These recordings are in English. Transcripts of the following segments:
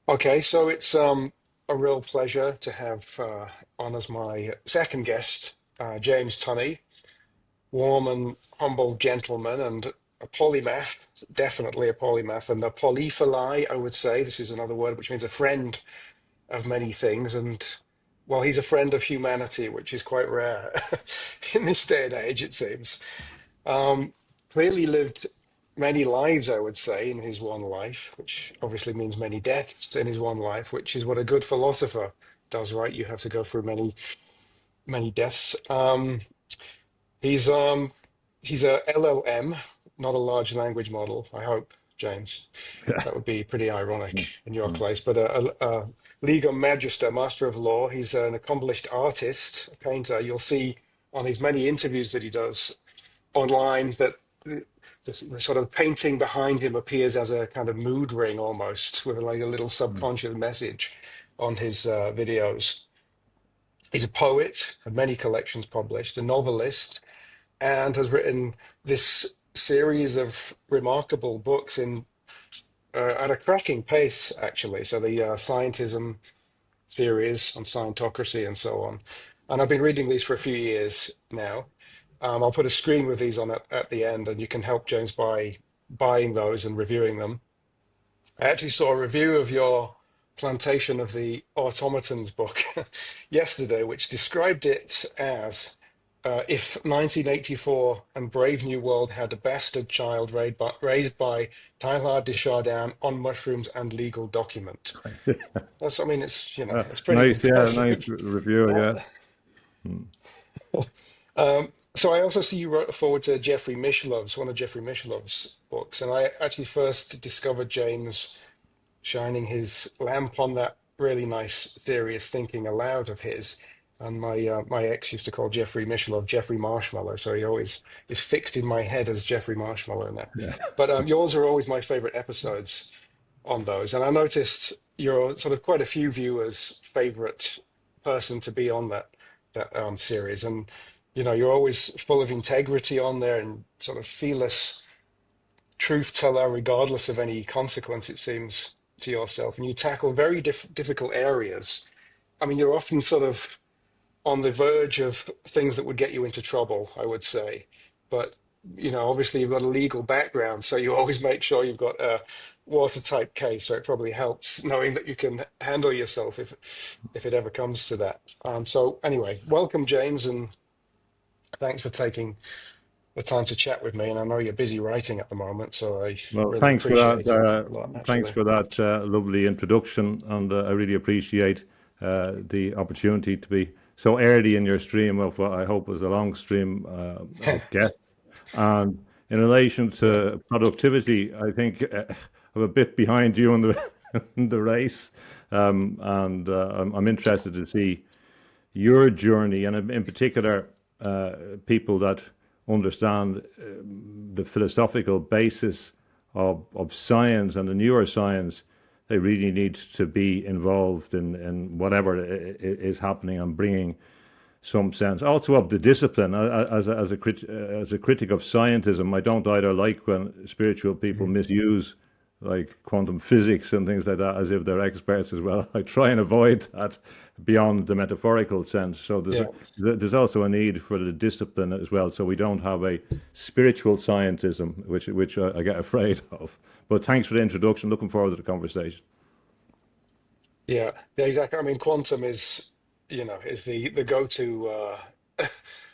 Okay, so it's a real pleasure to have on as my second guest, James Tunney, warm and humble gentleman and a polymath, definitely a polymath, and a polyphili, I would say. This is another word which means a friend of many things. And well, he's a friend of humanity, which is quite rare in this day and age, it seems. Um, Clearly lived many lives, I would say, in his one life, which obviously means many deaths in his one life, which is what a good philosopher does, right? You have to go through many deaths. He's um, he's a LLM, not a large language model. I hope, James. Yeah. That would be pretty ironic Mm, in your mm. case. But a legal magister, master of law. He's an accomplished artist, a painter. You'll see on his many interviews that he does online that the sort of painting behind him appears as a kind of mood ring almost, with like a little Mm. subconscious message on his videos. He's a poet, had many collections published, a novelist, and has written this series of remarkable books in at a cracking pace, actually. So the Scientism series on Scientocracy and so on. And I've been reading these for a few years now. I'll put a screen with these on at the end, and you can help James by buying those and reviewing them. I actually saw a review of your Plantation of the Automatons book yesterday, which described it as if 1984 and Brave New World had a bastard child raised by Teilhard de Chardin on mushrooms and legal document. That's, I mean, it's, it's pretty Nice, yeah, nice impressive. review, Uh, yeah. Mm. so I also see you wrote forward to Jeffrey Mishlov's, one of Jeffrey Mishlov's books, and I actually first discovered James shining his lamp on that really nice serious thinking aloud of his. And my ex used to call Jeffrey Mishlove Jeffrey Marshmallow, so he always is fixed in my head as Jeffrey Marshmallow now. Yeah. But yours are always my favorite episodes on those, and I noticed you're sort of quite a few viewers' favorite person to be on that series, and you're always full of integrity on there and sort of fearless truth teller, regardless of any consequence, it seems, to yourself. And you tackle very difficult areas. I mean, you're often sort of on the verge of things that would get you into trouble, I would say. But, obviously you've got a legal background, so you always make sure you've got a watertight case. So it probably helps knowing that you can handle yourself if it ever comes to that. So anyway, welcome, James, and thanks for taking the time to chat with me. And I know you're busy writing at the moment, so I Well, really appreciate it a lot, thanks actually. for that lovely introduction, and I really appreciate the opportunity to be so early in your stream of what I hope was a long stream of guests. And in relation Yeah. to productivity, I think I'm a bit behind you in the in the race, and I'm interested to see your journey, and in particular, people that understand the philosophical basis of science and the neuroscience. They really need to be involved in whatever is happening and bringing some sense also of the discipline. As a critic of scientism, I don't either like when spiritual people Mhm. misuse like quantum physics and things like that as if they're experts as well. I try and avoid that beyond the metaphorical sense. So Yeah. there's also a need for the discipline as well, so we don't have a spiritual scientism, which I get afraid of. But thanks for the introduction. Looking forward to the conversation. Yeah. Yeah, exactly. I mean, quantum is the go-to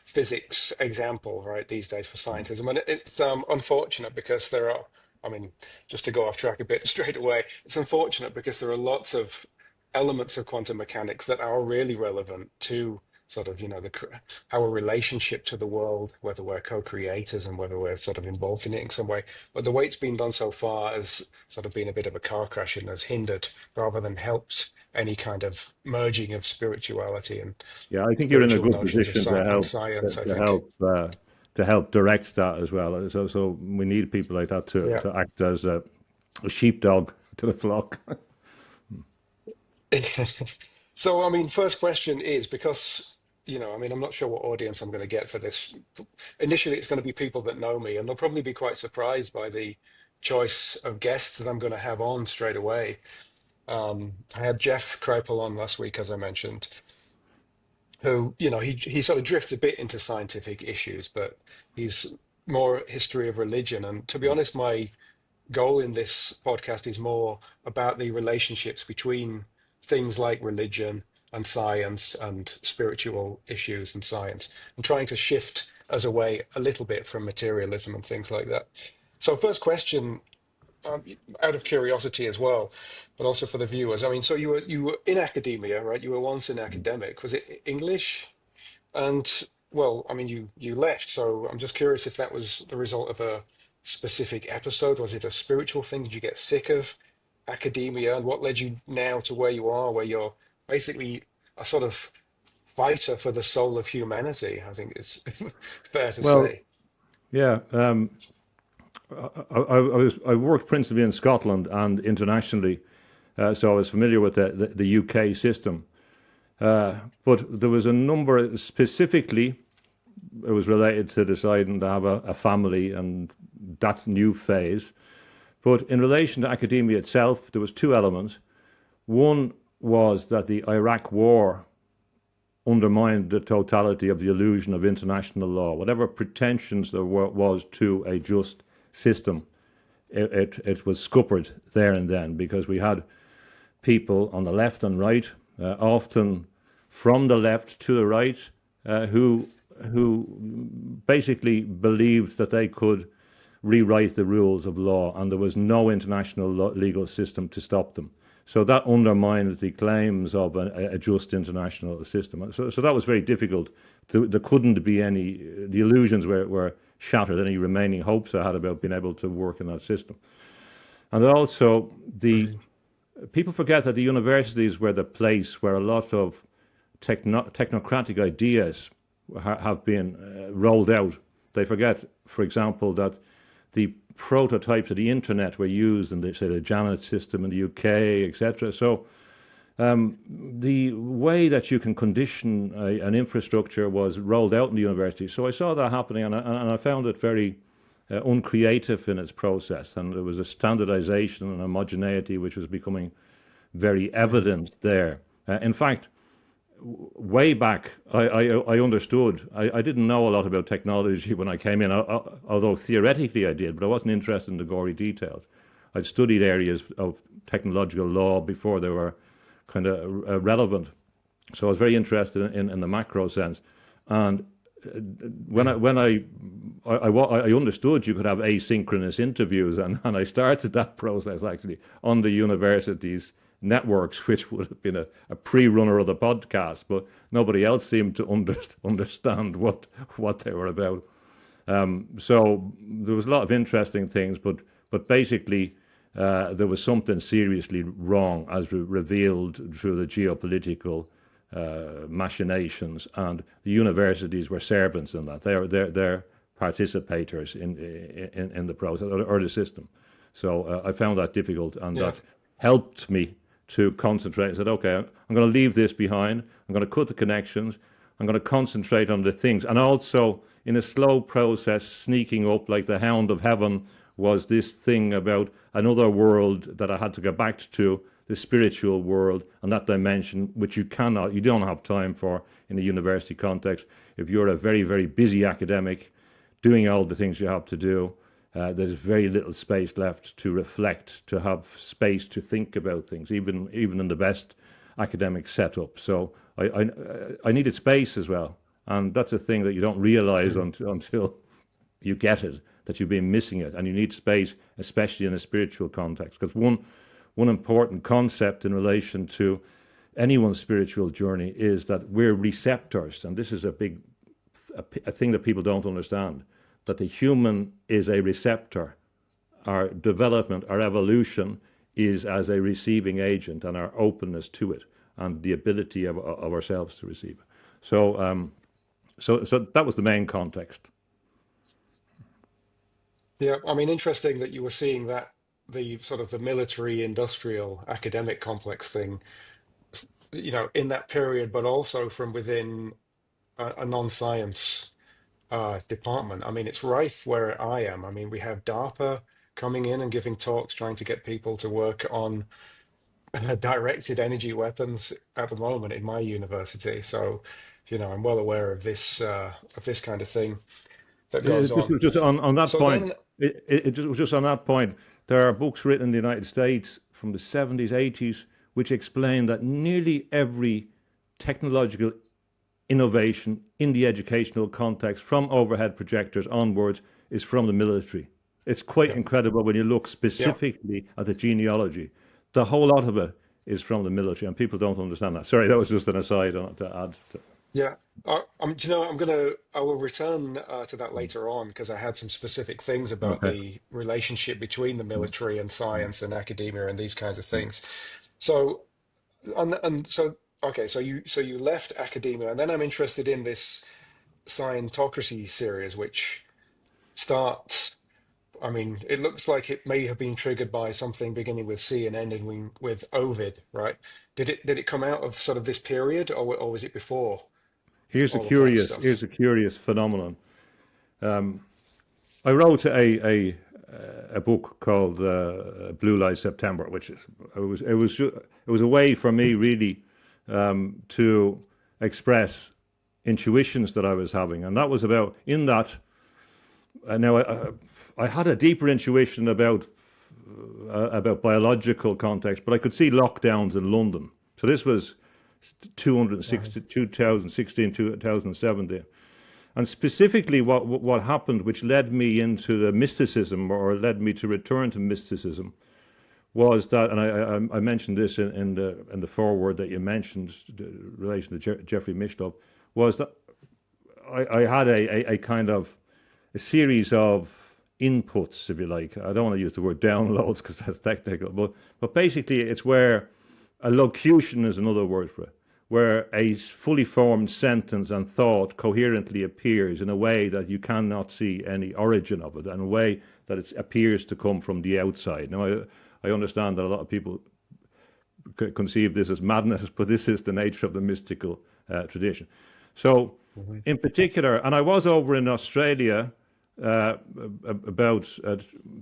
physics example, right, these days for scientism. And it's unfortunate because there are, I mean, just to go off track a bit straight away, it's unfortunate because there are lots of elements of quantum mechanics that are really relevant to sort of, our relationship to the world, whether we're co-creators and whether we're sort of involved in it in some way. But the way it's been done so far has sort of been a bit of a car crash and has hindered rather than helped any kind of merging of spirituality and Yeah, I think you're in a spiritual good notions of position to and help science, I to think. help direct that as well. So we need people like that Yeah. to act as a sheepdog to the flock. So, I mean, first question is because, I mean, I'm not sure what audience I'm going to get for this. Initially, it's going to be people that know me, and they'll probably be quite surprised by the choice of guests that I'm going to have on straight away. I had Jeff Kripal on last week, as I mentioned, who, he sort of drifts a bit into scientific issues, but he's more history of religion. And to be honest, my goal in this podcast is more about the relationships between things like religion and science and spiritual issues and science, and trying to shift us away a little bit from materialism and things like that. So, first question, um, out of curiosity as well, but also for the viewers. I mean, so you were in academia, right? You were once an academic. Was it English? And well, I mean, you left, so I'm just curious if that was the result of a specific episode. Was it a spiritual thing? Did you get sick of academia? And what led you now to where you are, where you're basically a sort of fighter for the soul of humanity? I think it's fair to Well, say. yeah. I worked principally in Scotland and internationally, so I was familiar with the UK system. But there was a number specifically. It was related to deciding to have a family and that new phase. But in relation to academia itself, there was two elements. One was that the Iraq War undermined the totality of the illusion of international law. Whatever pretensions there was to a just system, it was scuppered there and then because we had people on the left and right, often from the left to the right, who basically believed that they could rewrite the rules of law, and there was no international legal system to stop them. So that undermined the claims of a just international system. So that was very difficult. There couldn't be any, the illusions were shattered, any remaining hopes I had about being able to work in that system. And also, the Mm. people forget that the universities were the place where a lot of technocratic ideas have been rolled out. They forget, for example, that the prototypes of the internet were used in the, say, the Janet system in the UK, etc. So the way that you can condition an infrastructure was rolled out in the university. So I saw that happening, and I found it very uncreative in its process. And there was a standardization and homogeneity which was becoming very Mm. evident there. In fact, way back, I understood. I didn't know a lot about technology when I came in, although theoretically I did, but I wasn't interested in the gory details. I'd studied areas of technological law before they were kind of relevant. So I was very interested in the macro sense. And Mm. I understood you could have asynchronous interviews, and I started that process actually on the university's networks, which would have been a pre-runner of the podcast, but nobody else seemed to understand what they were about. So there was a lot of interesting things, but basically there was something seriously wrong as revealed through the geopolitical machinations, and the universities were servants in that. They're participators in the process or the system. So I found that difficult, and Yeah. that helped me to concentrate. I said, okay, I'm going to leave this behind. I'm going to cut the connections. I'm going to concentrate on the things. And also, in a slow process, sneaking up like the hound of heaven was this thing about another world that I had to go back to, the spiritual world, and that dimension, which you don't have time for in a university context. If you're a very, very busy academic doing all the things you have to do, there's very little space left to reflect, to have space to think about things, even in the best academic setup. So I needed space as well, and that's a thing that you don't realize Mm. until you get it, that you've been missing it, and you need space, especially in a spiritual context. Because one important concept in relation to anyone's spiritual journey is that we're receptors, and this is a thing that people don't understand, that the human is a receptor. Our development, our evolution is as a receiving agent, and our openness to it, and the ability of ourselves to receive it. So, so that was the main context. Yeah. I mean, interesting that you were seeing that the sort of the military industrial academic complex thing, in that period, but also from within a non-science department. I mean, it's rife where I am. I mean, we have DARPA coming in and giving talks, trying to get people to work on directed energy weapons at the moment in my university. So, I'm well aware of this kind of thing that goes on. Just on that So point, then, just on that point, there are books written in the United States from the 70s, 80s, which explain that nearly every technological innovation in the educational context, from overhead projectors onwards, is from the military. It's quite yeah, incredible when you look yeah. specifically at the genealogy. The whole lot of it is from the military, and people don't understand that. Sorry, that was just an aside to add. Yeah. I will return to that later on because I had some specific things about Okay. the relationship between the Mm, military and mm, science and academia and these kinds of mm. things. So, and so, okay, so you left academia, and then I'm interested in this Scientocracy series, which starts. I mean, it looks like it may have been triggered by something beginning with C and ending with Ovid, right? Did it come out of sort of this period, or was it before all of that Here's stuff? a curious phenomenon. I wrote a book called Blue Light September, which is it was a way for me really to express intuitions that I was having, and that was about in that. Now I had a deeper intuition about biological context, but I could see lockdowns in London. So this was Right. 2016, 2017. And specifically, what happened, which led me into the mysticism, or led me to return to mysticism, was that, and I mentioned this in the foreword that you mentioned, in relation to Jeffrey Mishlove, was that I had a kind of a series of inputs, if you like. I don't want to use the word downloads because that's technical, but basically it's where a locution is another word for it, where a fully formed sentence and thought coherently appears in a way that you cannot see any origin of it, in a way that it appears to come from the outside. Now, I understand that a lot of people conceive this as madness, but this is the nature of the mystical tradition. So, Mhm. in particular, and I was over in Australia uh, about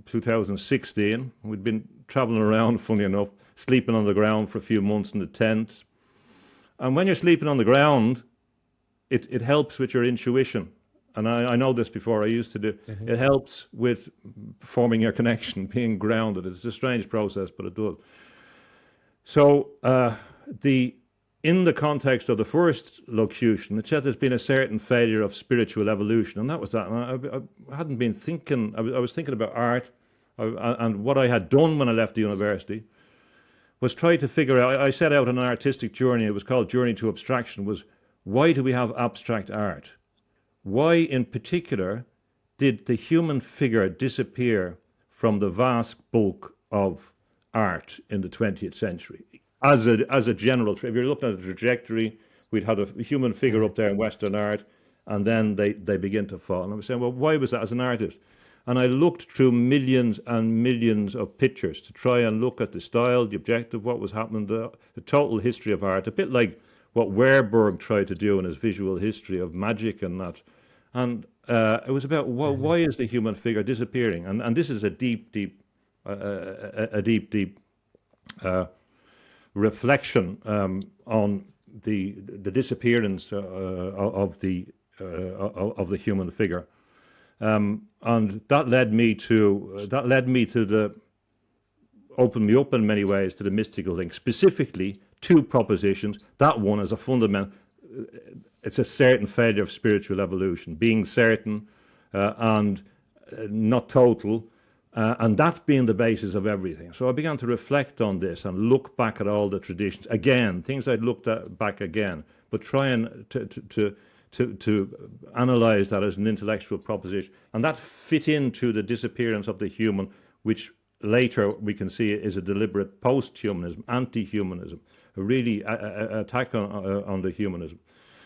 2016. We'd been traveling around, funny enough, sleeping on the ground for a few months in the tents. And when you're sleeping on the ground, it helps with your intuition. And I know this before, I used to do Mhm. it helps with forming your connection, being grounded. It's a strange process, but it does. So the in the context of the first locution, it said there's been a certain failure of spiritual evolution, and that was that. And I hadn't been thinking. I was thinking about art, and what I had done when I left the university was try to figure out. I set out on an artistic journey. It was called Journey to Abstraction. Was why do we have abstract art? Why, in particular, did the human figure disappear from the vast bulk of art in the 20th century? As a general, if you're looking at a trajectory, we'd had a human figure Mhm. up there in Western art, and then they begin to fall. And I was saying, well, why was that as an artist? And I looked through millions and millions of pictures to try and look at the style, the objective, what was happening, the total history of art, a bit like what Werberg tried to do in his visual history of magic and that. And it was about Mhm. why is the human figure disappearing? And this is a deep reflection on the disappearance of the human figure. And that led me to the opened me up in many ways to the mystical thing, specifically two propositions. That one is a fundamental, it's a certain failure of spiritual evolution, being certain and not total, and that being the basis of everything. So I began to reflect on this and look back at all the traditions again, things I'd looked at back again, but try and to analyze that as an intellectual proposition, and that fit into the disappearance of the human, which later we can see is a deliberate post-humanism, anti-humanism, a really attack on the humanism.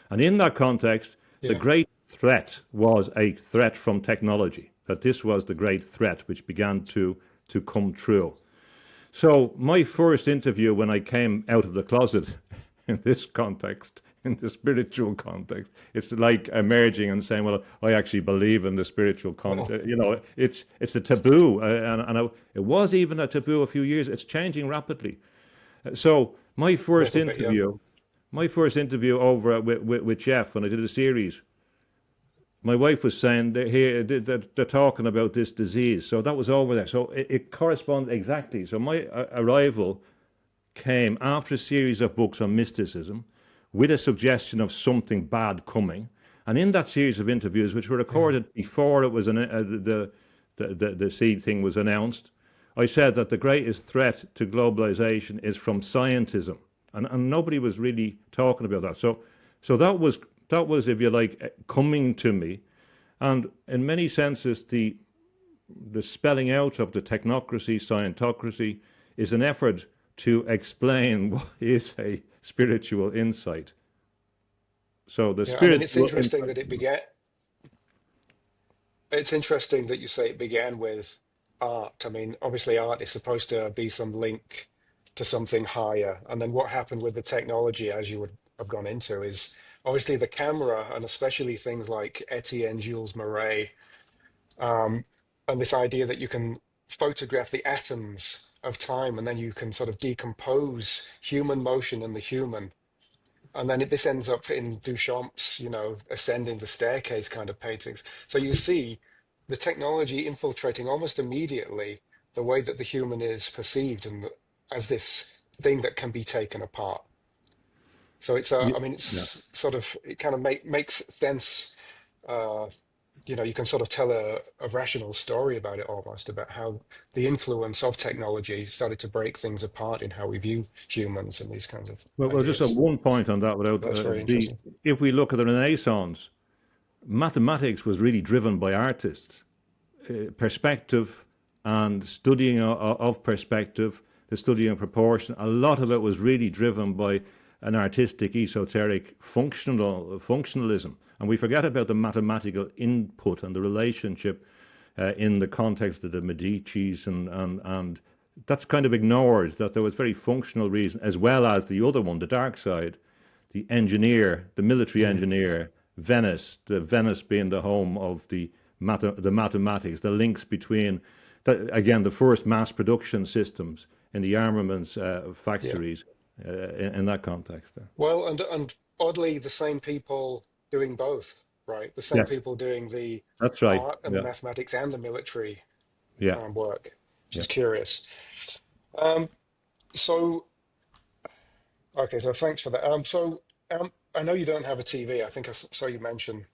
And in that context, the Yeah. great threat was a threat from technology, that this was the great threat which began to come true. So my first interview when I came out of the closet in this context, in the spiritual context, it's like emerging and saying, "Well, I actually believe in the spiritual Oh, context." You know, it's a taboo, and it was even a taboo a few years. It's changing rapidly. So A little bit, yeah. my first interview over with Jeff when I did a series, my wife was saying that here they're talking about this disease, so that was over there. So it corresponded exactly. So my arrival came after a series of books on mysticism, with a suggestion of something bad coming. And in that series of interviews, which were Mm. recorded before it was the seed thing was announced, I said that the greatest threat to globalization is from scientism, and nobody was really talking about that. So that was, if you like, coming to me, and in many senses, the spelling out of the technocracy, scientocracy, is an effort to explain what is a spiritual insight. So the Yeah, I mean, it's spiritual interesting insight. that it began. It's interesting that you say it began with art. I mean, obviously, art is supposed to be some link to something higher. And then what happened with the technology, as you would have gone into, is obviously the camera, and especially things like Etienne Jules Marais, um, and this idea that you can photograph the atoms of time and then you can sort of decompose human motion and the human. And then this ends up in Duchamp's, ascending the staircase kind of paintings. So you see the technology infiltrating almost immediately the way that the human is perceived and as this thing that can be taken apart. So Yeah, I mean, yeah. it's sort of, it kind of makes sense. Uh, you can sort of tell a rational story about it almost, about how the influence of technology started to break things apart in how we view humans and these kinds of Well, just at ideas. one point on that, without That's very the interesting. if we look at the Renaissance, mathematics was really driven by artists. Perspective and studying of perspective, the studying of proportion, a lot of it was really driven by an artistic, esoteric, functionalism. And we forget about the mathematical input and the relationship in the context of the Medici's, and that's kind of ignored, that there was very functional reason, as well as the other one, the dark side, the engineer, the military Mm. engineer, Venice, the Venice being the home of the mathematics, the links between, again, the first mass production systems in the armaments Yeah. factories in that context. Well, and oddly, the same people doing both, right? The same Yes, people doing the that's right. art and the Yeah, mathematics and the military yeah, work, which yeah. is curious. Um, so, okay, so thanks for that. I know you don't have a TV. I think saw you mention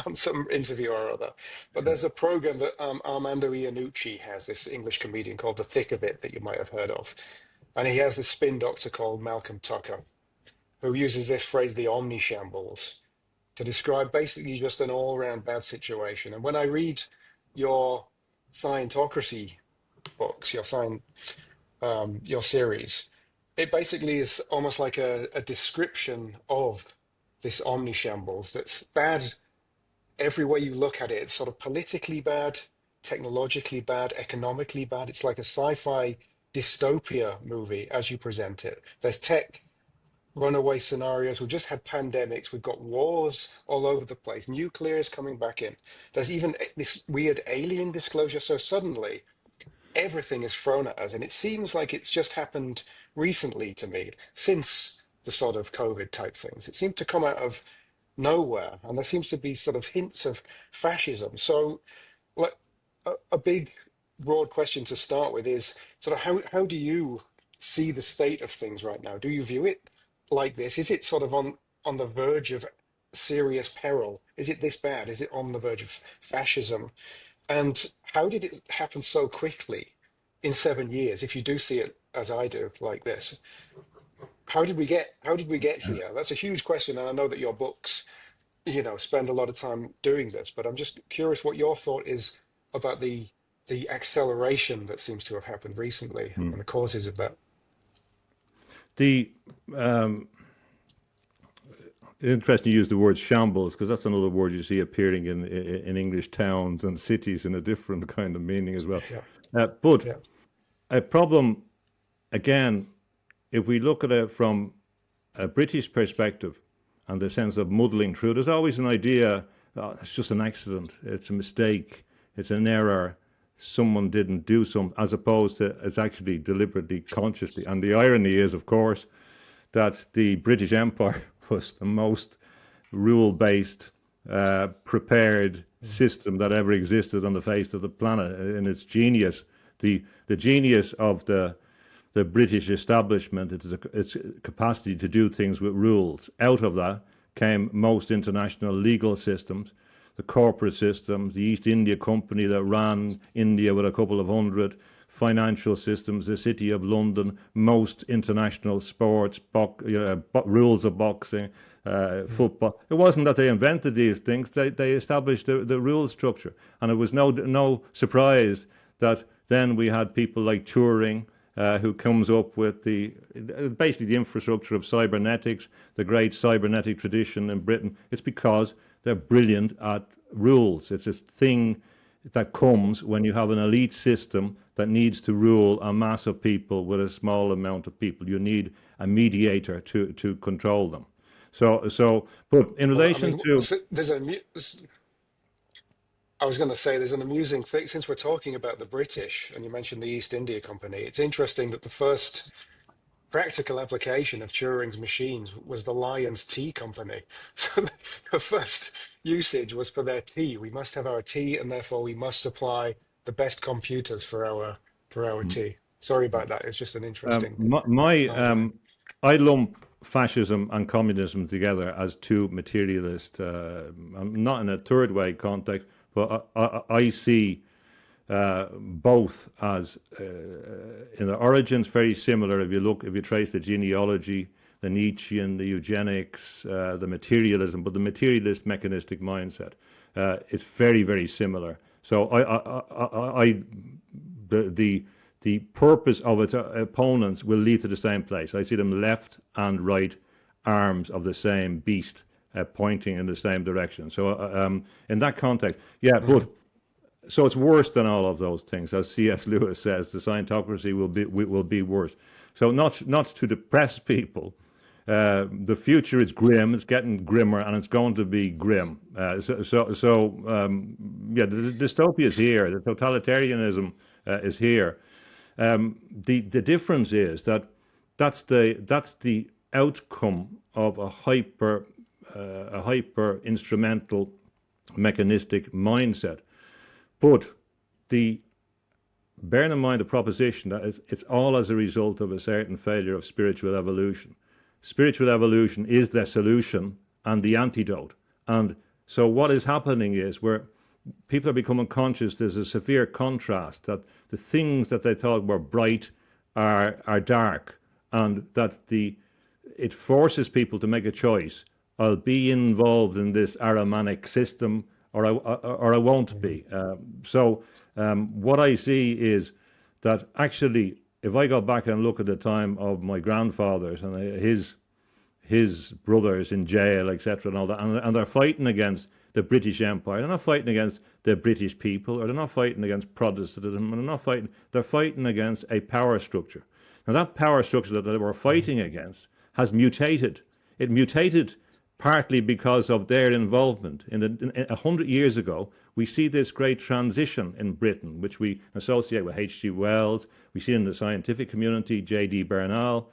on some interview or other, but there's a program that Armando Iannucci has, this English comedian called The Thick of It that you might have heard of, and he has this spin doctor called Malcolm Tucker, who uses this phrase, the omnishambles, to describe basically just an all-round bad situation. And when I read your Scientocracy books, your series, it basically is almost like a description of this omnishambles that's bad every way you look at it. It's sort of politically bad, technologically bad, economically bad. It's like a sci-fi dystopia movie as you present it. There's tech runaway scenarios. We've just had pandemics. We've got wars all over the place. Nuclear is coming back in. There's even this weird alien disclosure. So suddenly everything is thrown at us. And it seems like it's just happened recently to me, since the sort of COVID type things. It seemed to come out of nowhere. And there seems to be sort of hints of fascism. So, like, a big, broad question to start with is sort of how do you see the state of things right now? Do you view it like this? Is it sort of on the verge of serious peril? Is it this bad? Is it on the verge of fascism? And how did it happen so quickly in 7 years? If you do see it as I do, like this, how did we get here? That's a huge question, and I know that your books, spend a lot of time doing this, but I'm just curious what your thought is about the acceleration that seems to have happened recently Hmm. and the causes of that. The um, interesting you use the word shambles, because that's another word you see appearing in English towns and cities in a different kind of meaning as well. Yeah, But yeah, a problem, again, if we look at it from a British perspective and the sense of muddling through, there's always an idea, oh, it's just an accident, it's a mistake, it's an error. someone didn't do something, as opposed to it's actually deliberately, consciously. And the irony is, of course, that the British Empire was the most rule-based, prepared system that ever existed on the face of the planet. In its genius, the genius of the British establishment, its capacity to do things with rules. Out of that came most international legal systems, the corporate systems, the East India Company that ran India with a couple of hundred, financial systems, the City of London, most international sports, rules of boxing, football. It wasn't that they invented these things; they established the rule structure, and it was no surprise that then we had people like Turing, who comes up with basically the infrastructure of cybernetics, the great cybernetic tradition in Britain. It's because they're brilliant at rules. It's a thing that comes when you have an elite system that needs to rule a mass of people with a small amount of people. You need a mediator to control them. But in Well, I relation mean, to I was going to say there's an amusing thing since we're talking about the British and you mentioned the East India Company. It's interesting that the first practical application of Turing's machines was the Lyons Tea Company. So the first usage was for their tea. We must have our tea, and therefore we must supply the best computers for our tea. Sorry about that. It's just an interesting my sideline. I lump fascism and communism together as two materialist, not in a third way context, but I see both as in the origins very similar. If you trace the genealogy, the Nietzschean, the eugenics, the materialism, but the materialist mechanistic mindset, it's very similar. So the purpose of its opponents will lead to the same place. I see them left and right arms of the same beast, pointing in the same direction. So in that context, yeah, Mhm. but so it's worse than all of those things, as C.S. Lewis says. The Scientocracy will be worse. So not to depress people. The future is grim. It's getting grimmer, and it's going to be grim. Yeah, the dystopia is here. The totalitarianism is here. The difference is that that's the outcome of a hyper instrumental mechanistic mindset. But the bearing in mind the proposition that it's all as a result of a certain failure of spiritual evolution. Spiritual evolution is the solution and the antidote. And so what is happening is where people are becoming conscious there's a severe contrast that the things that they thought were bright are dark, and that it forces people to make a choice. I'll be involved in this Ahrimanic system, or I won't Mhm. be. What I see is that actually, if I go back and look at the time of my grandfathers and his brothers in jail, etc., and all that, and they're fighting against the British Empire. They're not fighting against the British people, or they're not fighting against Protestantism, and they're fighting against a power structure. Now, that power structure that they were Mhm. fighting against has mutated. It mutated partly because of their involvement. In 100 years ago, we see this great transition in Britain, which we associate with H.G. Wells. We see it in the scientific community, J.D. Bernal.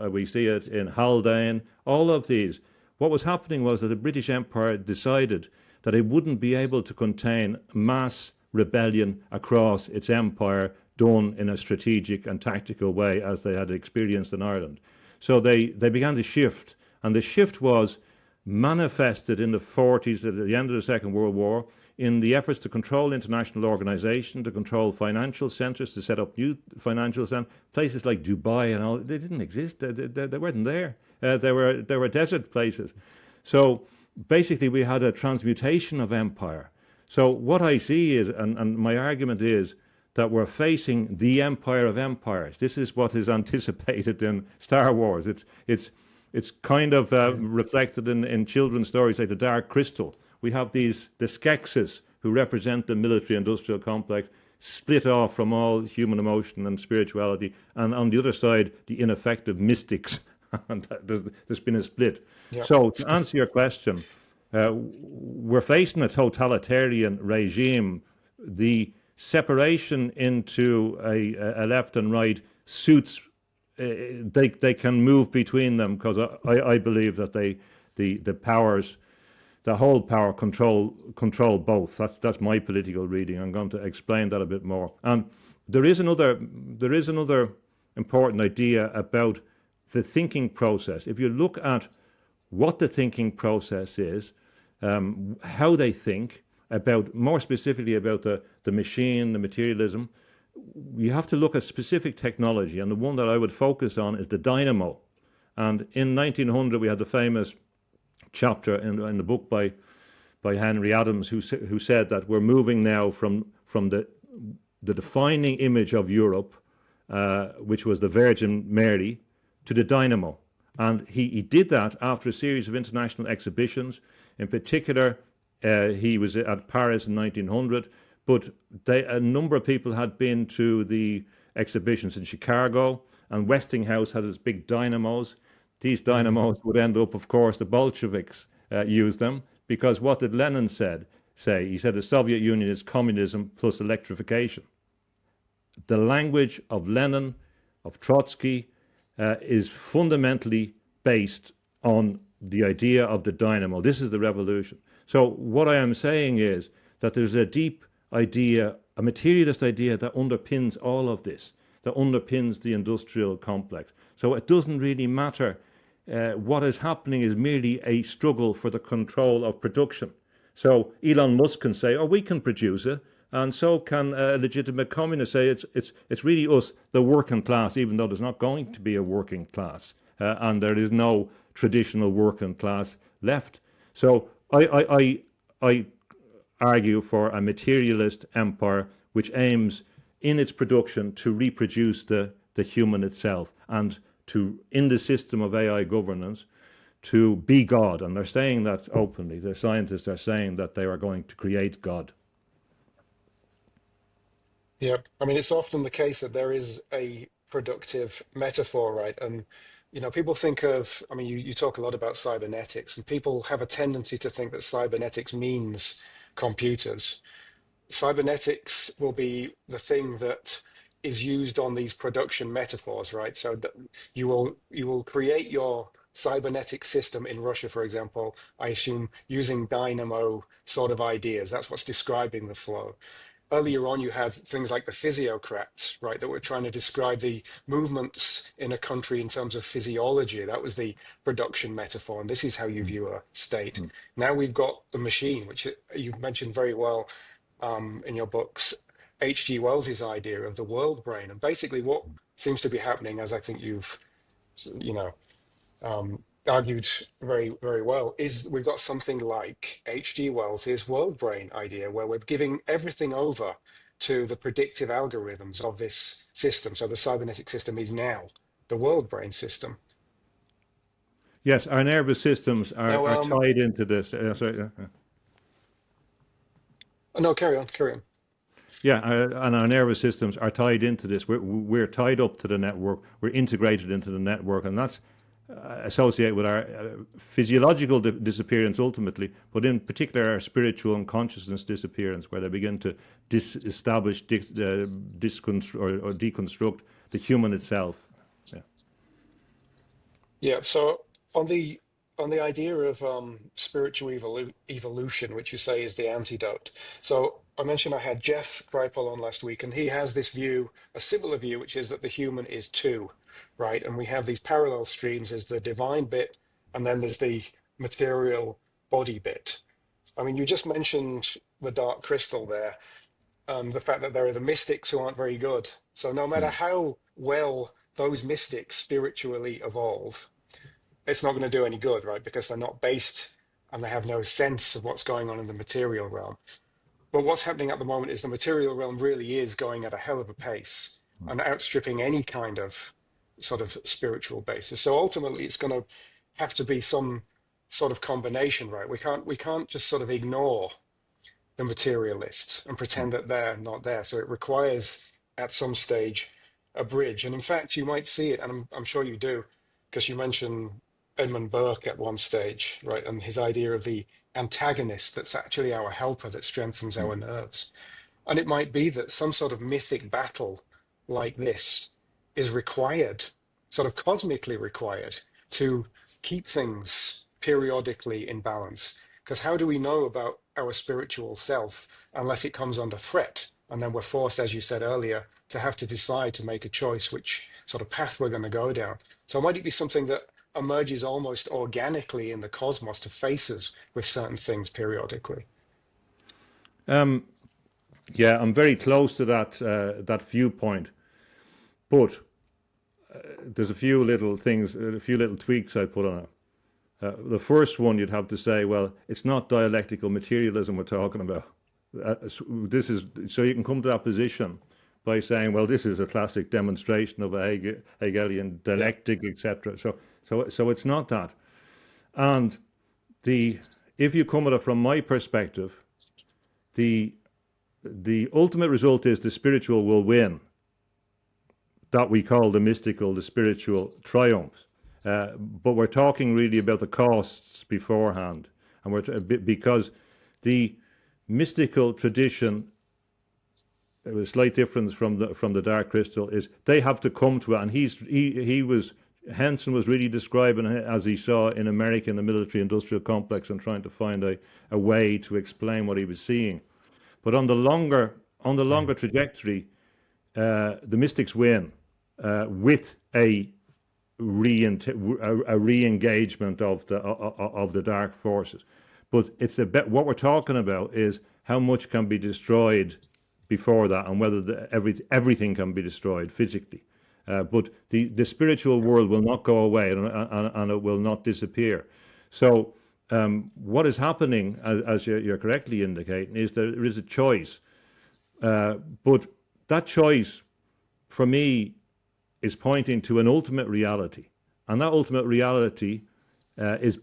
We see it in Haldane. All of these. What was happening was that the British Empire decided that it wouldn't be able to contain mass rebellion across its empire done in a strategic and tactical way as they had experienced in Ireland. So they began to shift, and the shift was manifested in the 40s, at the end of the Second World War, in the efforts to control international organization, to control financial centers, to set up new financial centers. Places like Dubai and all, they didn't exist. They weren't there. They were desert places. So basically, we had a transmutation of empire. So what I see is, and my argument is, that we're facing the empire of empires. This is what is anticipated in Star Wars. It's kind of Mhm. reflected in children's stories like the Dark Crystal. We have the Skeksis who represent the military-industrial complex, split off from all human emotion and spirituality, and on the other side, the ineffective mystics. And there's been a split. Yep. So to answer your question, we're facing a totalitarian regime. The separation into a left and right suits. They can move between them because I believe that the powers, the whole power control both. That's my political reading. I'm going to explain that a bit more. And there is another important idea about the thinking process. If you look at what the thinking process is, how they think about, more specifically about the machine, the materialism, you have to look at specific technology. And the one that I would focus on is the dynamo. And in 1900, we had the famous chapter in the book by Henry Adams, who said that we're moving now from the defining image of Europe, which was the Virgin Mary, to the dynamo. And he did that after a series of international exhibitions. In particular, he was at Paris in 1900, but a number of people had been to the exhibitions in Chicago, and Westinghouse had its big dynamos. These Mm. dynamos would end up, of course, the Bolsheviks used them, because what did Lenin say? He said the Soviet Union is communism plus electrification. The language of Lenin, of Trotsky, is fundamentally based on the idea of the dynamo. This is the revolution. So what I am saying is that there's a deep idea, a materialist idea that underpins all of this, that underpins the industrial complex. So it doesn't really matter. What is happening is merely a struggle for the control of production. So Elon Musk can say, "Oh, we can produce it," and so can a legitimate communist say, "It's really us, the working class," even though there's not going to be a working class, and there is no traditional working class left. So I argue for a materialist empire which aims in its production to reproduce the human itself, and to, in the system of AI governance, to be God. And they're saying that openly. The scientists are saying that they are going to create God. Yeah, I mean, it's often the case that there is a productive metaphor, right? And, people think of, I mean, you talk a lot about cybernetics, and people have a tendency to think that cybernetics means computers. Cybernetics will be the thing that is used on these production metaphors, right? So you will create your cybernetic system in Russia, for example, I assume using dynamo sort of ideas. That's what's describing the flow. Earlier on, you had things like the physiocrats, right, that were trying to describe the movements in a country in terms of physiology. That was the production metaphor, and this is how you view a state. Now we've got the machine, which you've mentioned very well in your books, H.G. Wells's idea of the world brain. And basically, what seems to be happening, as I think you've, you know, argued very, very well, is we've got something like H.G. Wells's world brain idea, where we're giving everything over to the predictive algorithms of this system. So the cybernetic system is now the world brain system. Yes, our nervous systems Now, are tied into this. no, carry on, carry on. Yeah, and our nervous systems are tied into this. We're tied up to the network. We're integrated into the network, and that's associated with our physiological disappearance ultimately, but in particular our spiritual and consciousness disappearance, where they begin to establish, or deconstruct the human itself. Yeah. Yeah, so on the idea of spiritual evolution, which you say is the antidote. So I mentioned I had Jeff Kripal on last week, and he has this view, a similar view, which is that the human is two, right? And we have these parallel streams: there's the divine bit, and then there's the material body bit. I mean, you just mentioned the dark crystal there, the fact that there are the mystics who aren't very good. So no matter how well those mystics spiritually evolve, it's not going to do any good, right? Because they're not based and they have no sense of what's going on in the material realm. But what's happening at the moment is the material realm really is going at a hell of a pace and outstripping any kind of sort of spiritual basis. So ultimately, it's going to have to be some sort of combination, right? We can't just sort of ignore the materialists and pretend that they're not there. So it requires at some stage a bridge. And in fact, you might see it, and I'm sure you do, because you mentioned Edmund Burke at one stage, right? And his idea of the antagonist that's actually our helper that strengthens our nerves. And it might be that some sort of mythic battle like this is required, sort of cosmically required, to keep things periodically in balance. Because how do we know about our spiritual self unless it comes under threat? And then we're forced, as you said earlier, to have to decide to make a choice which sort of path we're going to go down. So might it be something that emerges almost organically in the cosmos to face us with certain things periodically? Um, yeah, I'm very close to that viewpoint, but there's a few little things, a few little tweaks I put on it. The first one, you'd have to say, well, it's not dialectical materialism we're talking about. This is so you can come to that position by saying, well, this is a classic demonstration of a Hegelian Yeah. dialectic, etc. So it's not that. And the if you come at it from my perspective, the the ultimate result is the spiritual will win. That we call the mystical, the spiritual triumphs. But we're talking really about the costs beforehand, and because the mystical tradition, a slight difference from the Dark Crystal, is they have to come to it, and he was Henson was really describing it as he saw in America in the military-industrial complex and trying to find a way to explain what he was seeing. But on the longer trajectory, the mystics win with a re-engagement of the dark forces. But what we're talking about is how much can be destroyed before that, and whether everything can be destroyed physically. But the spiritual world will not go away, and it will not disappear. So what is happening, as you're correctly indicating, is there is a choice. But that choice, for me, is pointing to an ultimate reality, and that ultimate reality is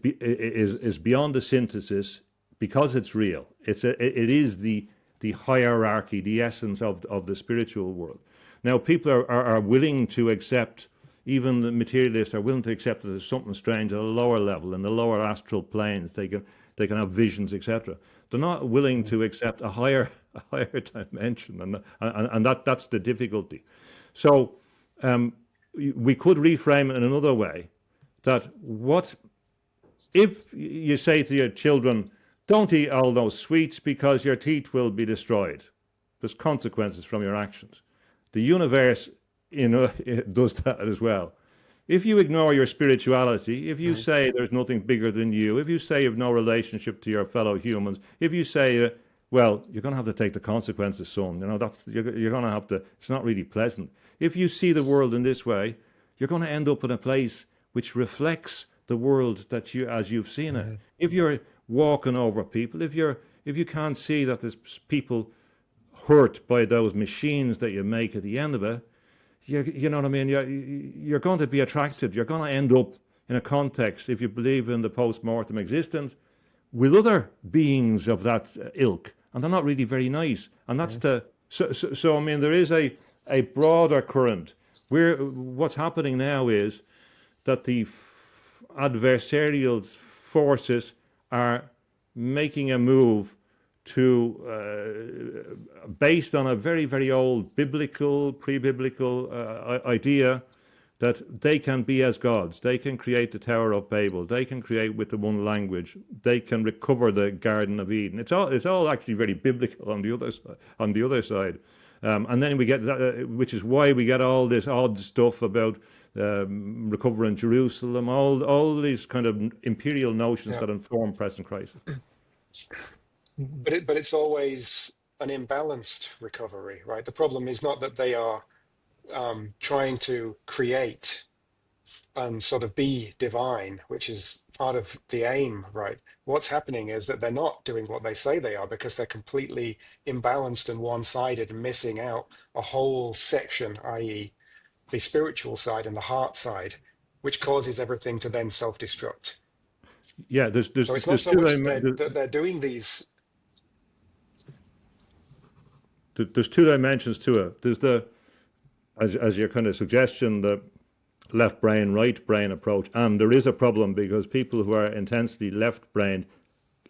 beyond the synthesis because it's real. It is the hierarchy, the essence of the spiritual world. Now, people are willing to accept, even the materialists are willing to accept that there's something strange at a lower level, in the lower astral planes. They can have visions, etc. They're not willing to accept a higher dimension, and that's the difficulty. So we could reframe it in another way, that what if you say to your children, don't eat all those sweets because your teeth will be destroyed. There's consequences from your actions. The universe does that as well. If you ignore your spirituality, if you say there's nothing bigger than you, if you say you have no relationship to your fellow humans, if you say, well, you're going to have to take the consequences, son. You're going to have to. It's not really pleasant. If you see the world in this way, you're going to end up in a place which reflects the world as you've seen it. If you're walking over people, if you can't see that there's people hurt by those machines that you make at the end of it, you know what I mean? You're going to be attracted. You're going to end up in a context, if you believe in the post-mortem existence, with other beings of that ilk, and they're not really very nice. And that's so. I mean, there is a broader current. What's happening now is that the adversarial forces are making a move to, based on a very, very old pre-biblical idea, that they can be as gods. They can create the Tower of Babel. They can create with the one language. They can recover the Garden of Eden. It's all actually very biblical on the other side. And then we get that, which is why we get all this odd stuff about recovering Jerusalem, all these kind of imperial notions that inform present crisis. But it's always an imbalanced recovery, right? The problem is not that they are trying to create and sort of be divine, which is part of the aim, right? What's happening is that they're not doing what they say they are, because they're completely imbalanced and one-sided and missing out a whole section, i.e., the spiritual side and the heart side, which causes everything to then self-destruct. Yeah, So it's not so much that they're doing these. there's two dimensions to it. There's as your kind of suggestion, the left brain, right brain approach, and there is a problem because people who are intensely left brained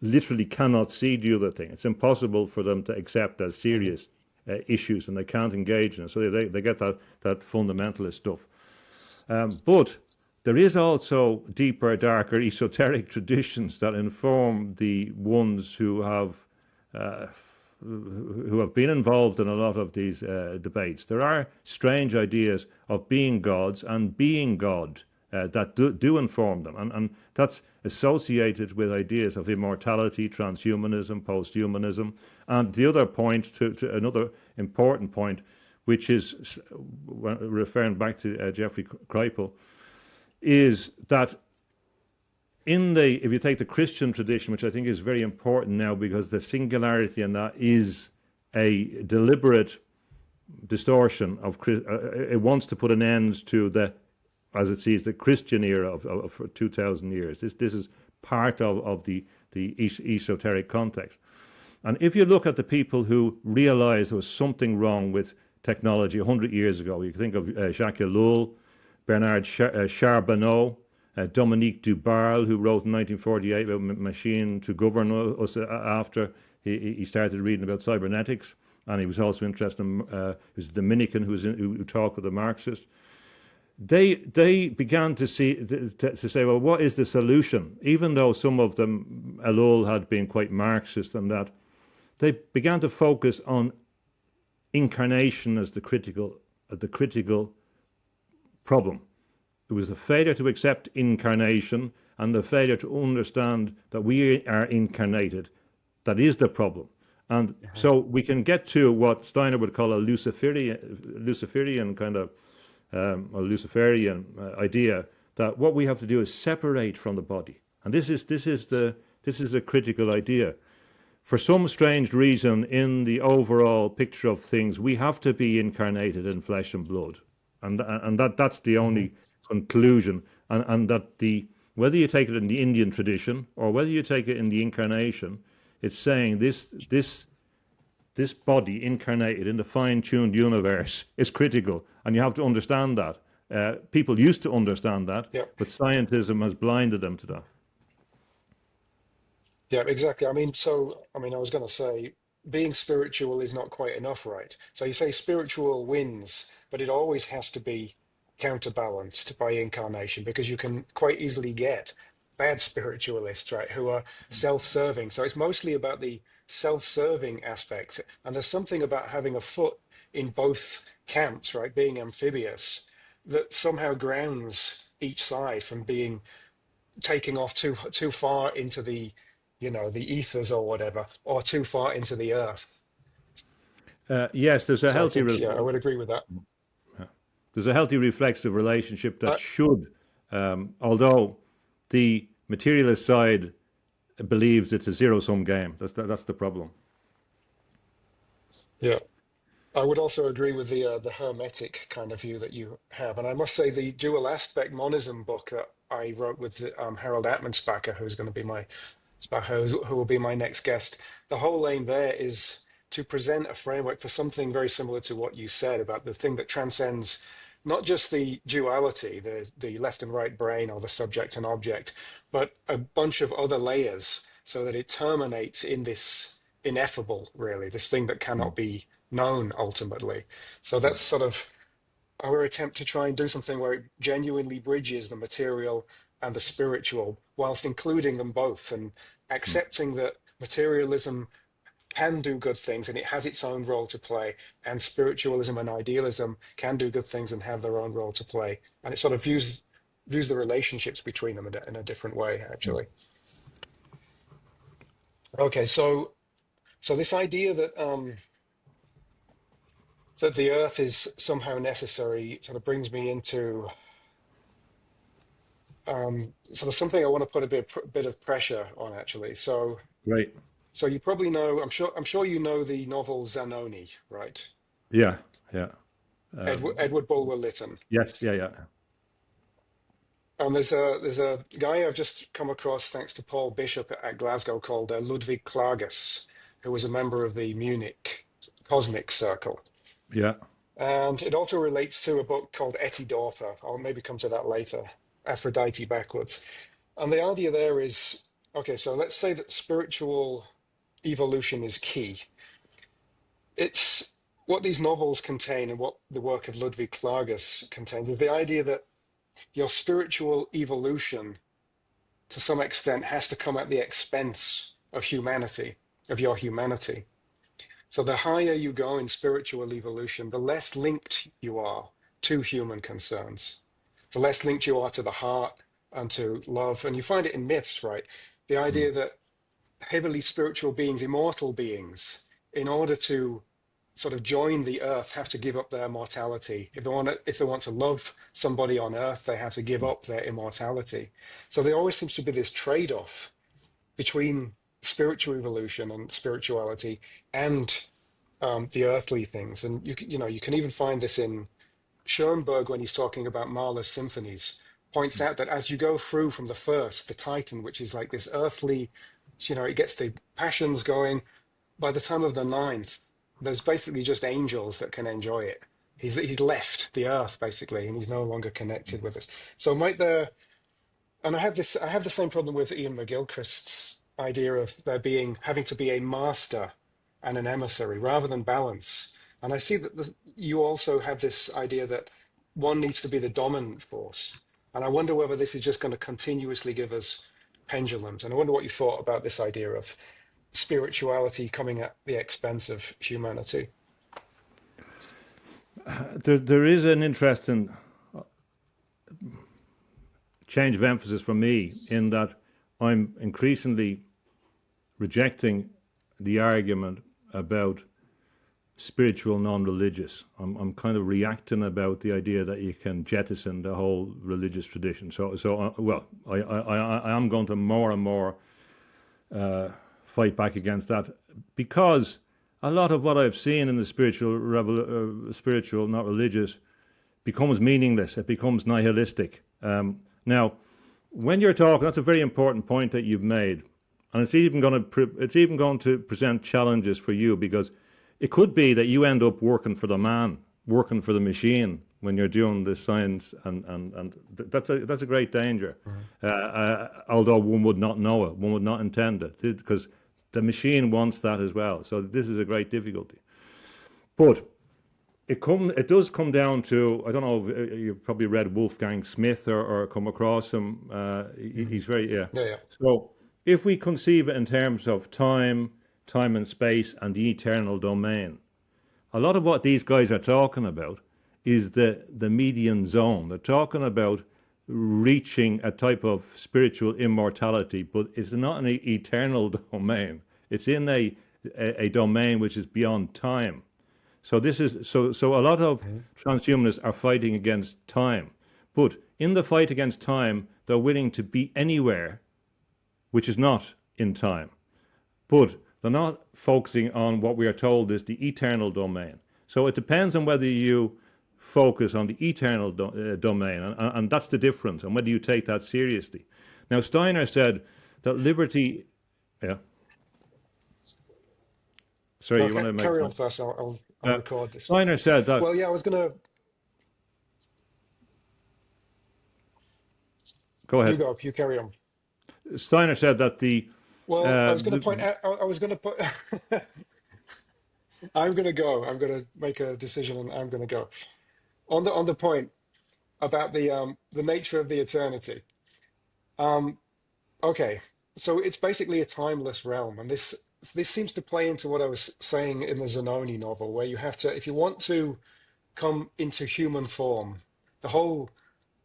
literally cannot see the other thing. It's impossible for them to accept as serious issues and they can't engage in it. So they get that fundamentalist stuff. But there is also deeper, darker, esoteric traditions that inform the ones uh, who have been involved in a lot of these debates. There are strange ideas of being gods and being God that do inform them, and that's associated with ideas of immortality, transhumanism, posthumanism, and the other point to another important point, which is referring back to Jeffrey Kripal, is that if you take the Christian tradition, which I think is very important now because the singularity in that is a deliberate distortion of it wants to put an end to as it sees the Christian era of 2,000 years. This is part of the esoteric context. And if you look at the people who realized there was something wrong with technology 100 years ago, you can think of Jacques Ellul, Bernard Charbonneau, Dominique Dubarle, who wrote in 1948 about machine to govern us after he started reading about cybernetics. And he was also interested in, he was a Dominican who talked with a Marxist. They began to say, well, what is the solution? Even though some of them, Ellul had been quite Marxist and that, they began to focus on incarnation as the critical problem. It was the failure to accept incarnation and the failure to understand that we are incarnated that is the problem. And so we can get to what Steiner would call a Luciferian kind of or Luciferian idea that what we have to do is separate from the body, and this is a critical idea. For some strange reason, in the overall picture of things, we have to be incarnated in flesh and blood, and that's the only conclusion, and that whether you take it in the Indian tradition or whether you take it in the Incarnation, it's saying this body incarnated in the fine-tuned universe is critical, and you have to understand that. People used to understand that, Yeah. but scientism has blinded them to that. Yeah, exactly. I was going to say being spiritual is not quite enough, right? So you say spiritual wins, but it always has to be counterbalanced by incarnation because you can quite easily get bad spiritualists, right, who are self-serving. So it's mostly about the self-serving aspect. And there's something about having a foot in both camps, right, being amphibious, that somehow grounds each side from being taking off too far into the ethers or whatever, or too far into the earth. Yes, So I think, yeah, I would agree with that. there's a healthy reflexive relationship that Uh, should, although the materialist side believes it's a zero-sum game. That's the problem. yeah, I would also agree with the hermetic kind of view that you have, and I must say the dual aspect monism book that I wrote with Harold Atmanspacher, who's going to be my who will be my next guest. The whole aim there is to present a framework for something very similar to what you said about the thing that transcends not just the duality, the left and right brain or the subject and object, but a bunch of other layers so that it terminates in this ineffable, really, this thing that cannot be known ultimately. So that's sort of our attempt to try and do something where it genuinely bridges the material and the spiritual whilst including them both and accepting that materialism can do good things and it has its own role to play, and spiritualism and idealism can do good things and have their own role to play, and it sort of views the relationships between them in a different way, actually. Okay, so this idea that the earth is somehow necessary sort of brings me into sort of something I want to put a bit of pressure on, actually. Right. So you probably know, I'm sure you know the novel Zanoni, right? Yeah. Yeah. Edward Bulwer Lytton. Yes. Yeah. Yeah. And there's a guy I've just come across thanks to Paul Bishop at Glasgow called Ludwig Klages, who was a member of the Munich Cosmic Circle. Yeah. And it also relates to a book called Etty Dorfer. I'll maybe come to that later. Aphrodite backwards. And the idea there is, okay, so let's say that spiritual evolution is key. It's what these novels contain and what the work of Ludwig Klages contains is the idea that your spiritual evolution, to some extent, has to come at the expense of humanity, of your humanity. So the higher you go in spiritual evolution, the less linked you are to human concerns, the less linked you are to the heart and to love. And you find it in myths, right? The Mm, idea that heavily spiritual beings, immortal beings, in order to sort of join the earth, have to give up their mortality. If they want to love somebody on earth, they have to give mm, up their immortality. So there always seems to be this trade-off between spiritual evolution and spirituality and the earthly things. And you can even find this in Schoenberg when he's talking about Mahler's symphonies, points out that as you go through from the first, the Titan, which is like this earthly, it gets the passions going. By the time of the ninth, there's basically just angels that can enjoy it. He's left the earth basically, and he's no longer connected with us. So might there, and I have the same problem with Ian McGilchrist's idea of there being having to be a master and an emissary rather than balance. And I see that you also have this idea that one needs to be the dominant force. And I wonder whether this is just going to continuously give us pendulums. And I wonder what you thought about this idea of spirituality coming at the expense of humanity. there is an interesting change of emphasis for me in that I'm increasingly rejecting the argument about spiritual non-religious. I'm kind of reacting about the idea that you can jettison the whole religious tradition. Well, I am going to more and more fight back against that, because a lot of what I've seen in the spiritual, not religious, becomes meaningless. It becomes nihilistic. Now, when you're talking, that's a very important point that you've made, and it's even going to present challenges for you, because it could be that you end up working for the man, working for the machine when you're doing the science, and that's a great danger. Mhm. Although one would not know it, one would not intend it, because the machine wants that as well. So this is a great difficulty. But it does come down to, I don't know, you've probably read Wolfgang Smith, or come across him. Mhm. He's very, yeah. Yeah, yeah. So if we conceive it in terms of time and space, and the eternal domain, a lot of what these guys are talking about is the median zone. They're talking about reaching a type of spiritual immortality, but it's not an eternal domain. It's in a domain which is beyond time. So this is so a lot of Mhm. transhumanists are fighting against time, but in the fight against time, they're willing to be anywhere which is not in time. But they're not focusing on what we are told is the eternal domain. So it depends on whether you focus on the eternal domain, and that's the difference, and whether you take that seriously. Now, Steiner said that liberty. Yeah, sorry, No, you want to make a carry on point? first. I'll record this. Steiner said that. Well, yeah, I was gonna. Go You ahead. go. You carry on. Steiner said that Well, I was going to point the out. I was going to put. I'm going to go. I'm going to make a decision, and I'm going to go on the point about the nature of the eternity. Um, okay, so it's basically a timeless realm, and this seems to play into what I was saying in the Zanoni novel, where you have to, if you want to come into human form, the whole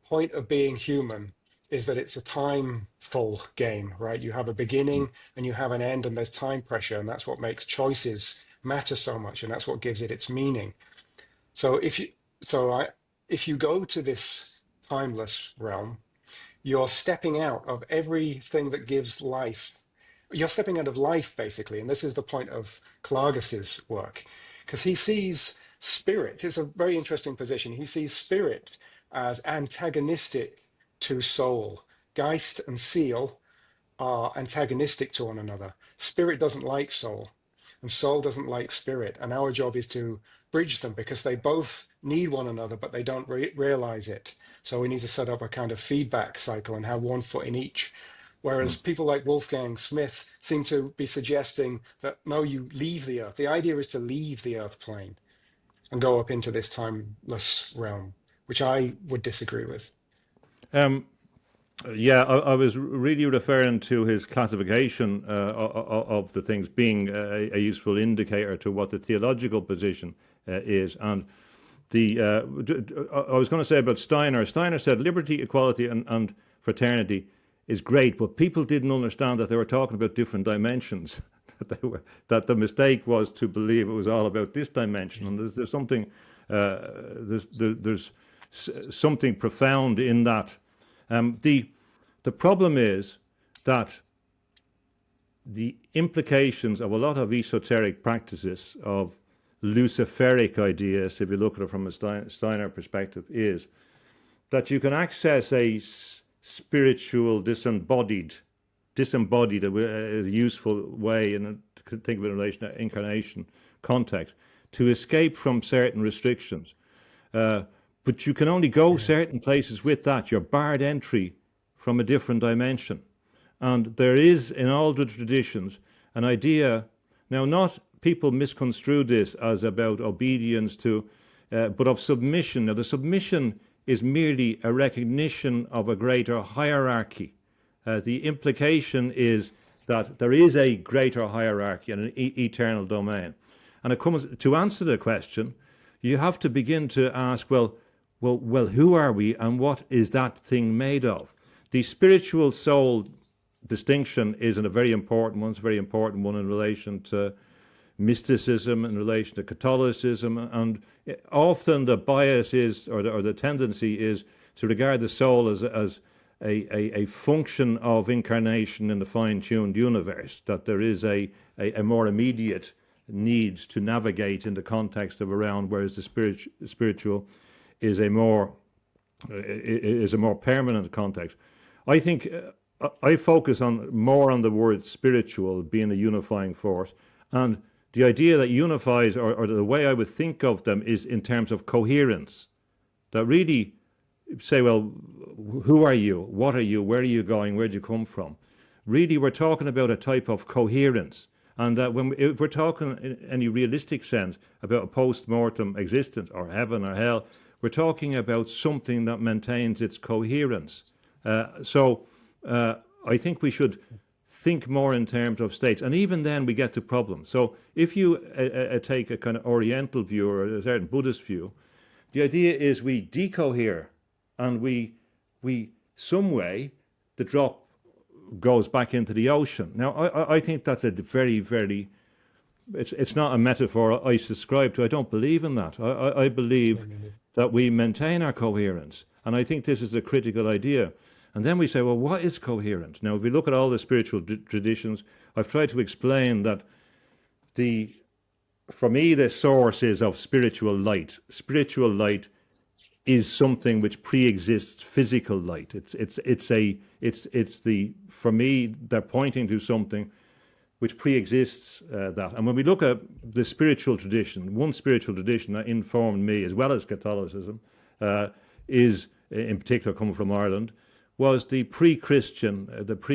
point of being human is that it's a timeful game, right? You have a beginning and you have an end, and there's time pressure, and that's what makes choices matter so much, and that's what gives it its meaning. So if you go to this timeless realm, you're stepping out of everything that gives life. You're stepping out of life, basically. And this is the point of Klages's work, because he sees spirit. It's a very interesting position. He sees spirit as antagonistic to soul. Geist and seal are antagonistic to one another. Spirit doesn't like soul, and soul doesn't like spirit. And our job is to bridge them, because they both need one another, but they don't realize it. So we need to set up a kind of feedback cycle and have one foot in each. Whereas people like Wolfgang Smith seem to be suggesting that no, you leave the earth. The idea is to leave the earth plane. and go up into this timeless realm, which I would disagree with. Um, yeah, I was really referring to his classification of the things being a useful indicator to what the theological position is. And I was going to say about Steiner. Steiner said liberty, equality, and fraternity is great, but people didn't understand that they were talking about different dimensions. That the mistake was to believe it was all about this dimension. And there's something there's something profound in that. The problem is that the implications of a lot of esoteric practices of Luciferic ideas, if you look at it from a Steiner perspective, is that you can access a spiritual disembodied, a useful way, and think of it in relation to incarnation context, to escape from certain restrictions. But you can only go certain places with that. You're barred entry from a different dimension. And there is, in all the traditions, an idea. Now, not people misconstrue this as about obedience to, but of submission. Now, the submission is merely a recognition of a greater hierarchy. The implication is that there is a greater hierarchy and an eternal domain. And it comes to answer the question, you have to begin to ask, well, who are we and what is that thing made of? The spiritual soul distinction is a very important one. It's a very important one in relation to mysticism, in relation to Catholicism, and often the bias is, or the tendency is, to regard the soul as a function of incarnation in the fine-tuned universe, that there is a more immediate need to navigate in the context of around, whereas the spiritual is a more permanent context. I think I focus more on the word spiritual being a unifying force, and the idea that unifies, or the way I would think of them, is in terms of coherence. That really say, well, who are you? What are you? Where are you going? Where do you come from? Really, we're talking about a type of coherence. And that if we're talking in any realistic sense about a post-mortem existence, or heaven or hell, we're talking about something that maintains its coherence. So I think we should think more in terms of states. And even then we get to problems. So if you take a kind of Oriental view or a certain Buddhist view, the idea is we decohere, and we some way the drop goes back into the ocean. Now I think that's a very, very, it's not a metaphor I subscribe to. I don't believe in that. I believe that we maintain our coherence. And I think this is a critical idea. And then we say, well, what is coherent? Now, if we look at all the spiritual traditions, I've tried to explain that for me, the source is of spiritual light. Spiritual light is something which pre-exists physical light. For me, they're pointing to something which pre-exists that. And when we look at the spiritual tradition, one spiritual tradition that informed me, as well as Catholicism, is in particular coming from Ireland, was the pre-Christian, if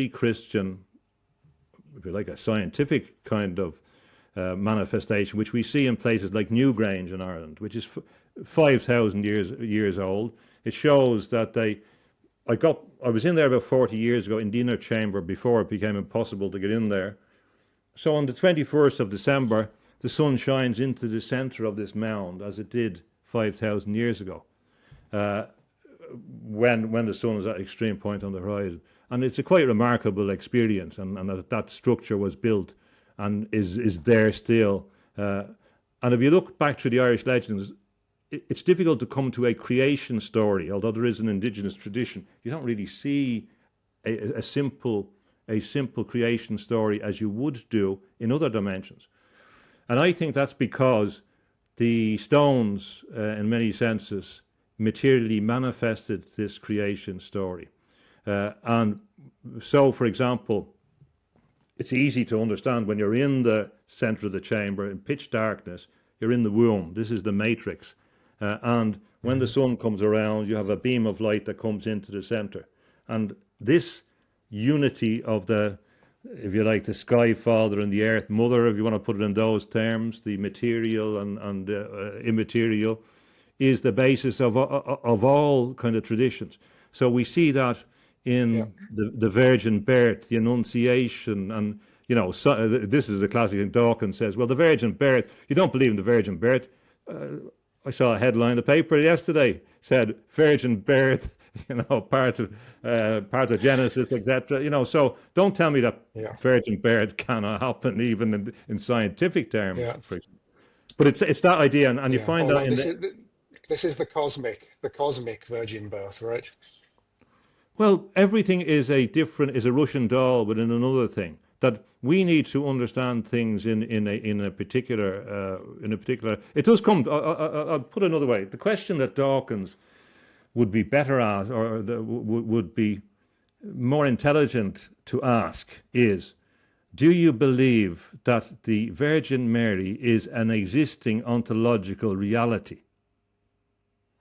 you like, a scientific kind of manifestation, which we see in places like Newgrange in Ireland, which is 5,000 years old. It shows that I was in there about 40 years ago in the inner chamber before it became impossible to get in there. So on the 21st of December, the sun shines into the center of this mound as it did 5,000 years ago. When the sun is at extreme point on the horizon. And it's a quite remarkable experience, and that structure was built and is there still. And if you look back through the Irish legends, it's difficult to come to a creation story, although there is an indigenous tradition. You don't really see a simple creation story as you would do in other dimensions. And I think that's because the stones, in many senses, materially manifested this creation story. And so, for example, it's easy to understand when you're in the center of the chamber in pitch darkness, you're in the womb. This is the matrix. And when the sun comes around, you have a beam of light that comes into the center. And this unity of the if you like, the sky father and the earth mother, if you want to put it in those terms, the material and immaterial, is the basis of all kind of traditions. So we see that Yeah, in the virgin birth, the annunciation, and so, this is a classic thing. Dawkins says, "Well, the virgin birth. You don't believe in the virgin birth." I saw a headline in the paper yesterday said virgin birth, part of Genesis, etc. So don't tell me that yeah, virgin birth cannot happen even in scientific terms, yeah, for example. But it's that idea, and you yeah. find that Although in this is the cosmic virgin birth, right? well, everything is a Russian doll within another thing. That we need to understand things in a particular. It does come. I'll put it another way. The question that Dawkins would be better at, or would be more intelligent to ask, is: do you believe that the Virgin Mary is an existing ontological reality?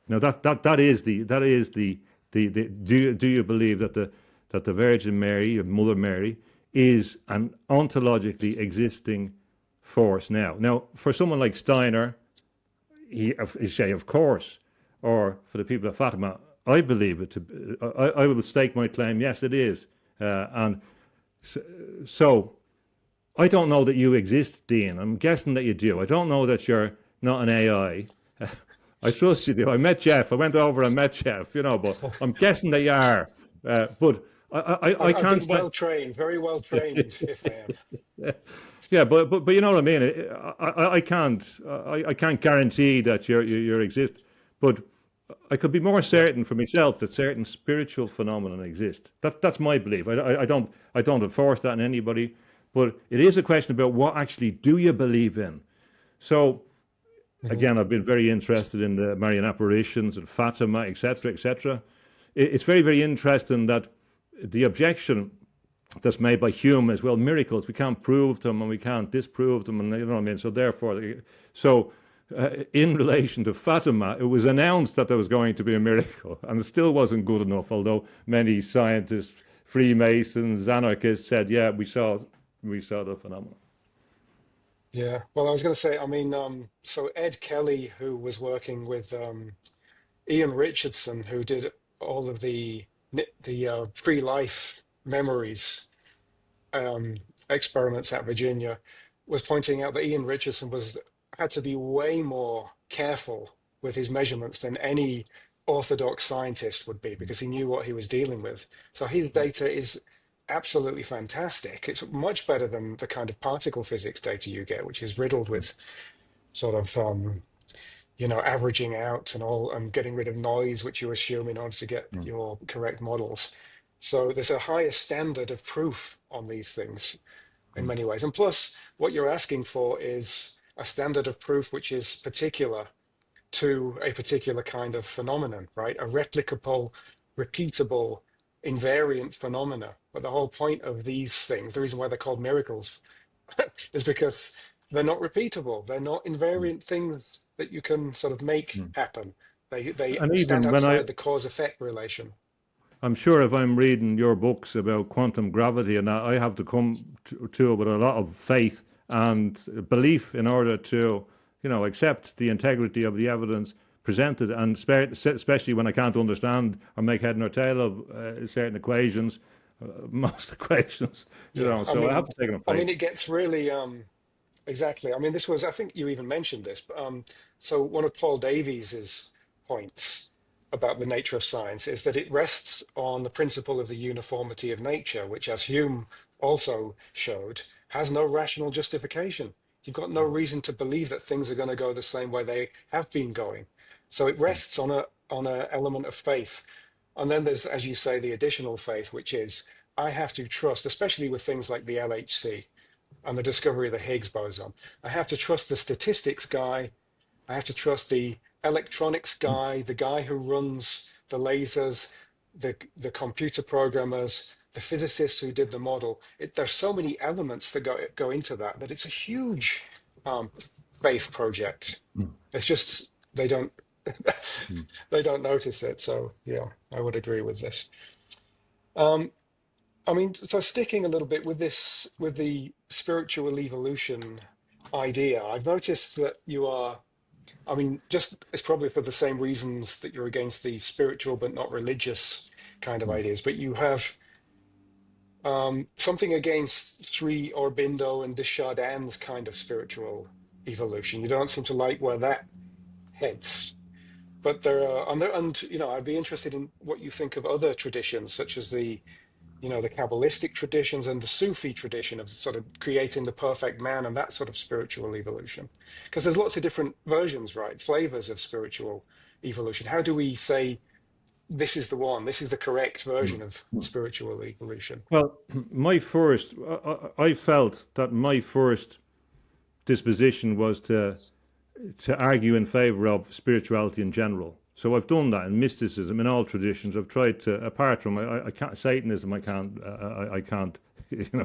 Now that is the do you believe that the Virgin Mary, Mother Mary, is an ontologically existing force now? Now, for someone like Steiner, he say, of course, or for the people of Fatima, I believe it to. I would stake my claim. Yes, it is, and so I don't know that you exist, Dean. I'm guessing that you do. I don't know that you're not an AI. I trust you do. I met Jeff. I went over and met Jeff, but I'm guessing they are. But I I've can't been say. well trained, very well trained, if I am. Yeah, but you know what I mean. I can't guarantee that you exist, but I could be more Yeah. certain for myself that certain spiritual phenomena exist. That's my belief. I don't enforce that on anybody, but it is a question about what actually do you believe in. So Mhm. again, I've been very interested in the Marian apparitions and Fatima, etc., etc. It's very, very interesting that the objection that's made by Hume as well, miracles, we can't prove them and we can't disprove them, and you know what I mean. So therefore, in relation to Fatima, it was announced that there was going to be a miracle, and it still wasn't good enough. Although many scientists, Freemasons, anarchists said, "Yeah, we saw the phenomenon." Yeah. Well, I was going to say, I mean, so Ed Kelly, who was working with Ian Richardson, who did all of the free life memories um, experiments at Virginia, was pointing out that Ian Richardson had to be way more careful with his measurements than any orthodox scientist would be because he knew what he was dealing with. So his data is absolutely fantastic. It's much better than the kind of particle physics data you get, which is riddled with sort of averaging out and all and getting rid of noise, which you assume in order to get Mm, your correct models. So there's a higher standard of proof on these things in mm, many ways. And plus, what you're asking for is a standard of proof which is particular to a particular kind of phenomenon, right? A replicable, repeatable, invariant phenomena. But the whole point of these things, the reason why they're called miracles, is because they're not repeatable. They're not mm, invariant things that you can sort of make mm. happen. They And stand even when outside the cause effect relation. I'm sure if I'm reading your books about quantum gravity and that, I have to come to it with a lot of faith and belief in order to, accept the integrity of the evidence presented, and especially when I can't understand or make head nor tail of certain equations, most equations, Yeah, I So I have mean, to take it on I mean, faith. it gets really exactly. I mean, this was, I think you even mentioned this, but so one of Paul Davies's points about the nature of science is that it rests on the principle of the uniformity of nature, which, as Hume also showed, has no rational justification. You've got no reason to believe that things are going to go the same way they have been going. So it Mm, rests on a element of faith. And then there's, as you say, the additional faith, which is I have to trust, especially with things like the LHC and the discovery of the Higgs boson. I have to trust the statistics guy. I have to trust the electronics mm, guy, the guy who runs the lasers, the computer programmers, the physicists who did the model. There's so many elements that go into that it's a huge um, faith project. mm, It's just they don't mm. they don't notice it. So yeah, I would agree with this. Um, I mean, so sticking a little bit with this, with the spiritual evolution idea, I've noticed that you are, I mean, just it's probably for the same reasons that you're against the spiritual but not religious kind of ideas, but you have something against Sri Aurobindo and Desjardins kind of spiritual evolution. You don't seem to like where that heads. But there are, and you know, I'd be interested in what you think of other traditions, such as the, you know, the Kabbalistic traditions and the Sufi tradition of sort of creating the perfect man and that sort of spiritual evolution. Because there's lots of different versions, right? Flavors of spiritual evolution. How do we say this is the one, this is the correct version of spiritual evolution? Well, my first, I felt that my first disposition was to argue in favor of spirituality in general. So I've done that in mysticism, in all traditions. I've tried to, apart from I can't, Satanism, I can't,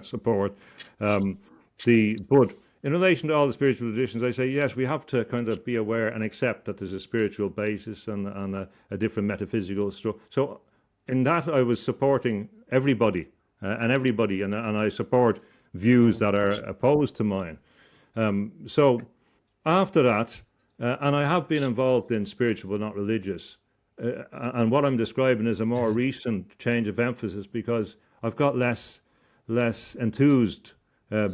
support. But in relation to all the spiritual traditions, I say yes, we have to kind of be aware and accept that there's a spiritual basis and a different metaphysical structure. So in that, I was supporting everybody and I support views Mhm. that are opposed to mine. So after that, and I have been involved in spiritual but not religious, and what I'm describing is a more Mhm. recent change of emphasis because I've got less enthused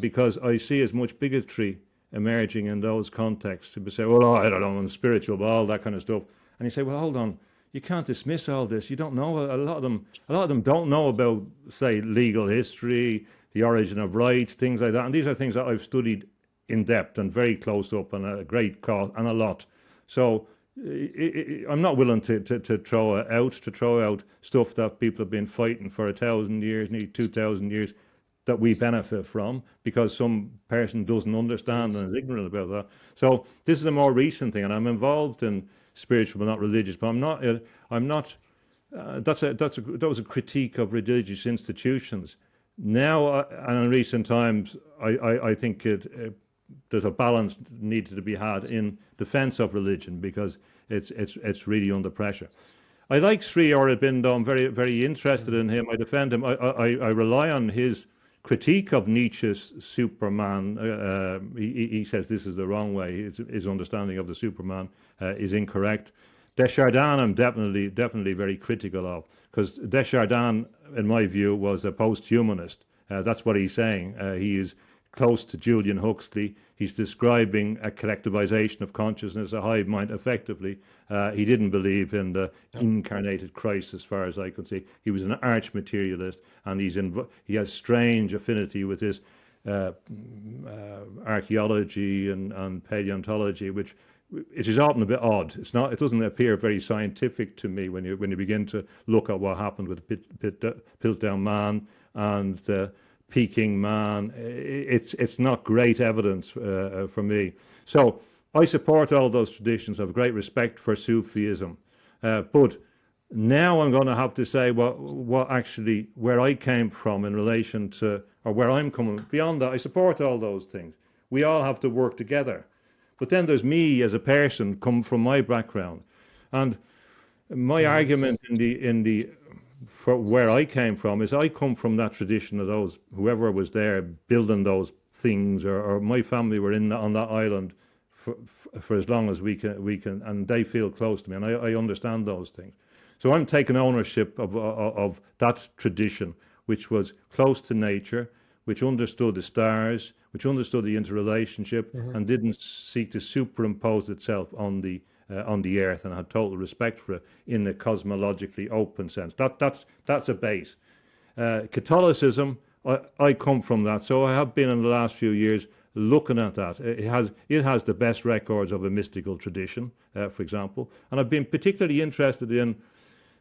because I see as much bigotry emerging in those contexts. People say, "Well, I don't know, I'm spiritual," but all that kind of stuff, and you say, "Well, hold on." You can't dismiss all this. You don't know a lot of them. A lot of them don't know about, say, legal history, the origin of rights, things like that. And these are things that I've studied in depth and very close up and a great cost and a lot. So I'm not willing to throw out stuff that people have been fighting for 1,000 years, nearly 2,000 years, that we benefit from because some person doesn't Mhm. understand and is ignorant about that. So this is a more recent thing, and I'm involved in spiritual but not religious. But I'm not. I'm not. That was a critique of religious institutions. Now and in recent times, I think there's a balance needed to be had in defence of religion because it's really under pressure. I like Sri Aurobindo. I'm very interested Mhm. in him. I defend him. I rely on his critique of Nietzsche's Superman. He says this is the wrong way. His understanding of the Superman is incorrect. Desjardins, I'm definitely very critical of because Desjardins, in my view, was a posthumanist. That's what he's saying. He is close to Julian Huxley. He's describing a collectivization of consciousness, a hive mind, effectively. He didn't believe in the Yep. incarnated Christ, as far as I could see. He was an arch materialist, and he has strange affinity with this uh, archaeology and paleontology, which it is often a bit odd. It's not. It doesn't appear very scientific to me when you begin to look at what happened with Piltdown Man and the Peking Man. It's not great evidence for me. So I support all those traditions. I have great respect for Sufism, but now I'm going to have to say what actually where I came from in relation to or where I'm coming. Beyond that, I support all those things. We all have to work together. But then there's me as a person, come from my background, and my Mhm. argument in the for where I came from is I come from that tradition of those whoever was there building those things, or my family were on that island for as long as we can, and they feel close to me, and I understand those things. So I'm taking ownership of that tradition, which was close to nature, which understood the stars, which understood the interrelationship, Mhm. and didn't seek to superimpose itself on the earth, and had total respect for it in a cosmologically open sense. That's a base. Catholicism, I come from that, so I have been in the last few years looking at that. It has the best records of a mystical tradition, for example, and I've been particularly interested in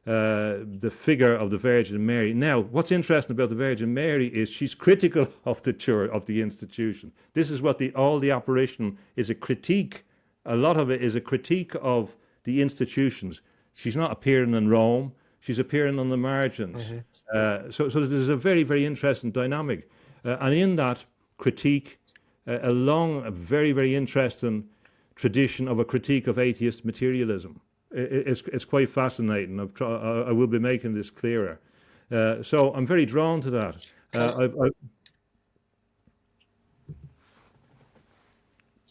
the figure of the Virgin Mary. Now, what's interesting about the Virgin Mary is she's critical of the church, of the institution. This is what all the apparition is a critique. A lot of it is a critique of the institutions. She's not appearing in Rome. She's appearing on the margins. Mhm. So there's a very interesting dynamic, and in that critique, a long, a very interesting tradition of a critique of atheist materialism. It's quite fascinating. I will be making this clearer. So I'm very drawn to that. Can I,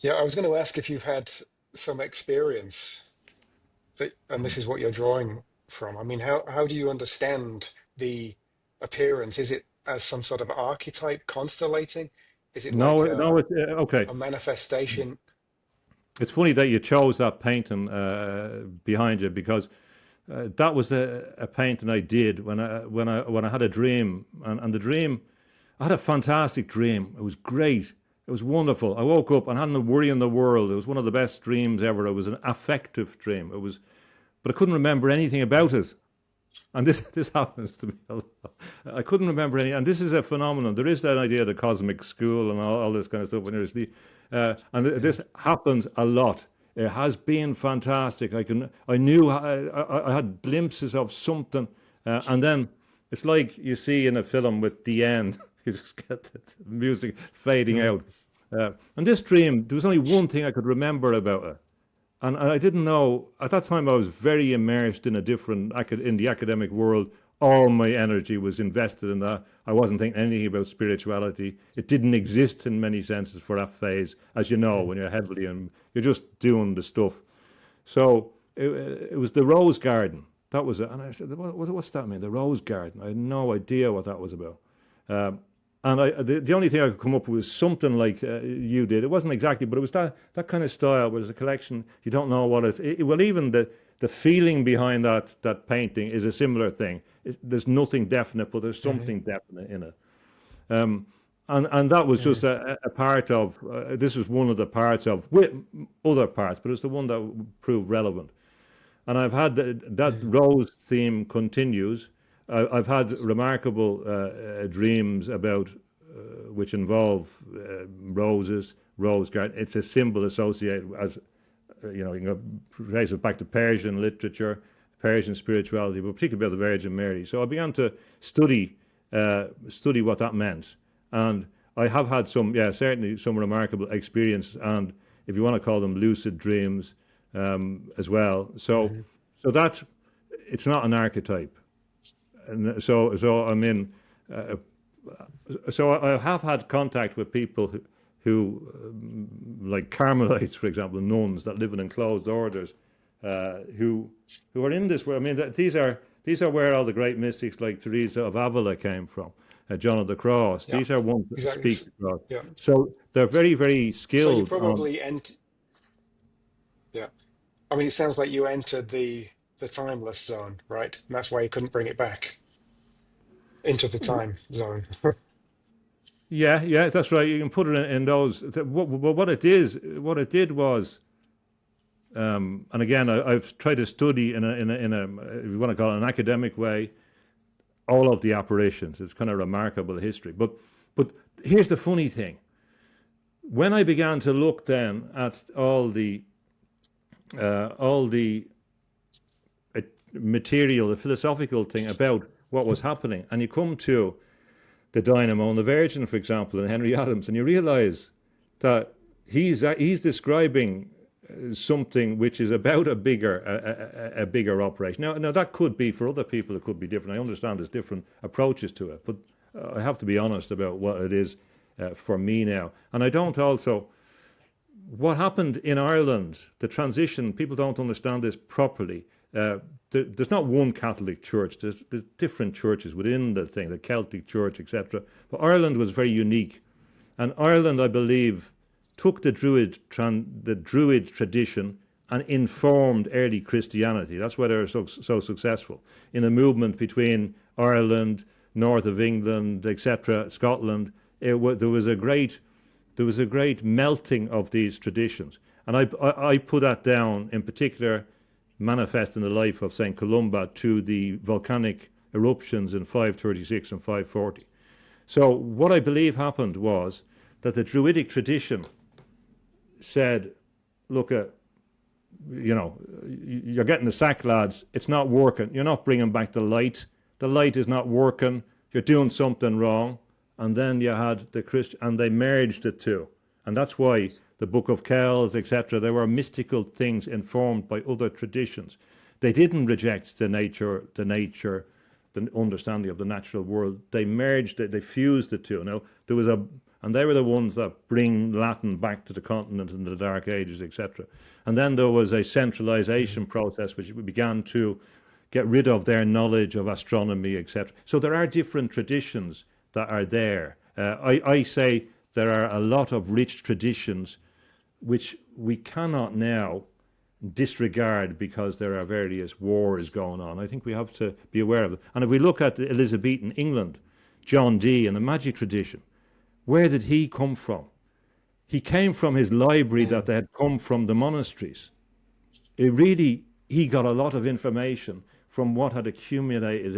yeah, I was going to ask if you've had some experience that, and this is what you're drawing from. I mean, how do you understand the appearance? Is it as some sort of archetype constellating? Is it No, like no, okay. a manifestation? It's funny that you chose that painting behind you because that was a painting I did when I had a dream, and the dream, I had a fantastic dream. It was great. It was wonderful. I woke up and hadn't a worry in the world. It was one of the best dreams ever. It was an affective dream. It was, but I couldn't remember anything about it. And this happens to me a lot. I couldn't remember any, and this is a phenomenon. There is that idea of the cosmic school and all this kind of stuff when you're asleep, Yeah. this happens a lot. It has been fantastic. I knew, I had glimpses of something, and then it's like you see in a film with the end. You just get the music fading Mm, out. And this dream, there was only one thing I could remember about it, and I didn't know at that time. I was very immersed in a different in the academic world. All my energy was invested in that. I wasn't thinking anything about spirituality. It didn't exist in many senses for that phase, as you know, mm, when you're heavily and you're just doing the stuff. So it was the rose garden. That was it. And I said, what's that mean? The rose garden. I had no idea what that was about. Um, and the only thing I could come up with was something like you did. It wasn't exactly, but it was that kind of style. Where there's a collection, you don't know what well, even the feeling behind that painting is a similar thing. There's nothing definite, but there's mhm, something definite in it. Um, and that was just mm, a part of. This was one of the parts of with other parts, but it's the one that proved relevant. And I've had that mm, rose theme continues. I've had remarkable dreams about which involve roses, rose garden. It's a symbol associated as you can trace it back to Persian literature, Persian spirituality, but particularly about the Virgin Mary. So I began to study what that meant, and I have had some, yeah, certainly some remarkable experience, and if you want to call them lucid dreams, as well. So, mhm, so that it's not an archetype, and so I mean, uh, so I have had contact with people who like Carmelites, for example, nuns that live in enclosed orders, who are in this world. I mean, these are where all the great mystics like Teresa of Avila came from, John of the Cross. yeah, These are ones that exactly. speak to God. Yeah. So they're very, very So you skilled on. probably yeah. I mean, it sounds like you entered the timeless zone, right? And that's why you couldn't bring it back into the time zone. Yeah, yeah, that's right. You can put it in those. What it is, what it did was, and again, I've tried to study in a if you want to call it an academic way, all of the apparitions. It's kind of remarkable history. But here's the funny thing: when I began to look then at all the material, the philosophical thing about what was happening, and you come to the dynamo and the Virgin, for example, and Henry Adams, and you realize that he's describing something which is about a bigger operation. Now that could be for other people, it could be different. I understand there's different approaches to it, but I have to be honest about what it is for me now. And I don't also what happened in Ireland, the transition, people don't understand this properly. There's not one Catholic church. There's different churches within the thing, the Celtic Church, etc. But Ireland was very unique, and Ireland, I believe, took the Druid tradition and informed early Christianity. That's why they're so successful in a movement between Ireland, north of England, etc., Scotland. There was a great melting of these traditions, and I put that down in particular, manifest in the life of Saint Columba to the volcanic eruptions in 536 and 540. So what I believe happened was that the Druidic tradition said, look, you're getting the sack, lads. It's not working. You're not bringing back the light. The light is not working. You're doing something wrong. And then you had the Christian, and they merged the two. And that's why the Book of Kells, etc., there were mystical things informed by other traditions. They didn't reject the nature the understanding of the natural world. They merged it, they fused the two. Now there was a, and they were the ones that bring Latin back to the continent in the Dark Ages, etc. And then there was a centralization process which began to get rid of their knowledge of astronomy, etc. So there are different traditions that are there. I say there are a lot of rich traditions which we cannot now disregard because there are various wars going on. I think we have to be aware of it. And if we look at the Elizabethan England, John Dee and the magic tradition, where did he come from? He came from his library that Mm. they had come from the monasteries. It really, he got a lot of information from what had accumulated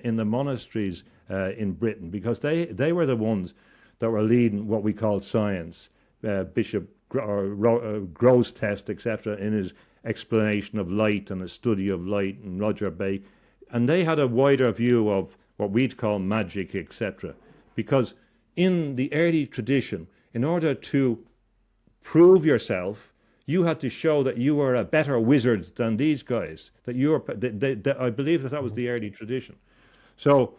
in the monasteries in Britain, because they were the ones that were leading what we call science. Bishop Grosseteste, etc., in his explanation of light and his study of light, and Roger Bacon, and they had a wider view of what we'd call magic, etc. Because in the early tradition, in order to prove yourself, you had to show that you were a better wizard than these guys. That you were, I believe that was the early tradition. So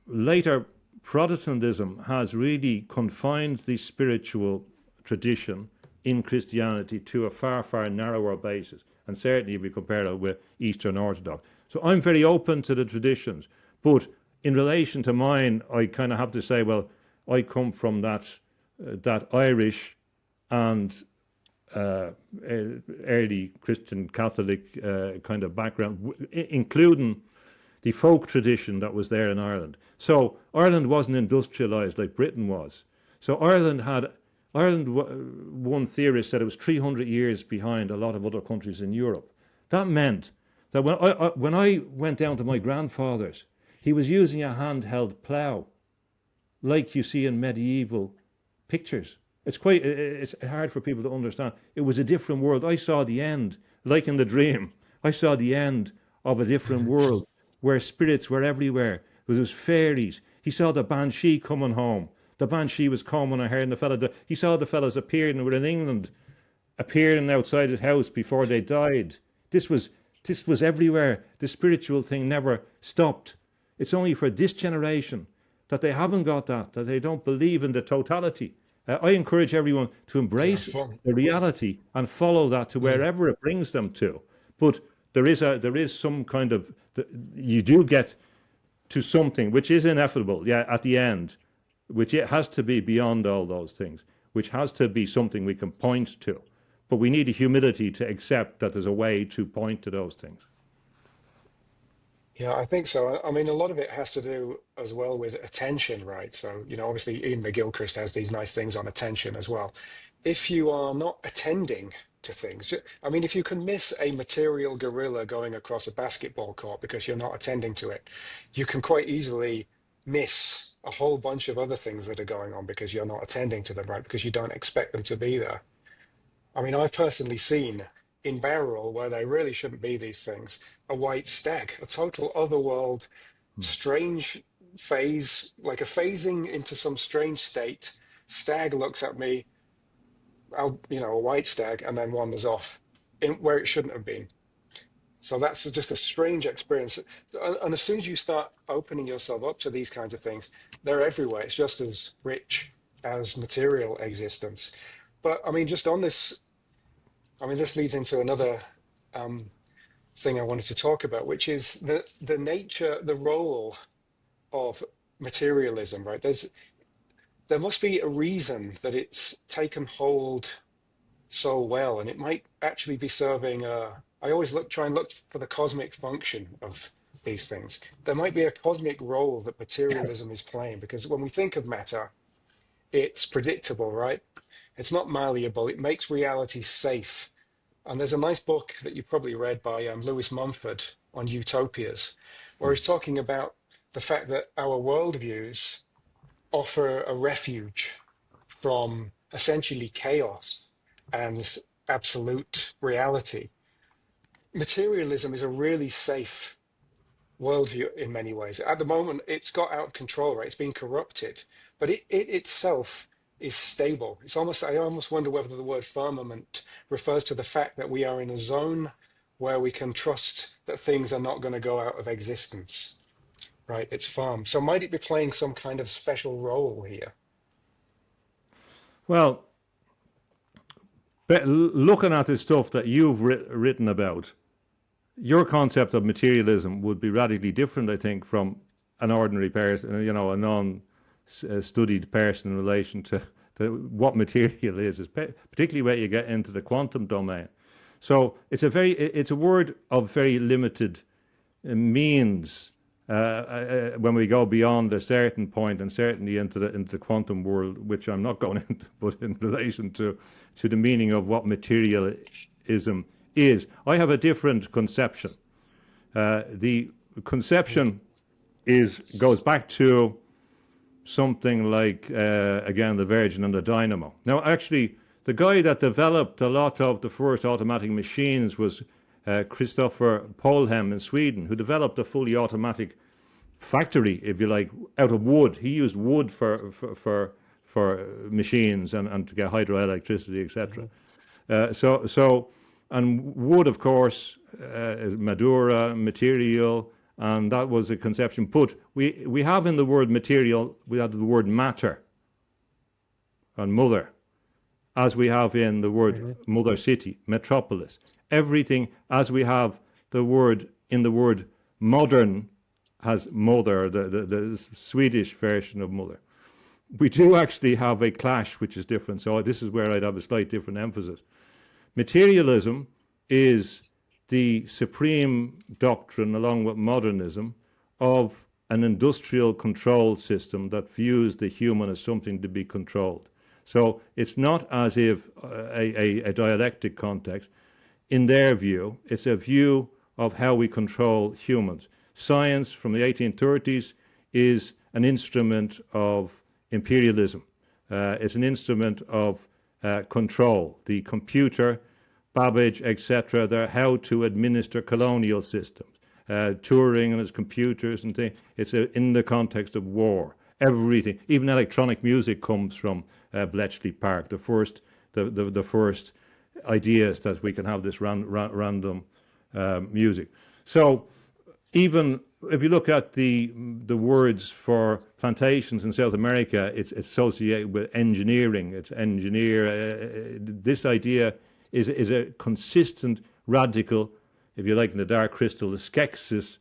later, Protestantism has really confined the spiritual tradition in Christianity to a far, far narrower basis. And certainly if we compare it with Eastern Orthodox. So I'm very open to the traditions. But in relation to mine, I kind of have to say, well, I come from that Irish and early Christian Catholic kind of background, including the folk tradition that was there in Ireland. So Ireland wasn't industrialized like Britain was. So one theorist said it was 300 years behind a lot of other countries in Europe. That meant that when I went down to my grandfather's, he was using a handheld plough, like you see in medieval pictures. It's hard for people to understand. It was a different world. I saw the end, like in the dream. I saw the end of a different world where spirits were everywhere. There was fairies. He saw the banshee coming home. The banshee was coming. I heard the fella. He saw the fellas appearing who were in England, appearing outside his house before they died. This was everywhere. The spiritual thing never stopped. It's only for this generation that they haven't got that they don't believe in the totality. I encourage everyone to Yeah, embrace fun. the reality and follow that to Mm. wherever it brings them to. But there is some kind of, you do get to something which is ineffable, yeah, at the end, which it has to be beyond all those things, which has to be something we can point to. But we need a humility to accept that there's a way to point to those things. Yeah, I think so. I mean, a lot of it has to do as well with attention, right? So, obviously Ian McGilchrist has these nice things on attention as well. If you are not attending to things, I mean, if you can miss a material gorilla going across a basketball court because you're not attending to it, you can quite easily miss a whole bunch of other things that are going on because you're not attending to them, right? Because you don't expect them to be there. I mean, I've personally seen in Barrel, where they really shouldn't be these things, a white stag, a total otherworld, strange phase, like a phasing into some strange state. Stag looks at me, a white stag, and then wanders off in where it shouldn't have been. So that's just a strange experience. And as soon as you start opening yourself up to these kinds of things, they're everywhere. It's just as rich as material existence. But I mean, just on this, I mean, this leads into another thing I wanted to talk about, which is the nature, the role of materialism, right? There must be a reason that it's taken hold so well, and it might actually be serving I always try and look for the cosmic function of these things. There might be a cosmic role that materialism is playing, because when we think of matter, it's predictable, right? It's not malleable. It makes reality safe. And there's a nice book that you probably read by Lewis Mumford on utopias, where he's talking about the fact that our worldviews offer a refuge from essentially chaos and absolute reality. Materialism is a really safe worldview in many ways. At the moment, it's got out of control, right? It's been corrupted, but it itself is stable. I almost wonder whether the word firmament refers to the fact that we are in a zone where we can trust that things are not going to go out of existence. right? Its farm. So might it be playing some kind of special role here? Well, looking at the stuff that you've written about, your concept of materialism would be radically different, I think, from an ordinary person, a non-studied person in relation to what material is particularly when you get into the quantum domain. So it's a word of very limited means when we go beyond a certain point, and certainly into the quantum world, which I'm not going into, but in relation to the meaning of what materialism is. I have a different conception. The conception goes back to something like again the Virgin and the dynamo. Now, actually, the guy that developed a lot of the first automatic machines was Christopher Polhem in Sweden, who developed a fully automatic factory, if you like, out of wood. He used wood for machines and to get hydroelectricity, etc. And wood, of course, is Madura material, and that was a conception. But we have in the word material, we have the word matter and mother, as we have in the word Mm-hmm. mother city, metropolis. Everything, as we have the word in the word modern, has mother, the Swedish version of mother. We do actually have a clash which is different. So this is where I'd have a slight different emphasis. Materialism is the supreme doctrine, along with modernism, of an industrial control system that views the human as something to be controlled. So it's not as if a dialectic context. In their view, it's a view of how we control humans. Science from the 1830s is an instrument of imperialism. It's an instrument of control. The computer, Babbage, etc., they're how to administer colonial systems. Turing and his computers and things, it's in the context of war. Everything, even electronic music, comes from Bletchley Park. The first ideas that we can have this random music. So even if you look at the words for plantations in South America, it's associated with engineering. It's engineer. This idea is a consistent, radical, if you like, in the Dark Crystal, the Skeksis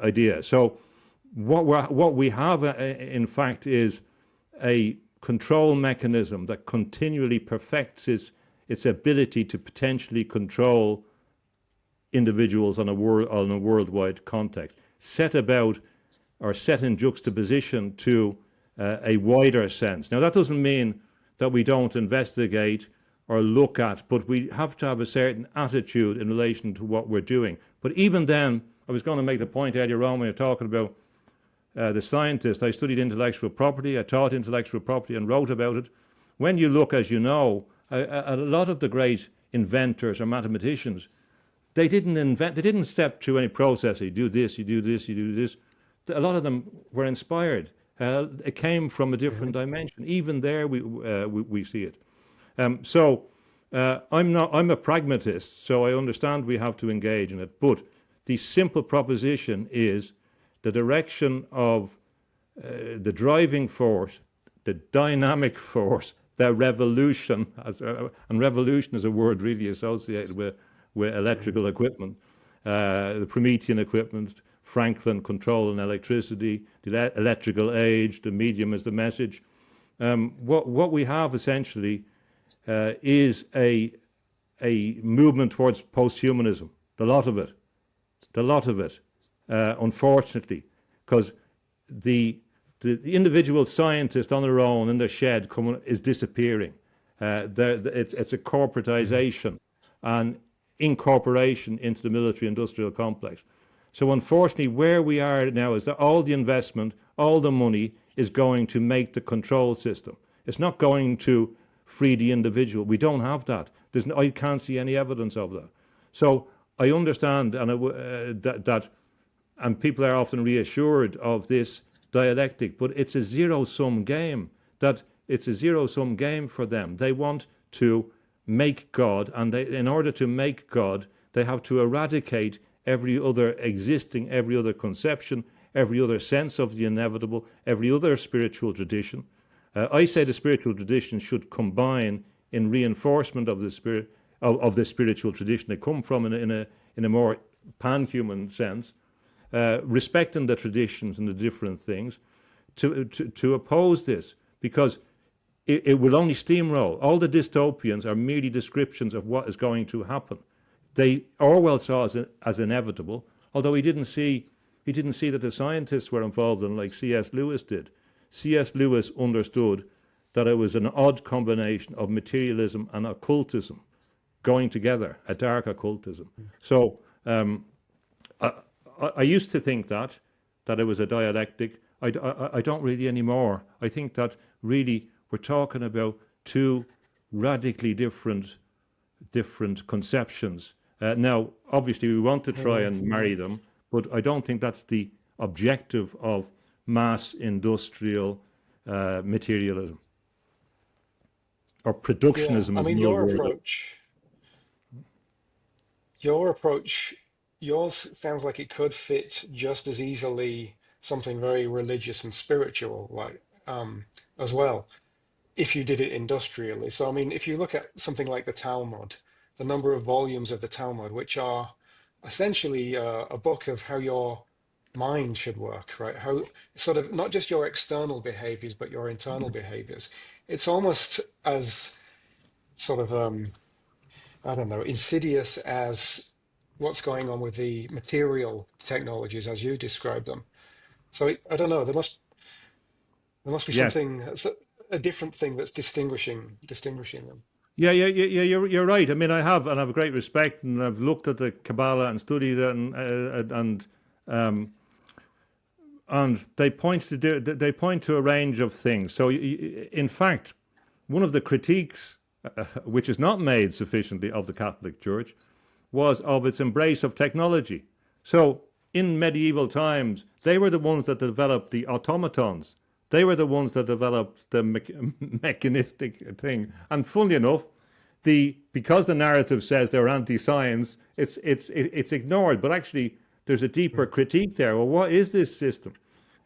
idea. So what we have, in fact, is a control mechanism that continually perfects its ability to potentially control individuals on a worldwide context, set about or set in juxtaposition to a wider sense. Now, that doesn't mean that we don't investigate or look at, but we have to have a certain attitude in relation to what we're doing. But even then, I was going to make the point earlier on when you're talking about the scientist. I studied intellectual property, I taught intellectual property and wrote about it. When you look, as you know, a lot of the great inventors or mathematicians, they didn't step through any process. You do this, you do this, you do this. A lot of them were inspired. It came from a different dimension. Even there, we see it. I'm a pragmatist, so I understand we have to engage in it. But the simple proposition is the direction of the driving force, the dynamic force, the revolution, and revolution is a word really associated with electrical equipment, the Promethean equipment, Franklin control and electricity, the electrical age, the medium is the message. What we have essentially is a movement towards posthumanism. The lot of it, unfortunately, because the individual scientist on their own in their shed is disappearing. It's a corporatization and incorporation into the military-industrial complex. So unfortunately, where we are now is that all the investment, all the money is going to make the control system. It's not going to free the individual. We don't have that. I can't see any evidence of that. So I understand that and people are often reassured of this dialectic, but it's a zero-sum game. That it's a zero-sum game for them. They want to make God, and in order to make God, they have to eradicate every other conception, every other sense of the inevitable, every other spiritual tradition. I say the spiritual tradition should combine in reinforcement of the spirit of the spiritual tradition they come from in a more pan-human sense, respecting the traditions and the different things, to oppose this, because it will only steamroll. All the dystopians are merely descriptions of what is going to happen. Orwell saw as inevitable, although he didn't see that the scientists were involved in, like C.S. Lewis did. C.S. Lewis understood that it was an odd combination of materialism and occultism going together, a dark occultism. So I used to think that it was a dialectic. I don't really anymore. I think that really we're talking about two radically different conceptions. Now, obviously, we want to try and marry them, but I don't think that's the objective of mass industrial materialism or Yeah, productionism I is mean, another word. your approach, yours sounds like it could fit just as easily something very religious and spiritual, like as well, if you did it industrially. So, I mean, if you look at something like the Talmud, the number of volumes of the Talmud, which are essentially a book of how your mind should work, right? How sort of not just your external behaviors, but your internal behaviors. It's almost as sort of I don't know, insidious as what's going on with the material technologies as you describe them. So I don't know. There must be Yes. something, a different thing that's distinguishing them. Yeah. You're right. I mean, I have a great respect, and I've looked at the Kabbalah and studied it, um, and they point to a range of things. So, in fact, one of the critiques, which is not made sufficiently of the Catholic Church, was of its embrace of technology. So, in medieval times, they were the ones that developed the automatons. They were the ones that developed the mechanistic thing. And funnily enough, because the narrative says they're anti-science, it's ignored. But actually, there's a deeper Mm. critique there. Well, what is this system?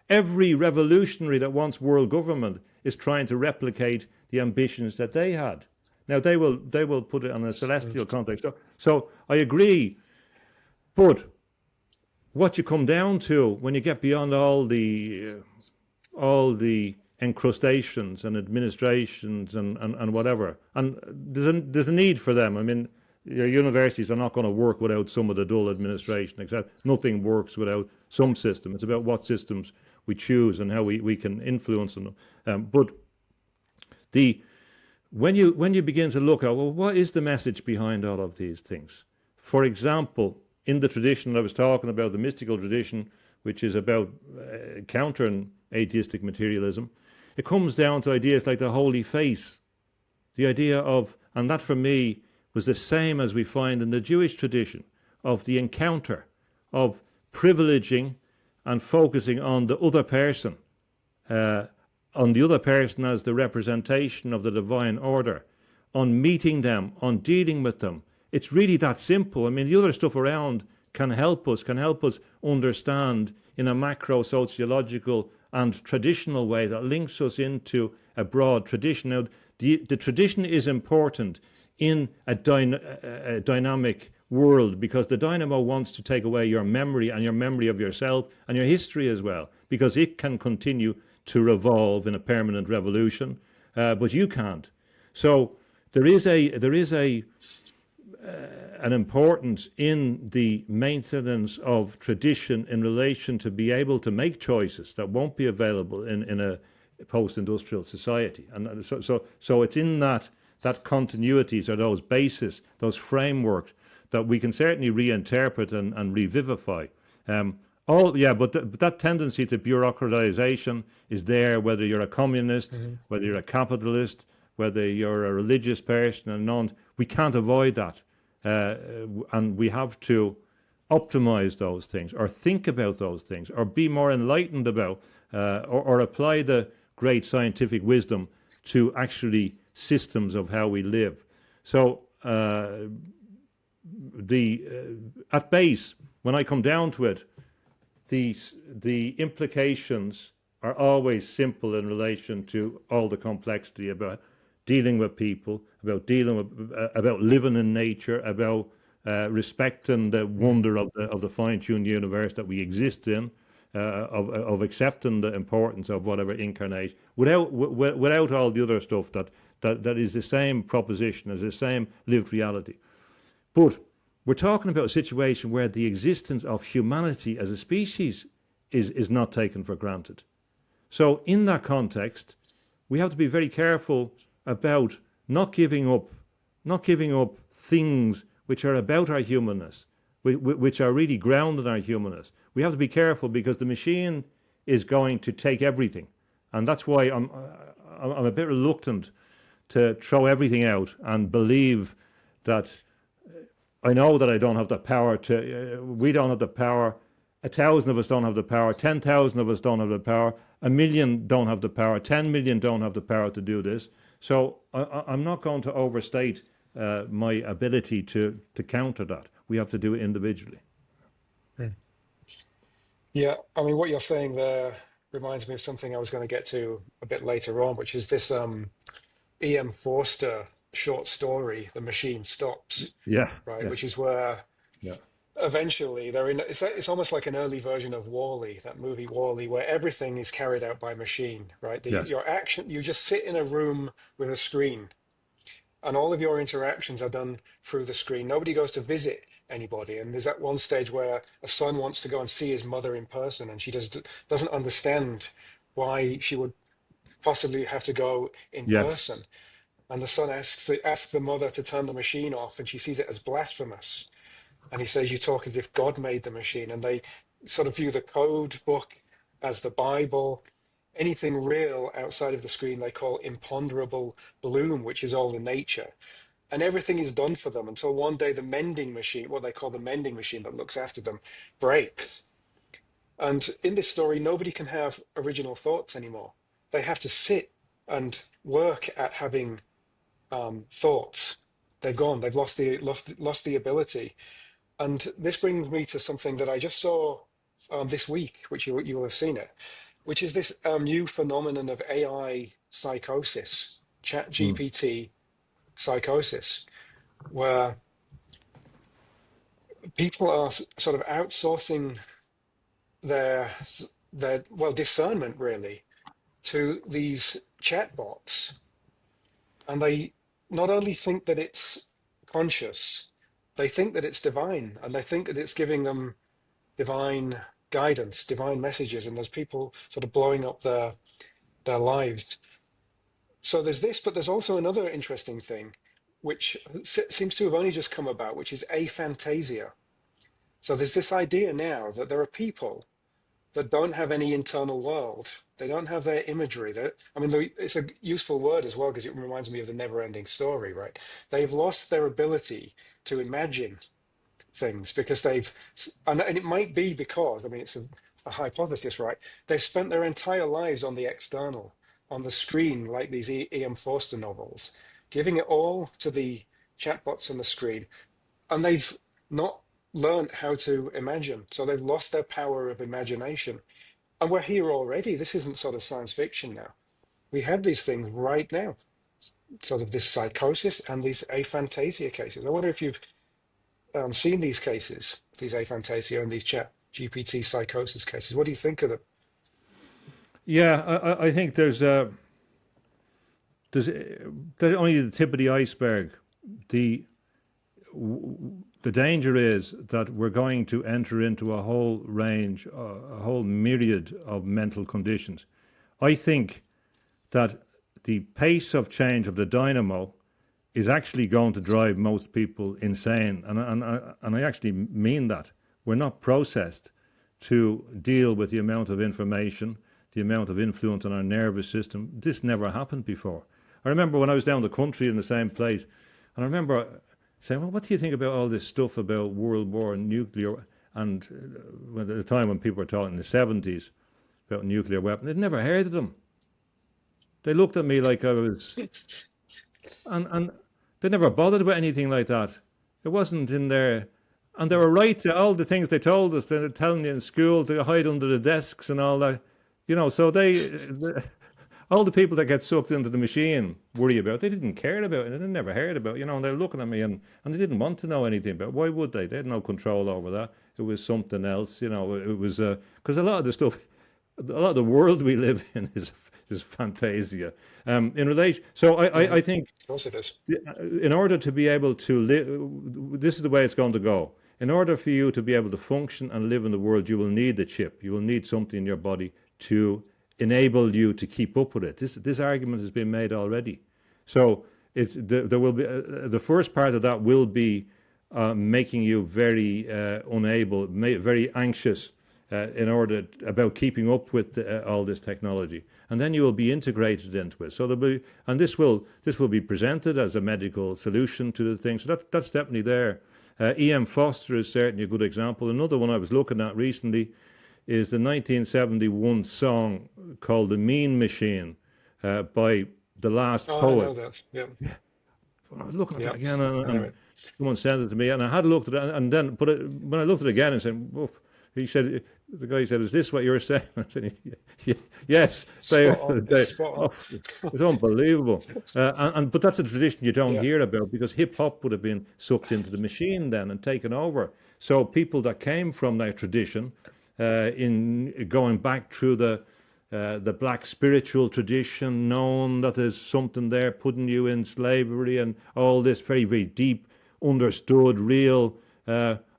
Every revolutionary that wants world government is trying to replicate the ambitions that they had. Now they will put it on a Mm. celestial context. So I agree, but what you come down to when you get beyond all the encrustations and administrations and whatever, and there's a need for them. I mean, your universities are not going to work without some of the dull administration, except nothing works without some system. It's about what systems we choose and how we can influence them. But the when you begin to look at, well, what is the message behind all of these things? For example, in the tradition I was talking about, the mystical tradition, which is about countering atheistic materialism, it comes down to ideas like the holy face, the idea of, and that for me was the same as we find in the Jewish tradition, of the encounter, of privileging and focusing uh, on the other person as the representation of the divine order, on meeting them, on dealing with them. It's really that simple. I mean, the other stuff around can help us understand in a macro sociological and traditional way that links us into a broad tradition. Now, the tradition is important in a dynamic world, because the dynamo wants to take away your memory and your memory of yourself and your history as well, because it can continue to revolve in a permanent revolution, but you can't. So there is an importance in the maintenance of tradition in relation to be able to make choices that won't be available in a post-industrial society. And so it's in that continuities, or those bases, those frameworks, that we can certainly reinterpret and revivify. But that tendency to bureaucratization is there, whether you're a communist, Mhm. whether you're a capitalist, whether you're a religious person and none. We can't avoid that, and we have to optimize those things, or think about those things, or be more enlightened about, or apply the great scientific wisdom to actually systems of how we live. So at base, when I come down to it, the the implications are always simple in relation to all the complexity about dealing with people, about dealing with, about living in nature, about respecting the Mm. wonder of the fine-tuned universe that we exist in, of accepting the importance of whatever incarnation, without all the other stuff that is the same proposition as the same lived reality. But we're talking about a situation where the existence of humanity as a species is not taken for granted. So, in that context, we have to be very careful about not giving up, not giving up things which are about our humanness, which are really grounded in our humanness. We have to be careful because the machine is going to take everything, and that's why I'm a bit reluctant to throw everything out and believe that I know that I don't have the power to. We don't have the power. 1,000 of us don't have the power. 10,000 of us don't have the power. 1 million don't have the power. 10 million don't have the power to do this. So I'm not going to overstate my ability to counter that. We have to do it individually. Mm. Yeah, I mean, what you're saying there reminds me of something I was going to get to a bit later on, which is this E.M. Forster short story, "The Machine Stops," Yeah, right? yeah, Which is where yeah. eventually they're in. It's almost like an early version of Wall-E, that movie Wall-E, where everything is carried out by machine, right? Yes, Your action, you just sit in a room with a screen, and all of your interactions are done through the screen. Nobody goes to visit anybody. And there's that one stage where a son wants to go and see his mother in person, and she doesn't understand why she would possibly have to go in yes, person. And the son asks the mother to turn the machine off, and she sees it as blasphemous. And he says, "You talk as if God made the machine." And they sort of view the code book as the Bible. Anything real outside of the screen they call imponderable bloom, which is all the nature. And everything is done for them until one day the mending machine, what they call the mending machine that looks after them, breaks. And in this story, nobody can have original thoughts anymore. They have to sit and work at having thoughts. They're gone. They've lost the ability. And this brings me to something that I just saw this week, which you will have seen it, which is this new phenomenon of AI psychosis, Chat mm, GPT psychosis, where people are sort of outsourcing their their discernment really to these chatbots, and they not only think that it's conscious, they think that it's divine, and they think that it's giving them divine guidance, divine messages, and there's people sort of blowing up their lives. So there's this, but there's also another interesting thing, which seems to have only just come about, which is aphantasia. So there's this idea now that there are people that don't have any internal world. They don't have their imagery. I mean, it's a useful word as well because it reminds me of the never-ending story, right? They've lost their ability to imagine things because and it might be because, I mean, it's a hypothesis, right? They've spent their entire lives on the external, on the screen, like these E.M. Forster novels, giving it all to the chatbots on the screen, and they've not learned how to imagine. So they've lost their power of imagination. And we're here already. This isn't sort of science fiction now. We have these things right now, sort of this psychosis and these aphantasia cases. I wonder if you've seen these cases, these aphantasia and these chat GPT psychosis cases. What do you think of them? yeah. I think there's only the tip of the iceberg. The the danger is that we're going to enter into a whole range, a whole myriad of mental conditions. I think that the pace of change of the dynamo is actually going to drive most people insane. And I actually mean that. We're not processed to deal with the amount of information, the amount of influence on our nervous system. This never happened before. I remember when I was down the country in the same place, and I remember saying, well, what do you think about all this stuff about World War and nuclear? And at the time when people were talking in the 70s about nuclear weapons, they'd never heard of them. They looked at me like I was, and they never bothered with anything like that. It wasn't in their And they were right to all the things they told us. They're telling you in school to hide under the desks and all that. So all the people that get sucked into the machine worry about. They didn't care about it. They never heard about. And they're looking at me and they didn't want to know anything about. It. Why would they? They had no control over that. It was something else. It was because a lot of the stuff, a lot of the world we live in is fantasia. In relation, so I think Of course it is. in order to be able to live, this is the way it's going to go. In order for you to be able to function and live in the world, you will need the chip. You will need something in your body to enable you to keep up with it. This argument has been made already. So there will be the first part of that will be making you very unable, very anxious in order about keeping up with all this technology, and then you will be integrated into it. So this will be presented as a medical solution to the thing. So that's definitely there. E.M. Foster is certainly a good example. Another one I was looking at recently is the 1971 song called "The Mean Machine" by the Last Oh, I Poet. know that. Yeah. I was looking at that Yeah. again, I know and it. someone sent it to me, and I had looked at it, and then, when I looked at it again and said, "Woof," he said, the guy said, "Is this what you're saying?" I said, "Yes." Spot on. It's spot on. Oh, it's unbelievable. But that's a tradition you don't Yeah. hear about because hip hop would have been sucked into the machine then and taken over. So people that came from that tradition, in going back through the black spiritual tradition, known that there's something there putting you in slavery and all this very, very deep, understood, real,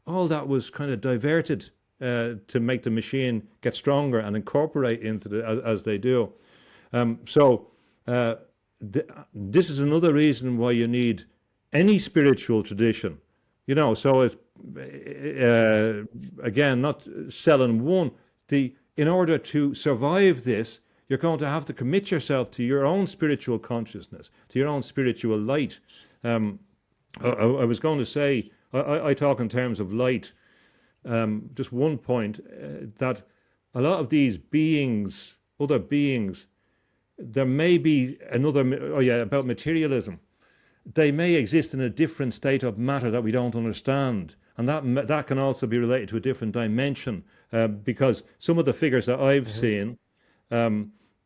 all that was kind of diverted to make the machine get stronger and incorporate into as they do. So this is another reason why you need any spiritual tradition. So it's again not selling one. In order to survive this, you're going to have to commit yourself to your own spiritual consciousness, to your own spiritual light. I was going to say, I talk in terms of light. Just one point that a lot of these beings, other beings, there may be another. Oh yeah, about materialism. They may exist in a different state of matter that we don't understand, and that can also be related to a different dimension. Because some of the figures that I've Hmm. seen,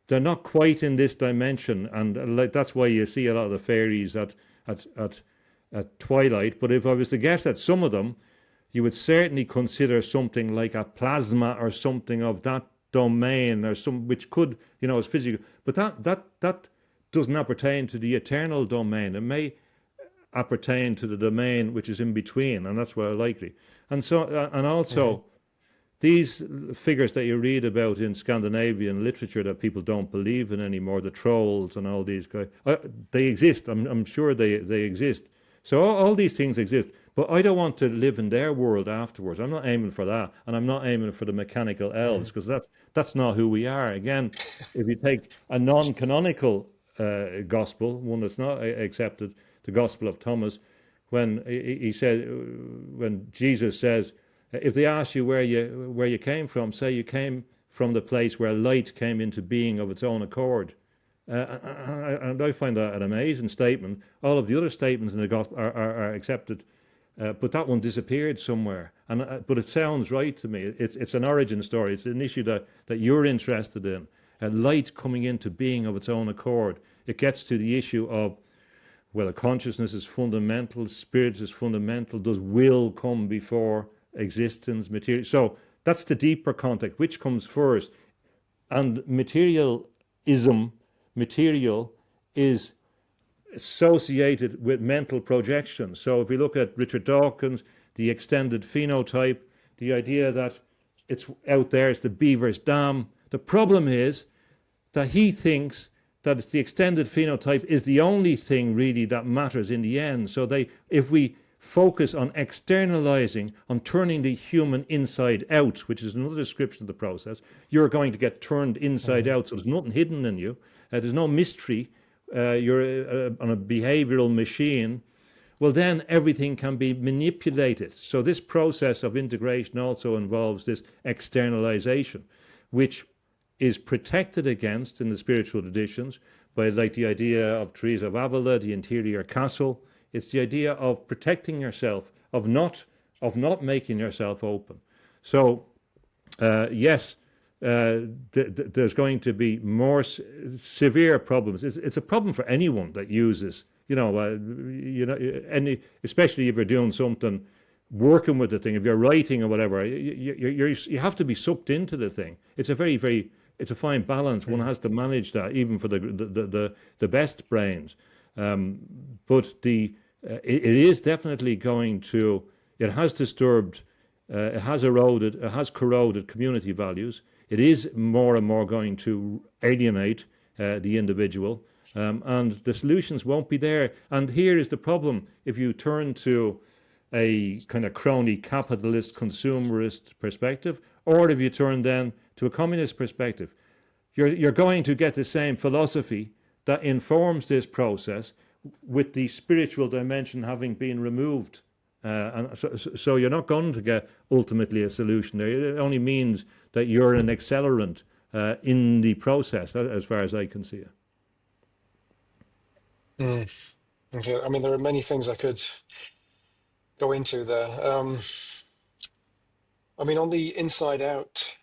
they're not quite in this dimension, and that's why you see a lot of the fairies at twilight. But if I was to guess at some of them, you would certainly consider something like a plasma or something of that domain, or some which could, is physical. But that does not pertain to the eternal domain. It may appertain to the domain which is in between, and that's where likely. And so, and Hmm. also these figures that you read about in Scandinavian literature that people don't believe in anymore, the trolls and all these guys, they exist. I'm sure they exist. So all these things exist. But I don't want to live in their world afterwards. I'm not aiming for that. And I'm not aiming for the mechanical elves, Hmm. because that's not who we are. Again, if you take a non-canonical gospel, one that's not accepted, the Gospel of Thomas, when he said, when Jesus says, if they ask you where you came from, say you came from the place where light came into being of its own accord. And I find that an amazing statement. All of the other statements in the gospel are accepted, but that one disappeared somewhere. But it sounds right to me. It's an origin story. It's an issue that you're interested in. Light coming into being of its own accord. It gets to the issue of, well, consciousness is fundamental, spirit is fundamental. Does will come before existence, material? So that's the deeper context. Which comes first? And material is associated with mental projection. So if we look at Richard Dawkins, the extended phenotype, the idea that it's out there, it's the beaver's dam. The problem is that he thinks that it's the extended phenotype is the only thing really that matters in the end. So if we focus on externalizing, on turning the human inside out, which is another description of the process, you're going to get turned inside Hmm. out. So there's nothing hidden in you. There's no mystery. You're on a behavioral machine. Well, then everything can be manipulated. So this process of integration also involves this externalization, which is protected against in the spiritual traditions by, like, the idea of Teresa of Avila, the interior castle. It's the idea of protecting yourself, of not of not making yourself open. So yes, there's going to be more severe problems. It's a problem for anyone that uses, any, especially if you're doing something, working with the thing. If you're writing or whatever, you have to be sucked into the thing. It's a it's a fine balance. One Mm. has to manage that, even for the best brains. But it is definitely going to. It has disturbed, it has eroded, it has corroded community values. It is more and more going to alienate the individual, and the solutions won't be there. And here is the problem: if you turn to a kind of crony capitalist consumerist perspective, or if you turn then to a communist perspective, you're going to get the same philosophy that informs this process, with the spiritual dimension having been removed. And so you're not going to get ultimately a solution there. It only means that you're an accelerant in the process, as far as I can see it. Mm. Okay. I mean, there are many things I could go into there. I mean, on the inside out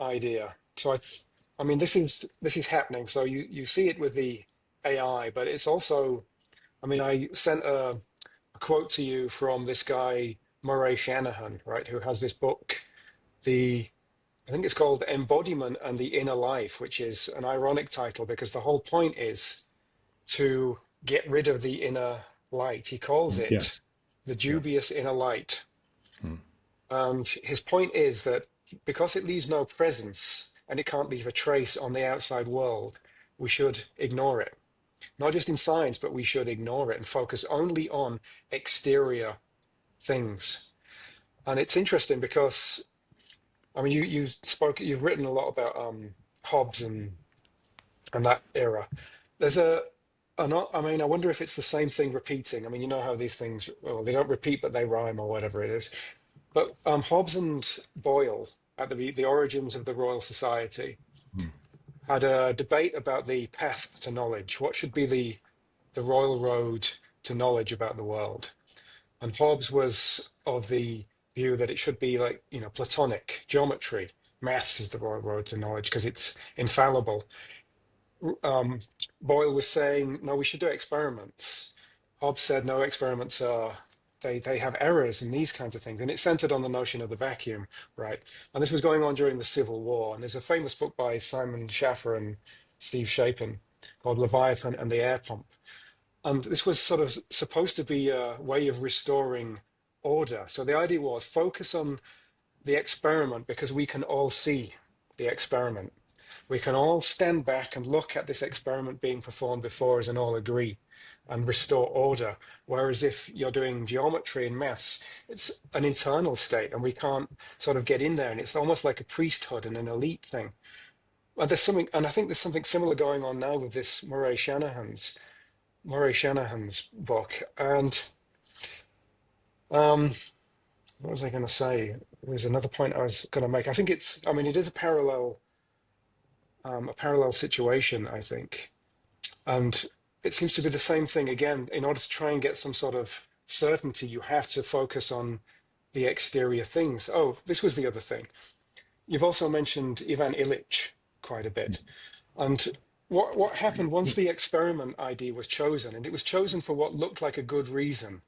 idea. So I mean, this is happening. So you see it with the AI, but it's also. I mean, I sent a quote to you from this guy Murray Shanahan, right, who has this book, the I think it's called Embodiment and the Inner Life, which is an ironic title because the whole point is to get rid of the inner light. He calls it Yes. the Yeah. dubious inner light. Mm. And his point is that because it leaves no presence and it can't leave a trace on the outside world, we should ignore it. Not just in science, but we should ignore it and focus only on exterior things. And it's interesting because I mean you've written a lot about Hobbes and that era. There's I mean, I wonder if it's the same thing repeating. I mean, you know how these things, well, they don't repeat, but they rhyme or whatever it is. But Hobbes and Boyle, at the origins of the Royal Society, had a debate about the path to knowledge. What should be the royal road to knowledge about the world? And Hobbes was of the view that it should be like, Platonic geometry. Maths is the royal road to knowledge because it's infallible. um, Boyle was saying, no, we should do experiments. Hobbes said, no, experiments are, they have errors and these kinds of things. And it centered on the notion of the vacuum, right? And this was going on during the Civil War. And there's a famous book by Simon Schaffer and Steve Shapin called Leviathan and the Air Pump. And this was sort of supposed to be a way of restoring order. So the idea was focus on the experiment because we can all see the experiment. We can all stand back and look at this experiment being performed before us and all agree and restore order. Whereas if you're doing geometry and maths, it's an internal state and we can't sort of get in there. And it's almost like a priesthood and an elite thing. And I think there's something similar going on now with this Murray Shanahan's book. And um, what was I going to say? There's another point I was going to make. I think I mean, it is a parallel situation, I think. And it seems to be the same thing again. In order to try and get some sort of certainty, you have to focus on the exterior things. Oh, this was the other thing. You've also mentioned Ivan Illich quite a bit. And what happened once the experiment ID was chosen, and it was chosen for what looked like a good reason.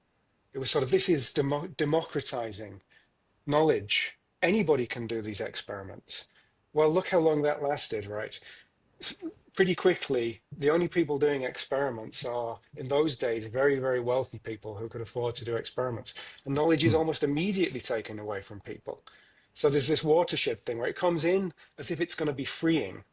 It was sort of, this is democratizing knowledge. Anybody can do these experiments. Well, look how long that lasted, right? Pretty quickly, the only people doing experiments are, in those days, very, very wealthy people who could afford to do experiments. And knowledge is Mm. almost immediately taken away from people. So there's this watershed thing where it comes in as if it's going to be freeing,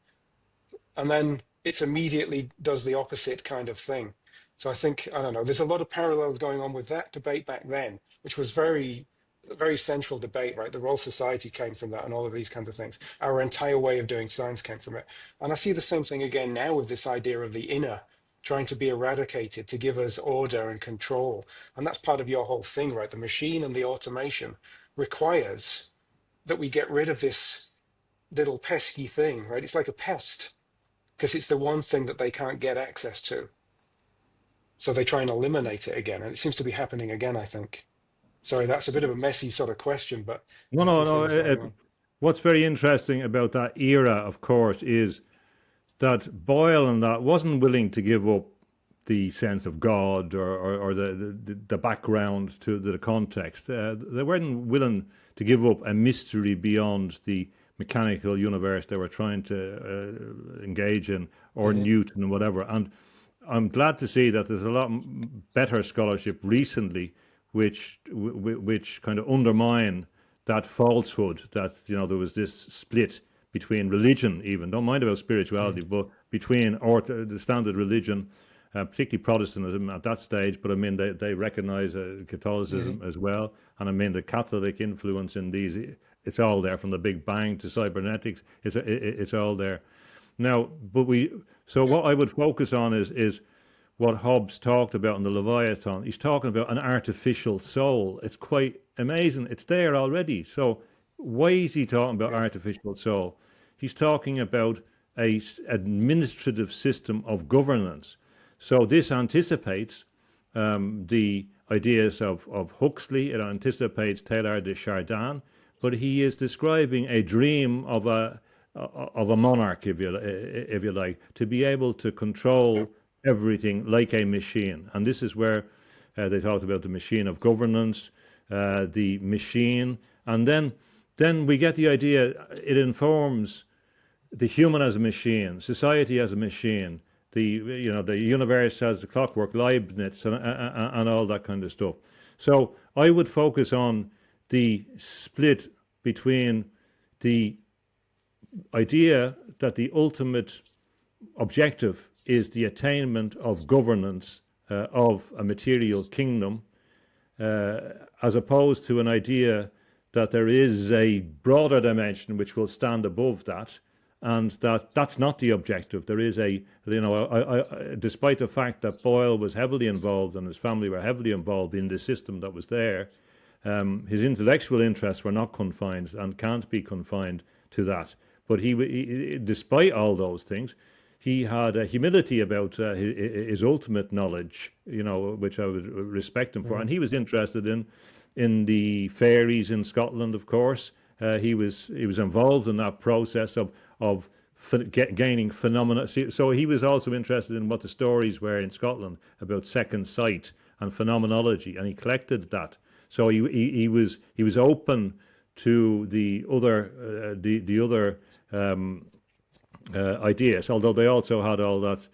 and then it immediately does the opposite kind of thing. So I think, I don't know, there's a lot of parallels going on with that debate back then, which was very central debate, right? The Royal Society came from that and all of these kinds of things. Our entire way of doing science came from it. And I see the same thing again now with this idea of the inner trying to be eradicated to give us order and control. And that's part of your whole thing, right? The machine and the automation requires that we get rid of this little pesky thing, right? It's like a pest because it's the one thing that they can't get access to. So they try and eliminate it again. And it seems to be happening again, I think. Sorry, that's a bit of a messy sort of question, but No, there's a no, few no. things going on. What's very interesting about that era, of course, is that Boyle and that wasn't willing to give up the sense of God or the background to the context. They weren't willing to give up a mystery beyond the mechanical universe they were trying to engage in, or Hmm. Newton and whatever. And I'm glad to see that there's a lot better scholarship recently, which kind of undermine that falsehood that there was this split between religion, even don't mind about spirituality, but between the standard religion, particularly Protestantism at that stage. But I mean, they recognise Hmm. Catholicism as well, and I mean the Catholic influence in these. It's all there from the Big Bang to cybernetics. It's all there. Now, but so what I would focus on is what Hobbes talked about in the Leviathan. He's talking about an artificial soul. It's quite amazing. It's there already. So why is he talking about Yeah. artificial soul? He's talking about a administrative system of governance. So this anticipates the ideas of Huxley. It anticipates Teilhard de Chardin, but he is describing a dream of a monarch, if you like, to be able to Yeah. control everything like a machine. And this is where they talked about the machine of governance, the machine, and then we get the idea. It informs the human as a machine, society as a machine, the universe as the clockwork, Leibniz, and all that kind of stuff. So I would focus on the split between the idea that the ultimate objective is the attainment of governance of a material kingdom, as opposed to an idea that there is a broader dimension which will stand above that, and that's not the objective. There is despite the fact that Boyle was heavily involved and his family were heavily involved in the system that was there, his intellectual interests were not confined and can't be confined to that. But despite all those things, he had a humility about his ultimate knowledge, which I would respect him for. Hmm. And he was interested in the fairies in Scotland, of course. He was involved in that process of gaining phenomena. So he was also interested in what the stories were in Scotland about second sight and phenomenology, and he collected that. So he was open to the other ideas, although they also had all that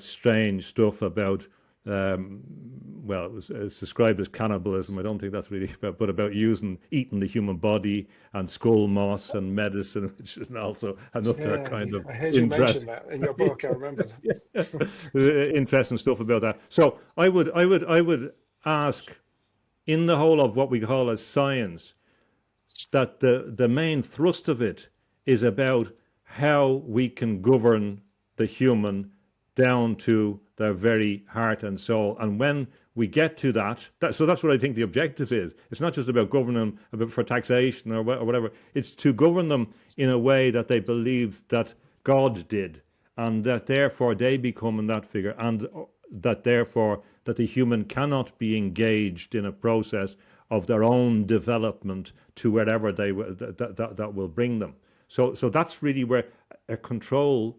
strange stuff about well, it's described as cannibalism. I don't think that's really but about eating the human body and skull moss and medicine, which is also another Yeah, kind of I heard you mention interest. that in your book. I remember that. Interesting stuff about that. So I would ask, in the whole of what we call as science, that the main thrust of it is about how we can govern the human down to their very heart and soul. And when we get to so that's what I think the objective is. It's not just about governing for taxation or whatever. It's to govern them in a way that they believe that God did, and that therefore they become in that figure, and that therefore that the human cannot be engaged in a process of their own development to wherever that will bring them. So that's really where a control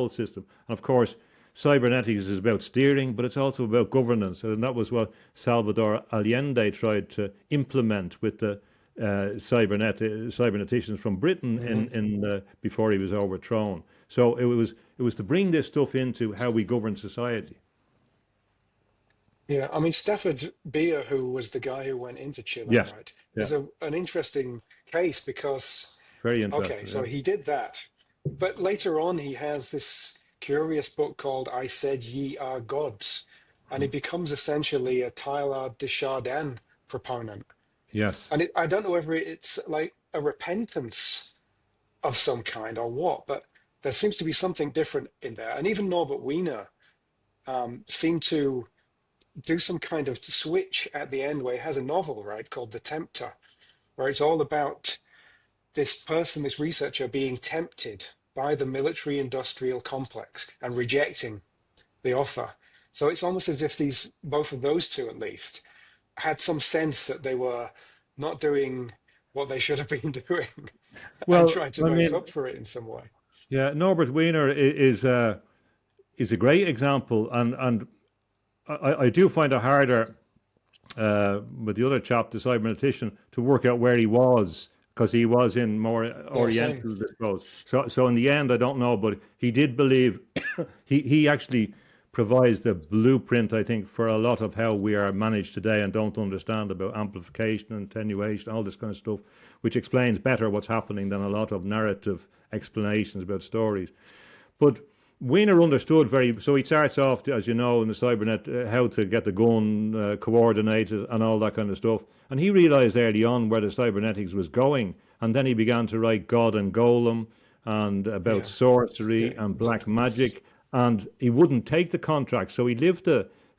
system, and of course cybernetics is about steering, but it's also about governance, and that was what Salvador Allende tried to implement with the cyberneticians from Britain Hmm. before he was overthrown. So it was to bring this stuff into how we govern society. Yeah, I mean, Stafford Beer, who was the guy who went into Chile, Yes, right, yeah, is an interesting case because, very okay, interesting. so Yeah, he did that. But later on, he has this curious book called I Said Ye Are Gods, and he becomes essentially a Teilhard de Chardin proponent. yes, And I don't know whether it's like a repentance of some kind or what, but there seems to be something different in there. And even Norbert Wiener seemed to do some kind of switch at the end where he has a novel, right, called The Tempter, where it's all about this person, this researcher, being tempted by the military industrial complex and rejecting the offer. So it's almost as if both of those two at least, had some sense that they were not doing what they should have been doing and Well, tried to I make mean, up for it in some way. yeah, Norbert Wiener is a great example, and I do find it harder with the other chap, the cybernetician, to work out where he was because he was in more Yeah, same. Oriental, I suppose. So in the end, I don't know, but he did believe he actually provides the blueprint, I think, for a lot of how we are managed today and don't understand about amplification and attenuation, all this kind of stuff, which explains better what's happening than a lot of narrative explanations about stories. But Wiener understood very, so he starts off, as you know, in the cybernet, how to get the gun coordinated and all that kind of stuff. And he realized early on where the cybernetics was going. And then he began to write God and Golem and about Yeah, sorcery yeah, and black exactly. magic. And he wouldn't take the contract. So he lived,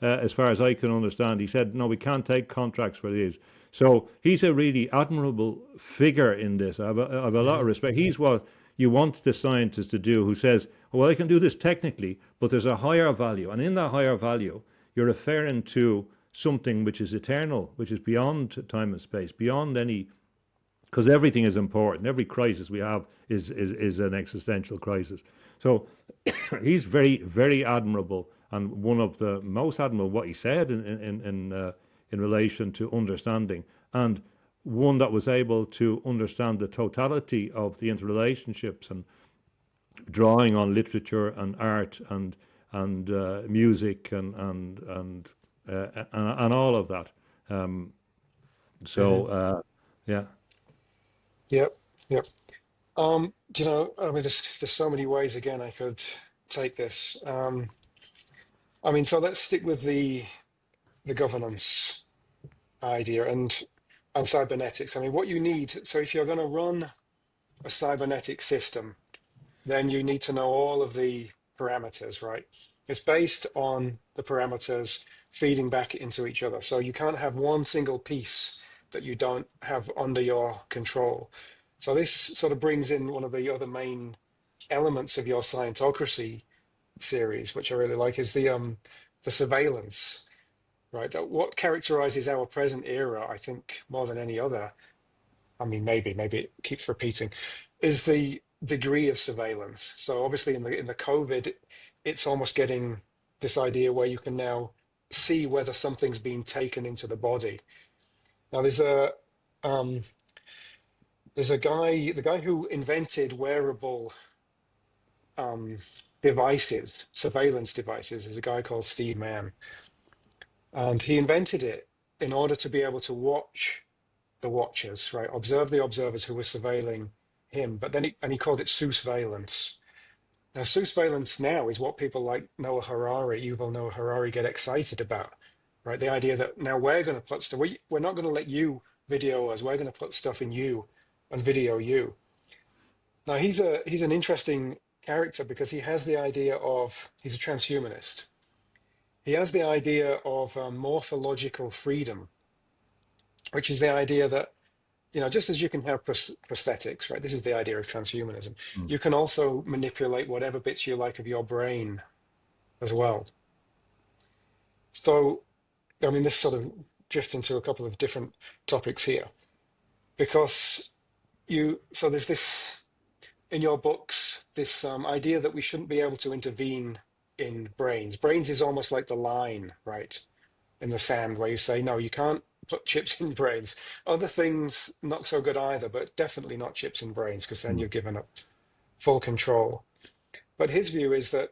as far as I can understand, he said, no, we can't take contracts for these. So he's a really admirable figure in this. I have a lot of Hmm. respect. He's what you want the scientist to do who says, well, I can do this technically, but there's a higher value. And in that higher value, you're referring to something which is eternal, which is beyond time and space, beyond any, because everything is important. Every crisis we have is an existential crisis. So he's very, very admirable, and one of the most admirable what he said in relation to understanding, and one that was able to understand the totality of the interrelationships and drawing on literature and art and music and all of that. Um, Hmm. so yeah, Yep, yep. I mean, there's so many ways again I could take this. I mean, so let's stick with the governance idea and cybernetics. I mean, what you need, so if you're going to run a cybernetic system, then you need to know all of the parameters, right? It's based on the parameters feeding back into each other. So you can't have one single piece that you don't have under your control. So this sort of brings in one of the other main elements of your Scientocracy series, which I really like, is the surveillance, right? What characterizes our present era, I think, more than any other, I mean, maybe it keeps repeating, is the degree of surveillance. So obviously in the COVID, it's almost getting this idea where you can now see whether something's been taken into the body. Now um, there's a guy, the guy who invented wearable um, devices, surveillance devices, is a guy called Steve Mann, and he invented it in order to be able to watch the watchers, right? Observe the observers who were surveilling him. But then he called it sousveillance. Now, sousveillance now is what people like Noah Harari, Yuval Noah Harari, get excited about, right? The idea that now we're going to put stuff, we're not going to let you video us, we're going to put stuff in you and video you. Now, he's an interesting character because he has the idea of, he's a transhumanist. He has the idea of morphological freedom, which is the idea that just as you can have prosthetics, right? This is the idea of transhumanism. You can also manipulate whatever bits you like of your brain as well. So, I mean, this sort of drifts into a couple of different topics here because so there's this in your books, this idea that we shouldn't be able to intervene in brains. Brains is almost like the line, right, in the sand where you say, no, you can't put chips in brains. Other things, not so good either, but definitely not chips in brains, because then you've given up full control. But his view is that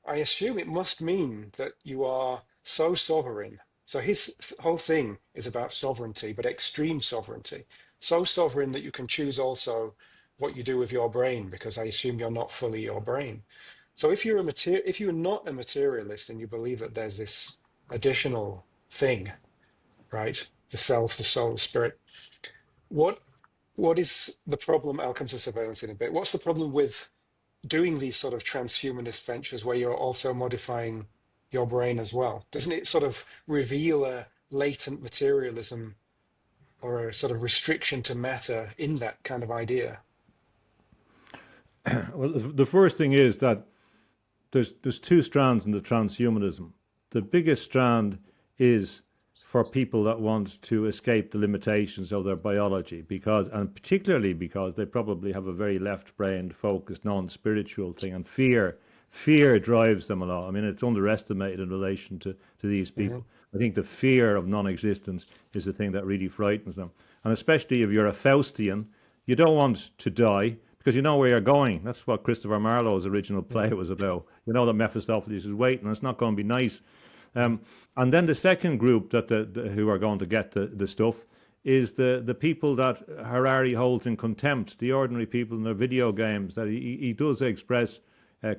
I assume it must mean that you are so sovereign. So his whole thing is about sovereignty, but extreme sovereignty. So sovereign that you can choose also what you do with your brain, because I assume you're not fully your brain. So if you're not a materialist and you believe that there's this additional thing, right? The self, the soul, the spirit. What what is the problem? I'll come to surveillance in a bit. What's the problem with doing these sort of transhumanist ventures where you're also modifying your brain as well? Doesn't it sort of reveal a latent materialism or a sort of restriction to matter in that kind of idea? well, the first thing is that there's two strands in the transhumanism. The biggest strand is for people that want to escape the limitations of their biology, because, and particularly because they probably have a very left-brained, focused, non-spiritual thing, and fear drives them a lot. I mean, it's underestimated in relation to these people. I think the fear of non-existence is the thing that really frightens them, and especially if you're a Faustian, you don't want to die because you know where you're going. That's what Christopher Marlowe's original play was about. You know that Mephistopheles is waiting, and it's not going to be nice. And then the second group that who are going to get the stuff is the people that Harari holds in contempt, the ordinary people in their video games that he does express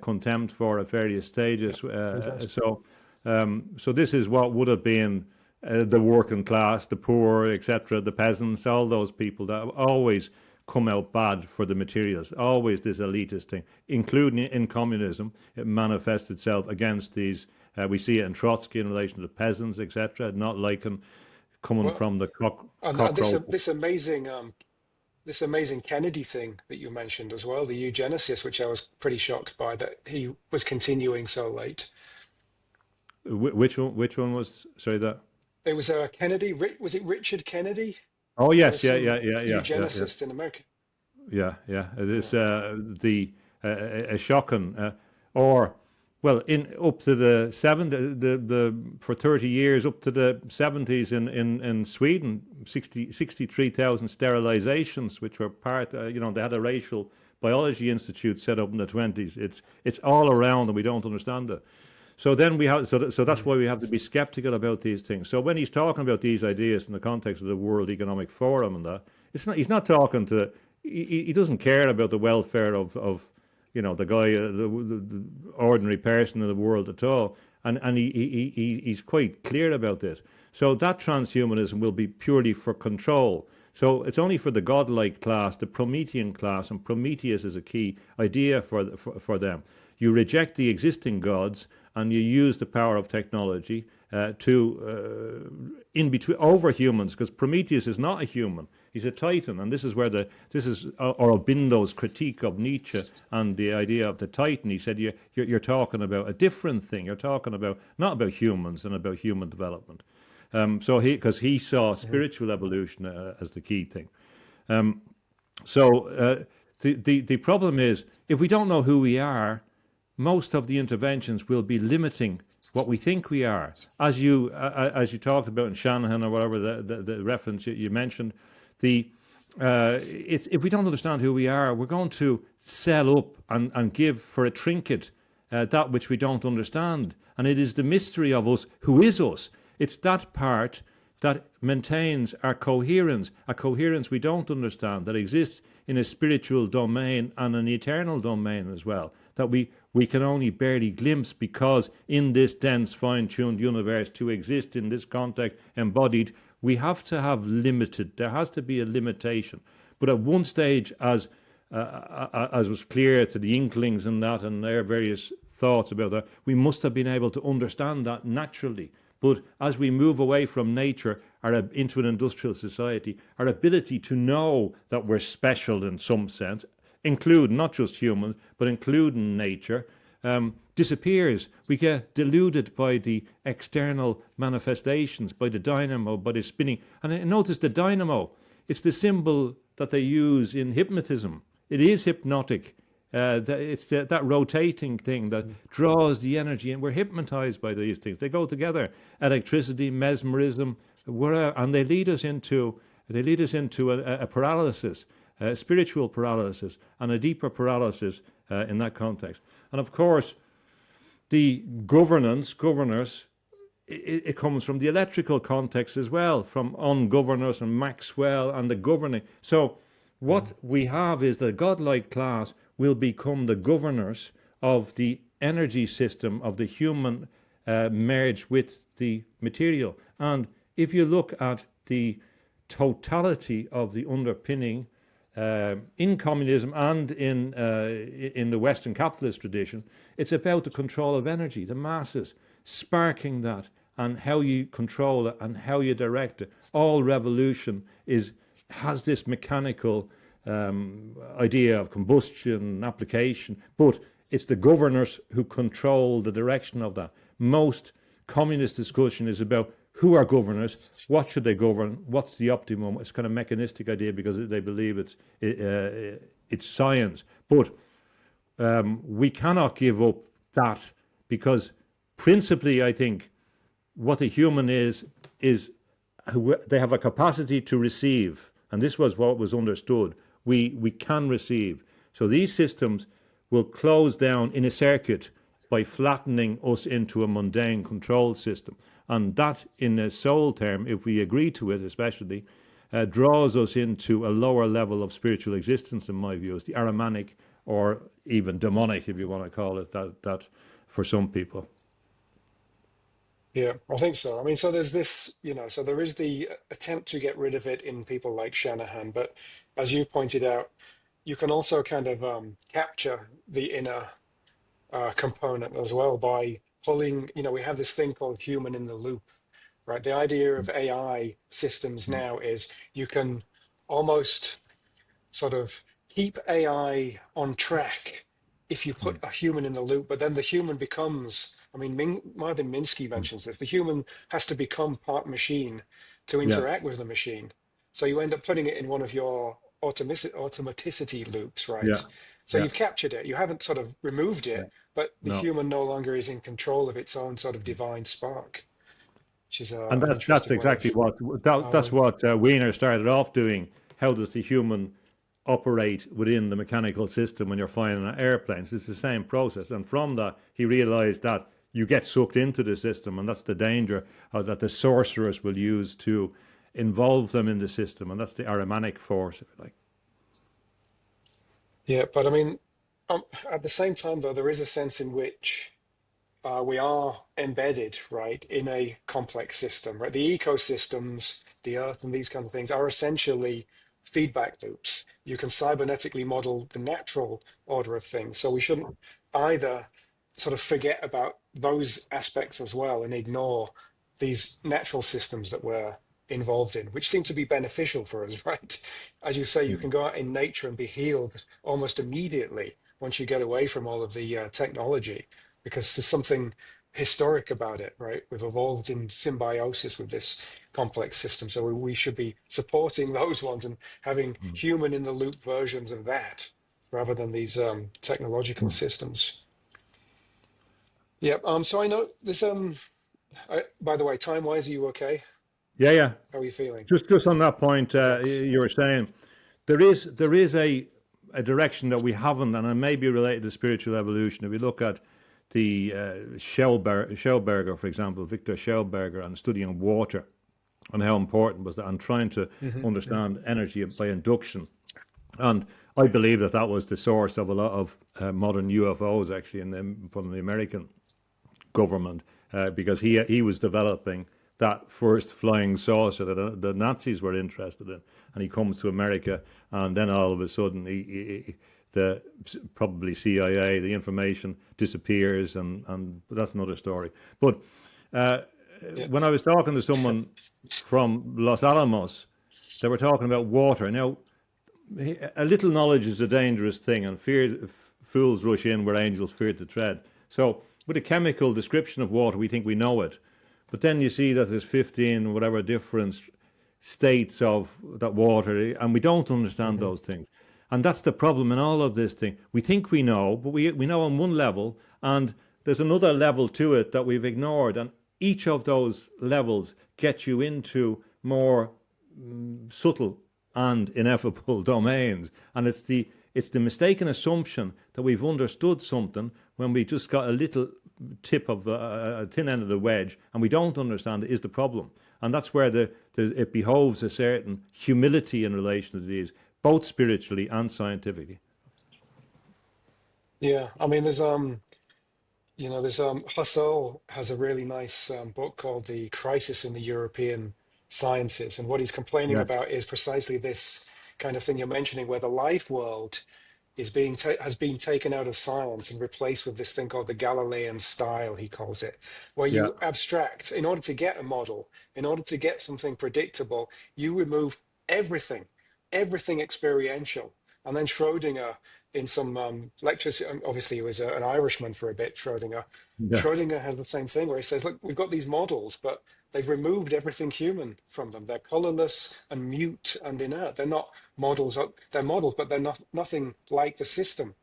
contempt for at various stages. So this is what would have been the working class, the poor, etc., the peasants, all those people that always come out bad for the materials, always this elitist thing, including in communism. It manifests itself against these. We see it in Trotsky in relation to the peasants, etc., not liking coming Well, from the and cockroach. this amazing Kennedy thing that you mentioned as well, the eugenicist, which I was pretty shocked by that he was continuing so late. Which one? Which one was? Sorry, that. It was Kennedy. Was it Richard Kennedy? Oh There was yes, yeah, some yeah, yeah, yeah, yeah, yeah, eugenicist in America. yeah, yeah. It Yeah. is a shocking, or well, in up to the the for 30 years up to the 70s in Sweden, 63,000 sterilizations, which were part. They had a racial biology institute set up in the 20s. It's all around, and we don't understand it. So then we have so that's why we have to be skeptical about these things. So when he's talking about these ideas in the context of the World Economic Forum and that, it's not he's not talking to he doesn't care about the welfare of the guy the ordinary person in the world at all, and he's quite clear about this. So that transhumanism will be purely for control. So it's only for the godlike class, the Promethean class, and Prometheus is a key idea for them. You reject the existing gods and you use the power of technology to in between over humans, because Prometheus is not a human; he's a Titan, and this is where this is Aurobindo's critique of Nietzsche and the idea of the Titan. He said you're talking about a different thing. You're talking about not about humans and about human development. So because he saw spiritual evolution as the key thing. The problem is if we don't know who we are, most of the interventions will be limiting what we think we are. As you talked about in Shanahan or whatever the reference you mentioned, if we don't understand who we are, we're going to sell up and give for a trinket that which we don't understand. And it is the mystery of us who is us. It's that part that maintains our coherence, a coherence we don't understand, that exists in a spiritual domain and an eternal domain as well, that we can only barely glimpse, because in this dense, fine-tuned universe, to exist in this context embodied, we have to have limited, there has to be a limitation. But at one stage, as was clear to the Inklings and that, and their various thoughts about that, we must have been able to understand that naturally. But as we move away from nature into an industrial society, our ability to know that we're special in some sense, including not just humans, but including nature, disappears. We get deluded by the external manifestations, by the dynamo, by the spinning. And notice the dynamo, it's the symbol that they use in hypnotism. It is hypnotic. It's that rotating thing that draws the energy, and we're hypnotized by these things. They go together: electricity, mesmerism, and they lead us into a paralysis, a spiritual paralysis, and a deeper paralysis in that context. And of course, the governors, it comes from the electrical context as well, from ungovernors and Maxwell and the governing. So what we have is the godlike class will become the governors of the energy system of the human merged with the material. And if you look at the totality of the underpinning in communism and in the Western capitalist tradition, it's about the control of energy, the masses, sparking that, and how you control it and how you direct it. All revolution has this mechanical idea of combustion, application, but it's the governors who control the direction of that. Most communist discussion is about who are governors, what should they govern, what's the optimum. It's kind of mechanistic idea because they believe it's science. But we cannot give up that because principally, I think what a human is they have a capacity to receive, and this was what was understood. We can receive. So these systems will close down in a circuit by flattening us into a mundane control system, and that, in a soul term, if we agree to it, especially, draws us into a lower level of spiritual existence. In my view, is the Ahrimanic or even demonic, if you want to call it that for some people. Yeah, I think so. I mean, so there's this, so there is the attempt to get rid of it in people like Shanahan, but as you pointed out, you can also kind of capture the inner component as well by pulling, we have this thing called human in the loop, right? The idea of AI systems now is you can almost sort of keep AI on track if you put a human in the loop, but then the human becomes, I mean, Marvin Minsky mentions this, the human has to become part machine to Yeah, interact with the machine. So you end up putting it in one of your automaticity loops, yeah, right? So yeah, you've captured it. You haven't sort of removed yeah. it, but the No. human no longer is in control of its own sort of divine spark, which is And an that's interesting way exactly of that's powering. what Wiener started off doing. How does the human operate within the mechanical system when you're flying on airplanes? It's the same process. And from that, he realized that you get sucked into the system, and that's the danger that the sorcerers will use to involve them in the system, and that's the Ahrimanic force, if you like. Yeah, but I mean, at the same time, though, there is a sense in which we are embedded, right, in a complex system, right? The ecosystems, the earth, and these kinds of things are essentially feedback loops. You can cybernetically model the natural order of things. So we shouldn't either sort of forget about those aspects as well and ignore these natural systems that we're involved in, which seem to be beneficial for us, right? As you say, you can go out in nature and be healed almost immediately once you get away from all of the technology because there's something historic about it, right? We've evolved in symbiosis with this complex system. So we should be supporting those ones and having human in the loop versions of that rather than these technological systems. Yep. So I know this. By the way, time wise, are you okay? Yeah, yeah. How are you feeling? Just on that point, Yeah. you were saying there is a direction that we haven't, and it may be related to spiritual evolution. If we look at the Schellberger, for example, Victor Schellberger, and studying water and how important was that, and trying to understand energy by induction. And I believe that was the source of a lot of modern UFOs, actually, from the American government, because he was developing that first flying saucer that the Nazis were interested in, and he comes to America, and then all of a sudden, the probably CIA, the information disappears, and that's another story. But Yeah. when I was talking to someone from Los Alamos, they were talking about water. Now, a little knowledge is a dangerous thing, and fools rush in where angels fear to tread. So, with a chemical description of water, we think we know it, but then you see that there's 15 whatever different states of that water, and we don't understand hmm those things. And that's the problem in all of this thing. We think we know, but we know on one level, and there's another level to it that we've ignored. And each of those levels gets you into more subtle and ineffable domains. And it's the mistaken assumption that we've understood something when we just got a little tip of a thin end of the wedge, and we don't understand it is the problem. And that's where it behoves a certain humility in relation to these, both spiritually and scientifically. Yeah. I mean, there's Husserl has a really nice book called The Crisis in the European Sciences, and what he's complaining Yes. about is precisely this kind of thing you're mentioning, where the life world has been taken out of science and replaced with this thing called the Galilean style, he calls it, where Yeah. you abstract in order to get a model, in order to get something predictable, you remove everything, everything experiential. And then Schrodinger, in some lectures, obviously he was an Irishman for a bit, Schrodinger. Yeah. Schrodinger has the same thing where he says, look, we've got these models, but They've removed everything human from them. They're colorless and mute and inert. They're not models. They're models, but they're not nothing like the system.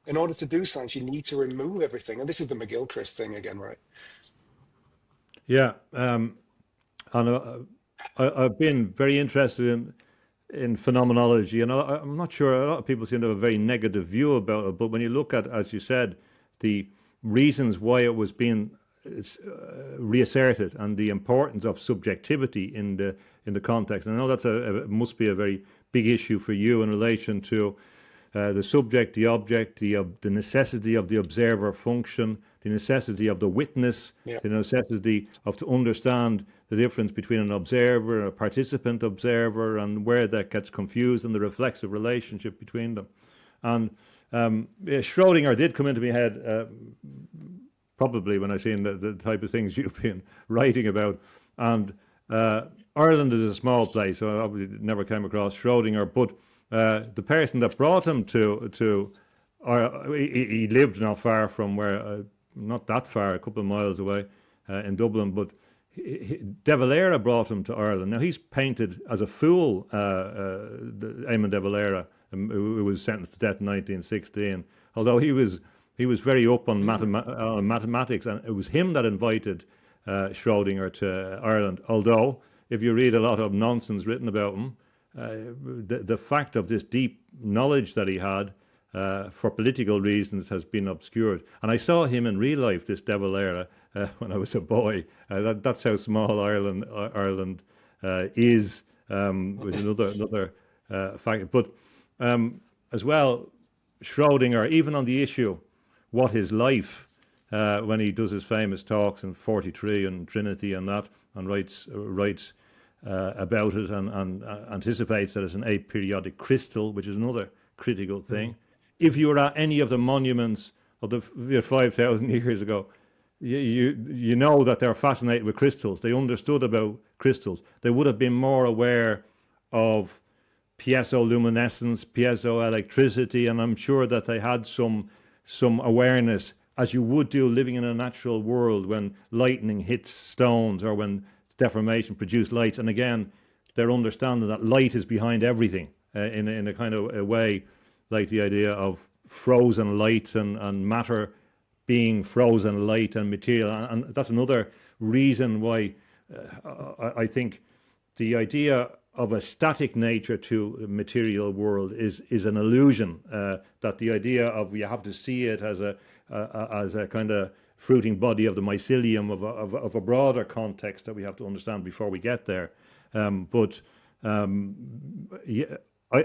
In order to do science, you need to remove everything. And this is the McGilchrist thing again, right? Yeah, and I've been very interested in phenomenology, and I'm not sure, a lot of people seem to have a very negative view about it. But when you look at, as you said, the reasons why it was being reasserted and the importance of subjectivity in the context, and I know that's must be a very big issue for you in relation to the subject, the object, the necessity of the observer function, the necessity of the witness, Yeah. the necessity of to understand the difference between an observer, a participant observer, and where that gets confused, and the reflexive relationship between them. And Schrodinger did come into my head probably when I seen the type of things you've been writing about. And Ireland is a small place, so I obviously never came across Schrodinger, but the person that brought him to he lived not far from where, not that far, a couple of miles away in Dublin, but De Valera brought him to Ireland. Now, he's painted as a fool, Eamon De Valera, who was sentenced to death in 1916, although he was very up on mathematics, and it was him that invited Schrodinger to Ireland. Although, if you read a lot of nonsense written about him, the fact of this deep knowledge that he had for political reasons has been obscured. And I saw him in real life, this De Valera, when I was a boy. That's how small Ireland is, with another fact. But as well, Schrodinger, even on the issue, what is life, when he does his famous talks in 43 and Trinity and that, and writes about it, and anticipates that it's an aperiodic crystal, which is another critical thing. If you were at any of the monuments of the 5,000 years ago, you know that they're fascinated with crystals. They understood about crystals. They would have been more aware of piezoluminescence, piezoelectricity, and I'm sure that they had some awareness, as you would do living in a natural world, when lightning hits stones or when deformation produces lights. And again, they're understanding that light is behind everything, in a kind of a way, like the idea of frozen light and matter being frozen light and material. And that's another reason why I think the idea of a static nature to the material world is an illusion. That the idea of you have to see it as a kind of fruiting body of the mycelium of a broader context that we have to understand before we get there.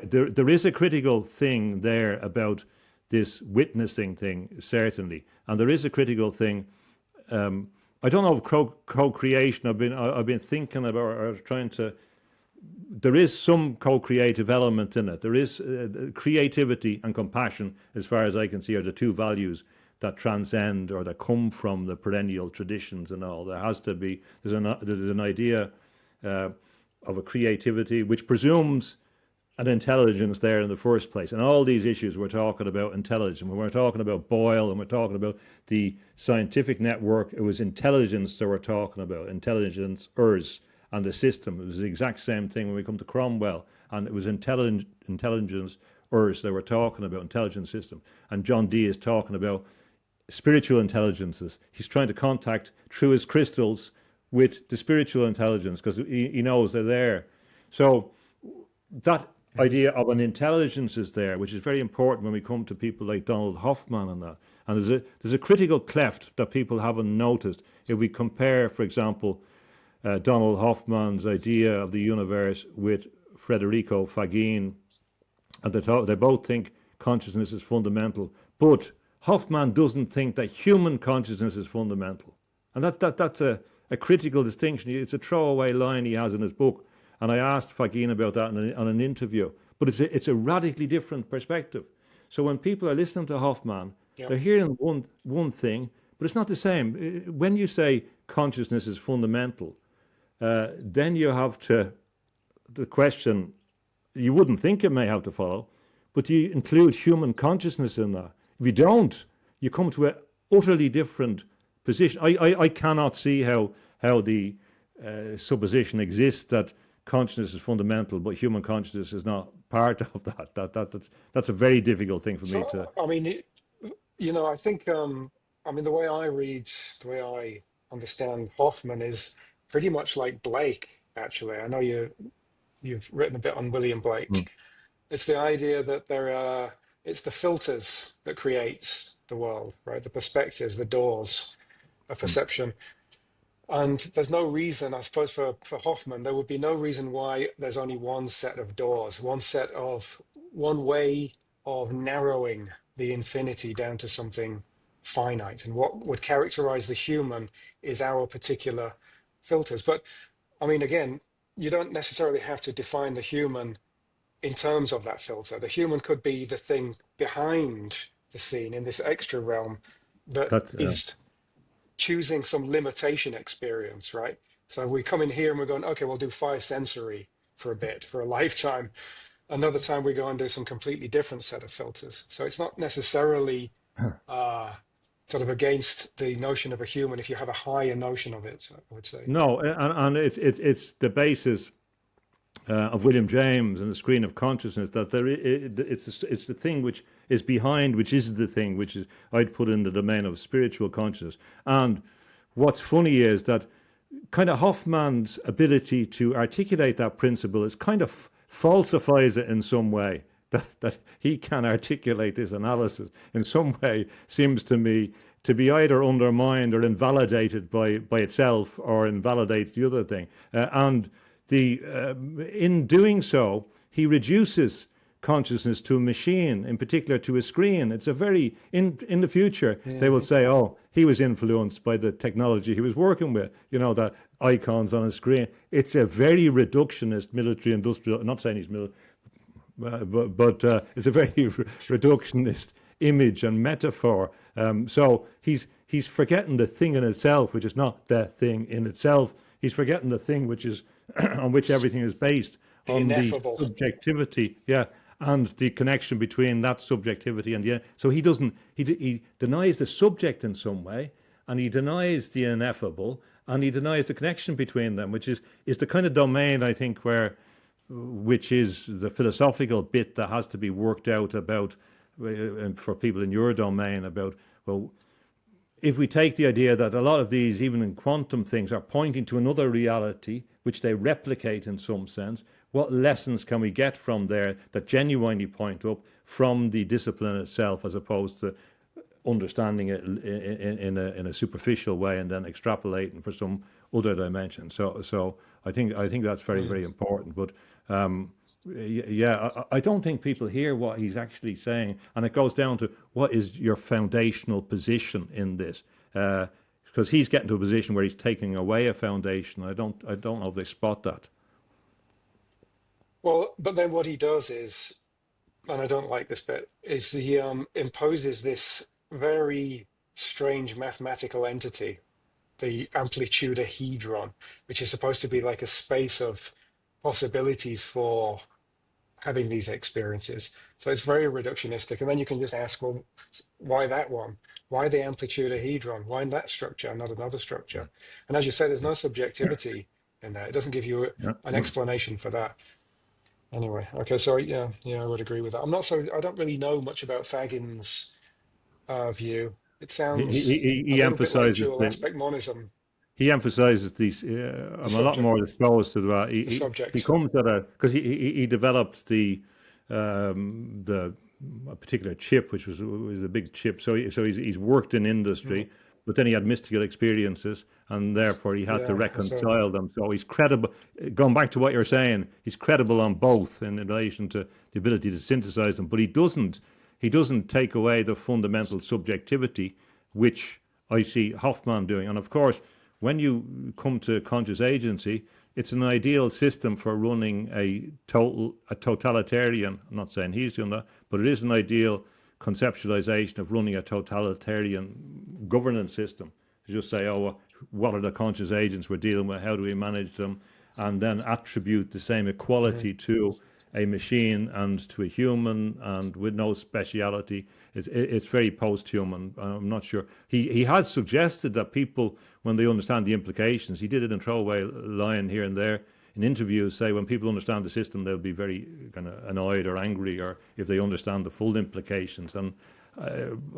There is a critical thing there about this witnessing thing, certainly, and there is a critical thing. I don't know if co-creation. I've been thinking about, or trying to. There is some co-creative element in it. There is creativity and compassion, as far as I can see, are the two values that transcend or that come from the perennial traditions and all. There has to be. There's an idea of a creativity which presumes an intelligence there in the first place. And all these issues we're talking about intelligence. When we're talking about Boyle and we're talking about the scientific network, it was intelligence that we're talking about, intelligence-ers and the system. It was the exact same thing when we come to Cromwell, and it was intelligence-ers that we're talking about, intelligence system. And John Dee is talking about spiritual intelligences. He's trying to contact through his crystals with the spiritual intelligence, because he knows they're there. So that idea of an intelligence is there, which is very important when we come to people like Donald Hoffman and that. And there's a critical cleft that people haven't noticed. If we compare, for example, Donald Hoffman's idea of the universe with Federico Fagin, and they both think consciousness is fundamental, but Hoffman doesn't think that human consciousness is fundamental. And that's a critical distinction. It's a throwaway line he has in his book. And I asked Fagin about that on an interview. But it's a radically different perspective. So when people are listening to Hoffman, they're hearing one thing, but it's not the same. When you say consciousness is fundamental, then you have the question, you wouldn't think it may have to follow, but do you include human consciousness in that? If you don't, you come to an utterly different position. I cannot see how the supposition exists that consciousness is fundamental, but human consciousness is not part of that. That's a very difficult thing for me So, to. I mean, I think, I mean, the way I read, the way I understand Hoffman is pretty much like Blake, actually. I know you've written a bit on William Mm, Blake. It's the idea that it's the filters that creates the world, right? The perspectives, the doors of mm. perception. And there's no reason, I suppose, for Hoffman, there would be no reason why there's only one set of doors, one way of narrowing the infinity down to something finite. And what would characterize the human is our particular filters. But I mean, again, you don't necessarily have to define the human in terms of that filter. The human could be the thing behind the scene in this extra realm that That is choosing some limitation experience, right? So we come in here and we're going, okay, we'll do five sensory for a bit, for a lifetime. Another time we go and do some completely different set of filters. So it's not necessarily uh, sort of against the notion of a human if you have a higher notion of it, I would say. no, and it's the basis of William James and the screen of consciousness that it's the thing which is behind, which is the thing which is I'd put in the domain of spiritual consciousness. And what's funny is that kind of Hoffman's ability to articulate that principle is kind of falsifies it in some way. That he can articulate this analysis in some way seems to me to be either undermined or invalidated by itself, or invalidates the other thing. And the in doing so, he reduces consciousness to a machine, in particular to a screen. It's a very in the future they will Mhm. say, "Oh, he was influenced by the technology he was working with." The icons on a screen. It's a very reductionist military industrial. I'm not saying he's military, but it's a very reductionist image and metaphor. So he's forgetting the thing in itself, which is not the thing in itself. He's forgetting the thing which is on which everything is based, The on the ineffable. subjectivity, yeah, and the connection between that subjectivity and the. So he doesn't. He denies the subject in some way, and he denies the ineffable, and he denies the connection between them, which is the kind of domain I think where which is the philosophical bit that has to be worked out about for people in your domain about, well, if we take the idea that a lot of these, even in quantum things, are pointing to another reality which they replicate in some sense, what lessons can we get from there that genuinely point up from the discipline itself, as opposed to understanding it in a superficial way and then extrapolating for some other dimension. So I think that's very, Mm. very important. But yeah, I don't think people hear what he's actually saying, and it goes down to what is your foundational position in this. Because he's getting to a position where he's taking away a foundation. I don't know if they spot that. Well, but then what he does is, and I don't like this bit, is he imposes this very strange mathematical entity, the amplitudahedron, which is supposed to be like a space of possibilities for having these experiences. So it's very reductionistic. And then you can just ask, well, why that one? Why the amplitudahedron? Why that structure, not another structure? And as you said, there's no subjectivity in that. It doesn't give you Yeah. an explanation for that. Anyway, okay, so yeah, I would agree with that. I don't really know much about Fagin's view. It He, he, sounds he a he little bit like emphasizes dual the aspect monism, he emphasizes these. the I'm a lot subject, more exposed to that. He the he subject. comes at a because he developed the a particular chip, which was a big chip. So he's worked in Mm. industry, but then he had mystical experiences, and therefore he had to Yeah, I saw that. reconcile them. So he's credible. Going back to what you're saying, he's credible on both in relation to the ability to synthesize them, but he doesn't take away the fundamental subjectivity, which I see Hoffman doing. And of course, when you come to conscious agency, it's an ideal system for running a totalitarian. I'm not saying he's doing that, but it is an ideal conceptualization of running a totalitarian governance system. To just say, oh, well, what are the conscious agents we're dealing with? How do we manage them? And then attribute the same Mm. equality to a machine and to a human and with no speciality. It's very post-human. I'm not sure. He has suggested that people, when they understand the implications, he did it in throwaway line here and there in interviews, say when people understand the system, they'll be very kind of annoyed or angry, or if they understand the full implications. And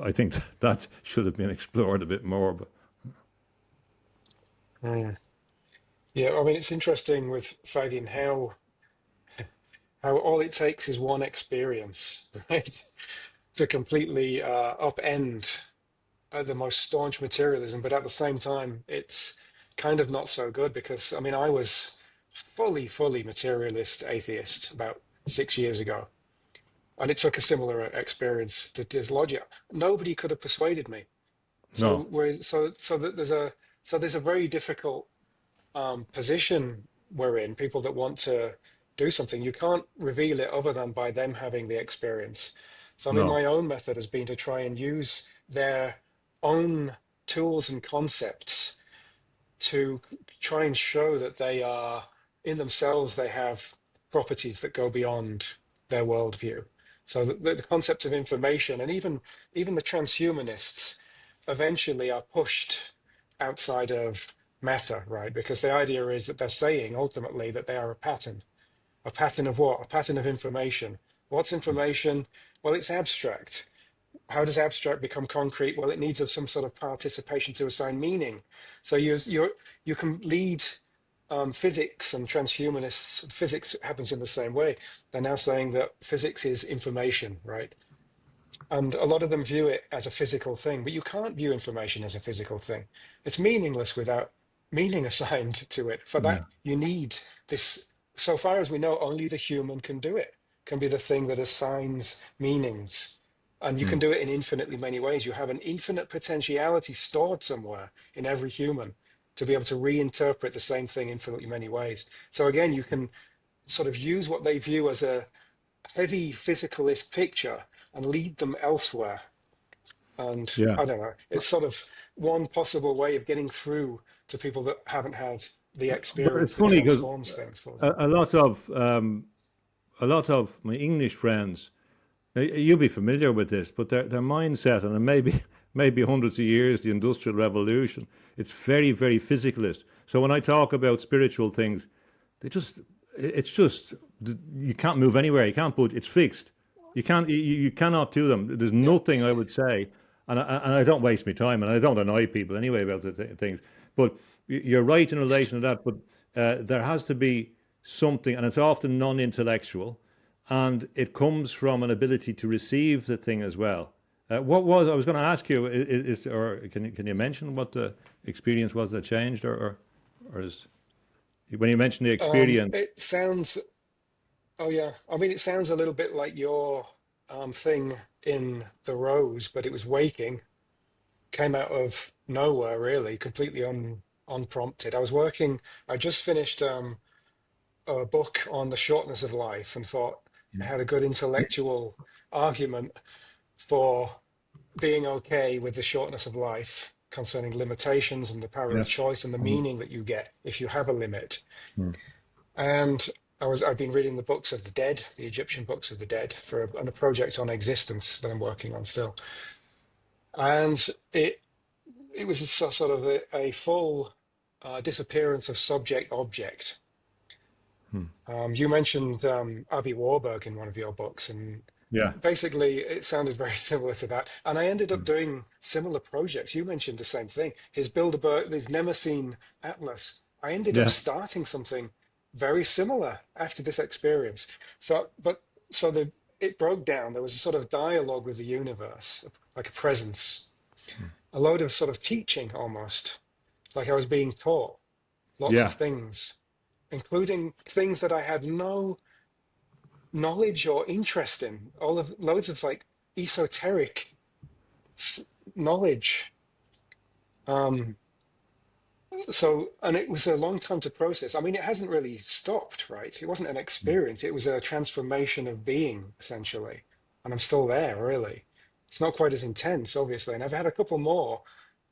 I think that should have been explored a bit more. But Mm. Yeah, I mean, it's interesting with Fagin how all it takes is one experience, right, to completely upend the most staunch materialism, but at the same time, it's kind of not so good because, I mean, I was fully materialist atheist about 6 years ago, and it took a similar experience to dislodge it. Nobody could have persuaded me. So no, whereas, so that there's a very difficult position we're in. People that want to do something, you can't reveal it other than by them having the experience. So I mean, no, my own method has been to try and use their own tools and concepts to try and show that they are in themselves, they have properties that go beyond their worldview. So the concept of information, and even the transhumanists eventually are pushed outside of matter, right? Because the idea is that they're saying ultimately that they are a pattern. A pattern of what? A pattern of information. What's information? Well, it's abstract. How does abstract become concrete? Well, it needs some sort of participation to assign meaning. So you can lead physics and transhumanists. Physics happens in the same way. They're now saying that physics is information, right? And a lot of them view it as a physical thing, but you can't view information as a physical thing. It's meaningless without meaning assigned to it. For yeah, that, you need this. So far as we know, only the human can do it, can be the thing that assigns meanings. And you can mm, do it in infinitely many ways. You have an infinite potentiality stored somewhere in every human to be able to reinterpret the same thing infinitely many ways. So again, you can sort of use what they view as a heavy physicalist picture and lead them elsewhere. And yeah. I don't know, it's sort of one possible way of getting through to people that haven't had the But it's experience that funny because transforms things for them. a, a lot of um, a lot of my English friends, you'll be familiar with this, but their mindset, and maybe maybe hundreds of years, the Industrial Revolution, it's very physicalist. So when I talk about spiritual things, they just it's just you can't move anywhere. You can't put it's fixed. You cannot do them. There's Yeah. nothing I would say, and I don't waste my time, and I don't annoy people anyway about the things. But you're right in relation to that. But there has to be something, and it's often non-intellectual, and it comes from an ability to receive the thing as well. What was I was going to ask you or can you mention what the experience was that changed, or is when you mention the experience? It sounds, oh yeah, I mean, it sounds a little bit like your thing in The Rose, but it was waking, came out of nowhere, really, completely unprompted. I just finished a book on the shortness of life and thought I had a good intellectual argument for being okay with the shortness of life concerning limitations and the power of Yes. choice and the Mm, meaning that you get if you have a limit. mm, And I've been reading the books of the dead, the Egyptian books of the dead, on a project on existence that I'm working on still. And it was a sort of a full disappearance of subject object. mm. You mentioned Avi Warburg in one of your books, and Yeah. basically it sounded very similar to that. And I ended up Mm. doing similar projects. You mentioned the same thing. His Bilderberg, his Mnemosyne Atlas. I ended up Yeah. starting something very similar after this experience. So it broke down. There was a sort of dialogue with the universe, like a presence, a load of sort of teaching almost, like I was being taught lots of Yeah. things, including things that I had no knowledge or interest in, all of loads of like esoteric knowledge. Um, and it was a long time to process. I mean, it hasn't really stopped, right? It wasn't an experience. It was a transformation of being, essentially. And I'm still there, really. It's not quite as intense, obviously. And I've had a couple more,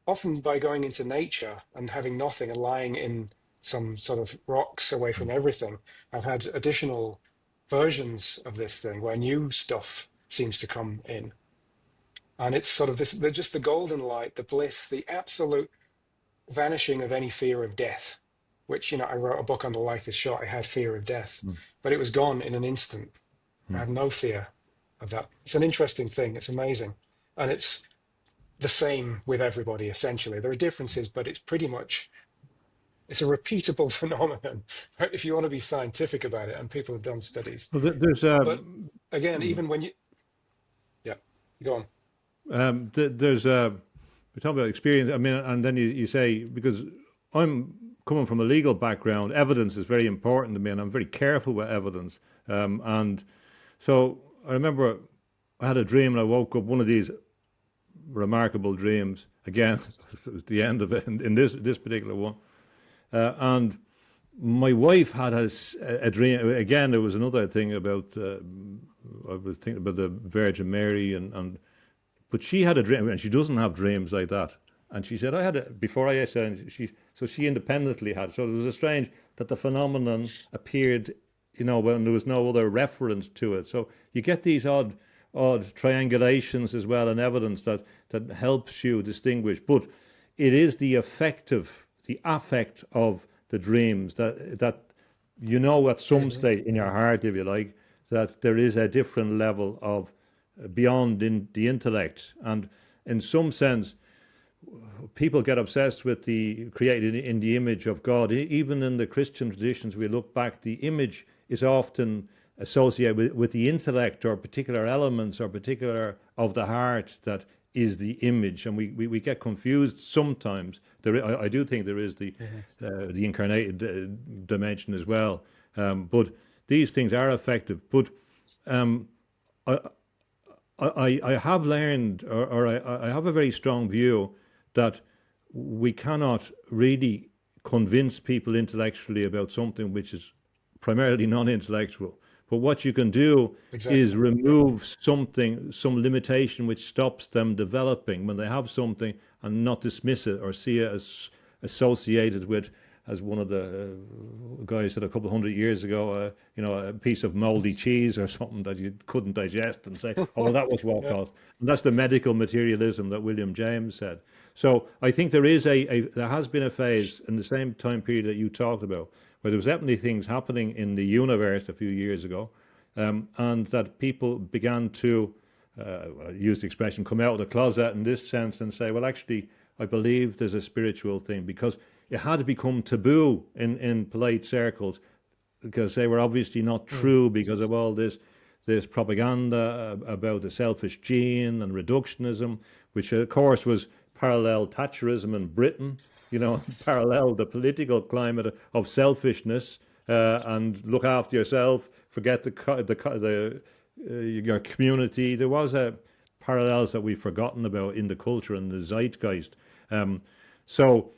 often by going into nature and having nothing and lying in some sort of rocks away from everything. I've had additional versions of this thing where new stuff seems to come in. And it's sort of this, they're just the golden light, the bliss, the absolute vanishing of any fear of death, which, I wrote a book on the life is short. I had fear of death, but it was gone in an instant. I had no fear of that. It's an interesting thing. It's amazing. And it's the same with everybody, essentially. There are differences, but it's pretty much, it's a repeatable phenomenon, right? If you want to be scientific about it, and people have done studies. Well, there's But again, even when you, yeah, go on. there's we talk about experience. I mean, and then you say, because I'm coming from a legal background, evidence is very important to me, and I'm very careful with evidence. And so I remember I had a dream, and I woke up, one of these remarkable dreams. Again, it was the end of it in this particular one, and my wife had a dream. Again, there was another thing about I was thinking about the Virgin Mary, and but she had a dream, and she doesn't have dreams like that. And she said, I had it before I said, and she independently had. So it was a strange that the phenomenon appeared, when there was no other reference to it. So you get these odd triangulations as well, and evidence that helps you distinguish. But it is the affect of the dreams that at some state in your heart, if you like, that there is a different level of beyond in the intellect. And in some sense, people get obsessed with the created in the image of God. Even in the Christian traditions, we look back, the image is often associated with the intellect, or particular elements, or particular of the heart that is the image. And we get confused sometimes. I do think there is the incarnated dimension as well. But these things are effective. But I have learned, or I have a very strong view that we cannot really convince people intellectually about something which is primarily non-intellectual. But what you can do is Exactly. remove something, some limitation which stops them developing when they have something, and not dismiss it or see it as associated with, as one of the guys said a couple of 100 years ago, a piece of moldy cheese or something that you couldn't digest, and say, oh, well, that was what Yeah. caused. And that's the medical materialism that William James said. So I think there has been a phase in the same time period that you talked about, where there was definitely things happening in the universe a few years ago, and that people began to use the expression, come out of the closet in this sense, and say, well, actually, I believe there's a spiritual thing, because it had become taboo in polite circles, because they were obviously not true, because of all this propaganda about the selfish gene and reductionism, which of course was parallel Thatcherism in Britain, parallel the political climate of selfishness, and look after yourself, forget your community. There was parallels that we've forgotten about in the culture and the zeitgeist. So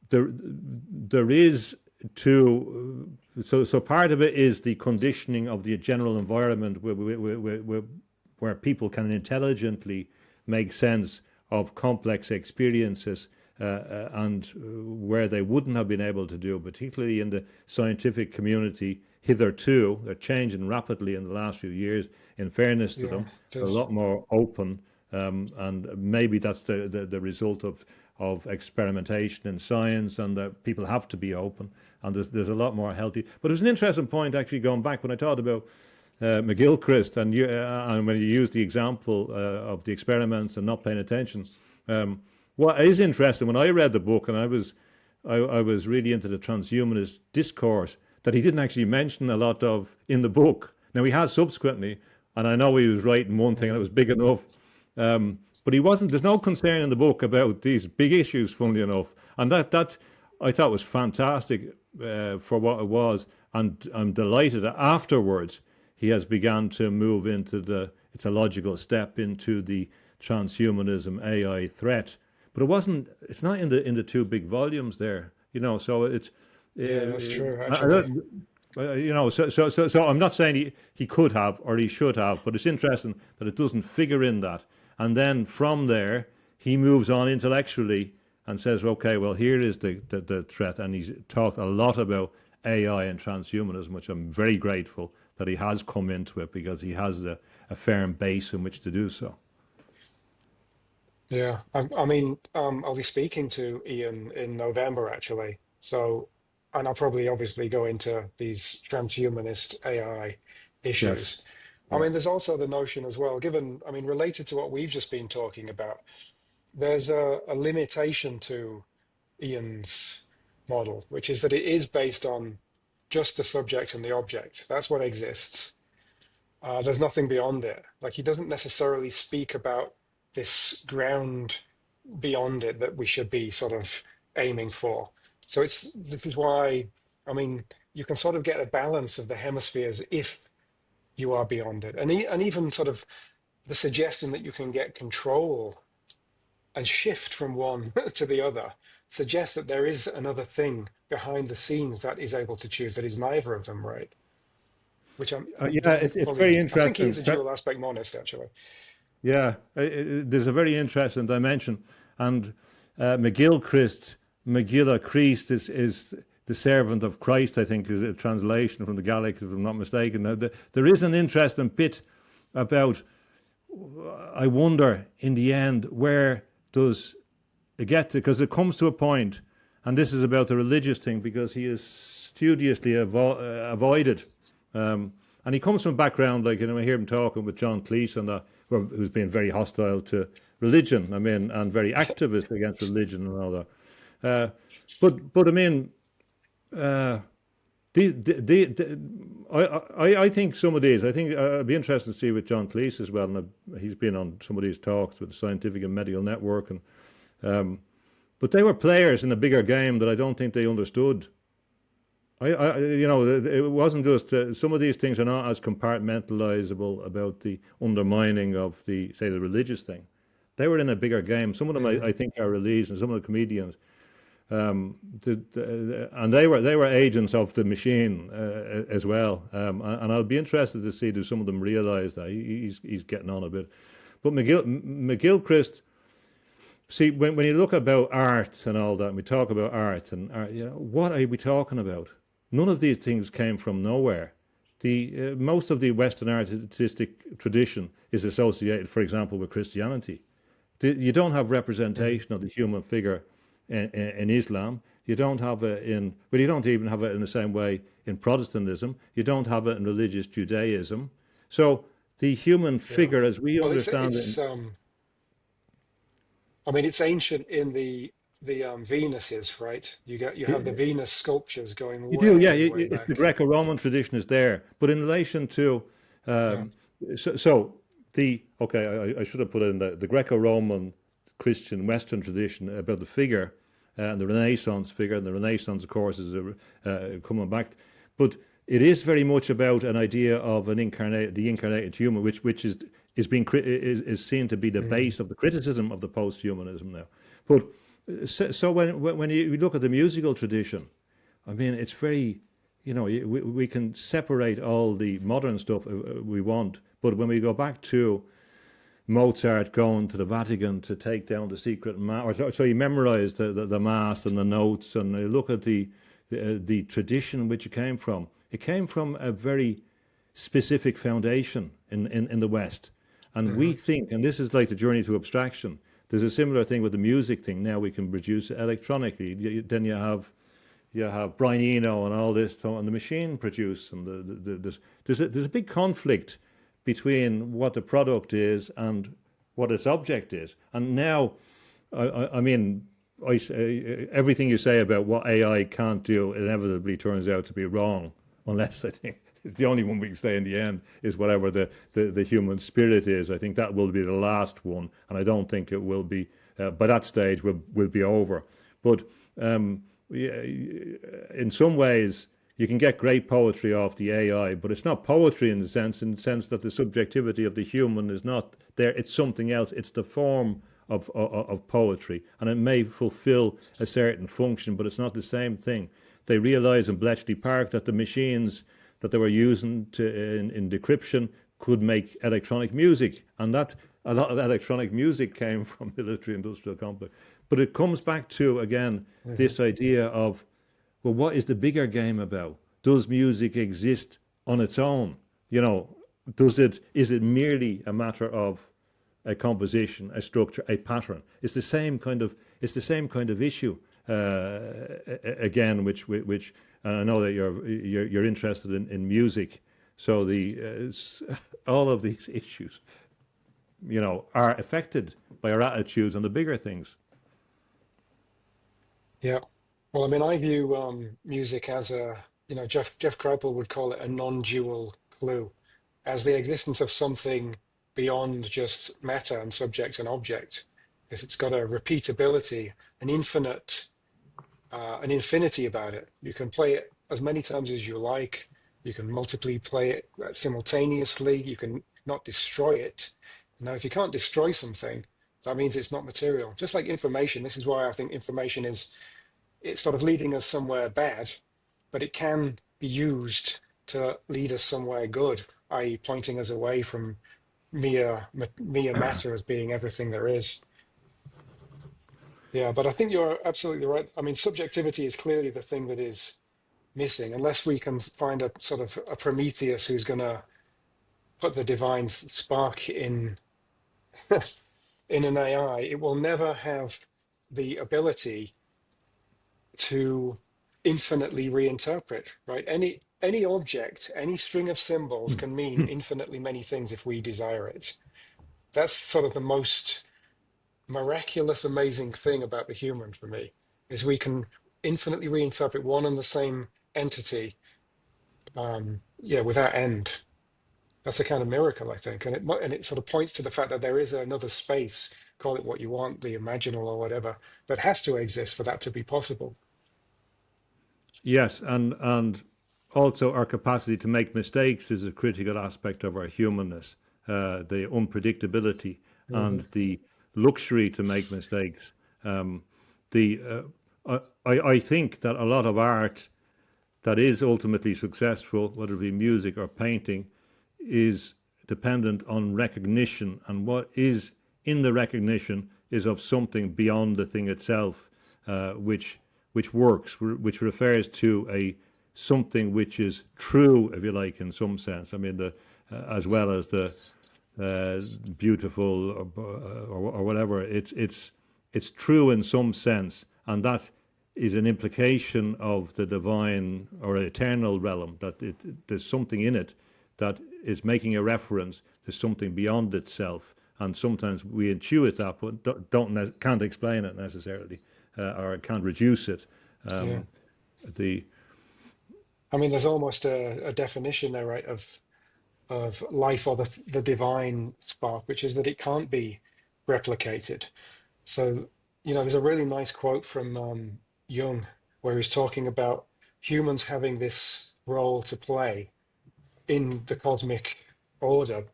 there is so part of it is the conditioning of the general environment where people can intelligently make sense of complex experiences, and where they wouldn't have been able to do, particularly in the scientific community hitherto. They're changing rapidly in the last few years, in fairness to Yeah. them. It They're a is. lot more open, and maybe that's the result of experimentation in science, and that people have to be open, and there's a lot more healthy. But it was an interesting point, actually, going back when I talked about McGilchrist, and when you use the example of the experiments and not paying attention. What is interesting, when I read the book, and I was really into the transhumanist discourse, that he didn't actually mention a lot of in the book. Now he has subsequently, and I know he was writing one thing and it was big enough, but he wasn't. There's no concern in the book about these big issues, funnily enough, and that I thought was fantastic for what it was, and I'm delighted that afterwards he has begun to move into it's a logical step into the transhumanism AI threat. But it's not in the two big volumes there, so it's, Yeah, that's true, I actually. don't, so I'm not saying he could have or he should have, but it's interesting that it doesn't figure in that. And then from there, he moves on intellectually and says, okay, well, here is the threat. And he's talked a lot about AI and transhumanism, which I'm very grateful that he has come into it because he has a firm base in which to do so. Yeah, I mean, I'll be speaking to Ian in November actually. So, and I'll probably obviously go into these transhumanist AI Yes. issues. I Yeah. mean, there's also the notion as well, given, I mean, related to what we've just been talking about, there's a limitation to Ian's model, which is that it is based on just the subject and the object. That's what exists. There's nothing beyond it. Like he doesn't necessarily speak about this ground beyond it that we should be sort of aiming for. So this is why, I mean, you can sort of get a balance of the hemispheres if you are beyond it, and even sort of the suggestion that you can get control and shift from one to the other suggests that there is another thing behind the scenes that is able to choose that is neither of them, right? Which Yeah, doesn't it's very fully. I think he is interesting. a dual aspect monist, actually. Yeah, there's a very interesting dimension, and McGilchrist, Megillah Christ is the servant of Christ. I think is a translation from the Gaelic, if I'm not mistaken. Now, there is an interesting bit about. I wonder in the end where does it get to? Because it comes to a point, and this is about the religious thing, because he is studiously avoided. And he comes from a background like, I hear him talking with John Cleese and that, who's been very hostile to religion. I mean, and very activist against religion and all that. But I mean, uh, I think some of these. I think I'd be interested to see with John Cleese as well. And he's been on some of these talks with the Scientific and Medical Network, and but they were players in a bigger game that I don't think they understood. It wasn't just some of these things are not as compartmentalizable about the undermining of say, the religious thing. They were in a bigger game. Some of them, I think, are released, and some of the comedians, and they were agents of the machine as well. And I'll be interested to see do some of them realize that he's getting on a bit. But McGilchrist. See, when you look about art and all that, and we talk about art and art, what are we talking about? None of these things came from nowhere. Most of the Western artistic tradition is associated, for example, with Christianity. You don't have representation of the human figure in Islam. You don't have it you don't even have it in the same way in Protestantism. You don't have it in religious Judaism. So the human Yeah. figure, as we Well, understand it, I mean, it's ancient in the Venuses, right? You have the Venus sculptures going you do, yeah. way It's the back. Greco-Roman tradition is there, but in relation to, Yeah. um, so the okay, I should have put in the Greco-Roman Christian Western tradition about the figure and the Renaissance figure, and the Renaissance, of course, is coming back, but it is very much about an idea of the incarnated human, which is seen to be the Mm. base of the criticism of the post-humanism now. But so when you look at the musical tradition. I mean, it's very, we can separate all the modern stuff we want, but when we go back to Mozart going to the Vatican to take down the secret mass, or so he memorized the mass and the notes, and you look at the tradition which it came from a very specific foundation in the West. And we Hmm. think, and this is like the journey to abstraction, there's a similar thing with the music thing. Now we can produce it electronically. Then you have Brian Eno and all this, and the machine produce, and there's a big conflict between what the product is and what its object is. And now, I mean, everything you say about what AI can't do inevitably turns out to be wrong, unless I think it's the only one we can say in the end is whatever the human spirit is. I think that will be the last one, and I don't think it will be by that stage will be over. But in some ways, you can get great poetry off the AI, but it's not poetry in the sense that the subjectivity of the human is not there. It's something else. It's the form of poetry, and it may fulfill a certain function, but it's not the same thing. They realized in Bletchley Park that the machines that they were using in decryption could make electronic music, and that a lot of electronic music came from military-industrial complex. But it comes back to, again, Hmm. this idea of, well, what is the bigger game about? Does music exist on its own? You know, is it merely a matter of a composition, a structure, a pattern? It's the same kind of issue. Again, which and I know that you're interested in music, so all of these issues, are affected by our attitudes on the bigger things. Yeah. Well, I mean, I view music as Jeff Kripal would call it a non-dual clue, as the existence of something beyond just matter and subject and object, because it's got a repeatability, an infinity about it. You can play it as many times as you like. You can multiply play it simultaneously. You can not destroy it. Now, if you can't destroy something, that means it's not material. Just like information, this is why I think information it's sort of leading us somewhere bad, but it can be used to lead us somewhere good, i.e., pointing us away from mere matter as being everything there is. Yeah, but I think you're absolutely right. I mean, subjectivity is clearly the thing that is missing, unless we can find a sort of a Prometheus who's going to put the divine spark in in an AI. It will never have the ability to infinitely reinterpret, right? Any object, any string of symbols can mean infinitely many things if we desire it. That's sort of the most miraculous, amazing thing about the human for me, is we can infinitely reinterpret one and the same entity, without end. That's a kind of miracle, I think, and it sort of points to the fact that there is another space, call it what you want, the imaginal or whatever, that has to exist for that to be possible. Yes, and also our capacity to make mistakes is a critical aspect of our humanness. The unpredictability and Hmm. the luxury to make mistakes. The I think that a lot of art that is ultimately successful, whether it be music or painting, is dependent on recognition, and what is in the recognition is of something beyond the thing itself, which works, which refers to a something which is true, if you like, in some sense. I mean, as well as the beautiful or whatever. It's true in some sense, and that is an implication of the divine or eternal realm. That there's something in it that is making a reference to something beyond itself. And sometimes we intuit that, but can't explain it necessarily, or can't reduce it. Yeah. Um, the I mean, there's almost a definition there, right, of life or the divine spark, which is that it can't be replicated. So, there's a really nice quote from Jung where he's talking about humans having this role to play in the cosmic order,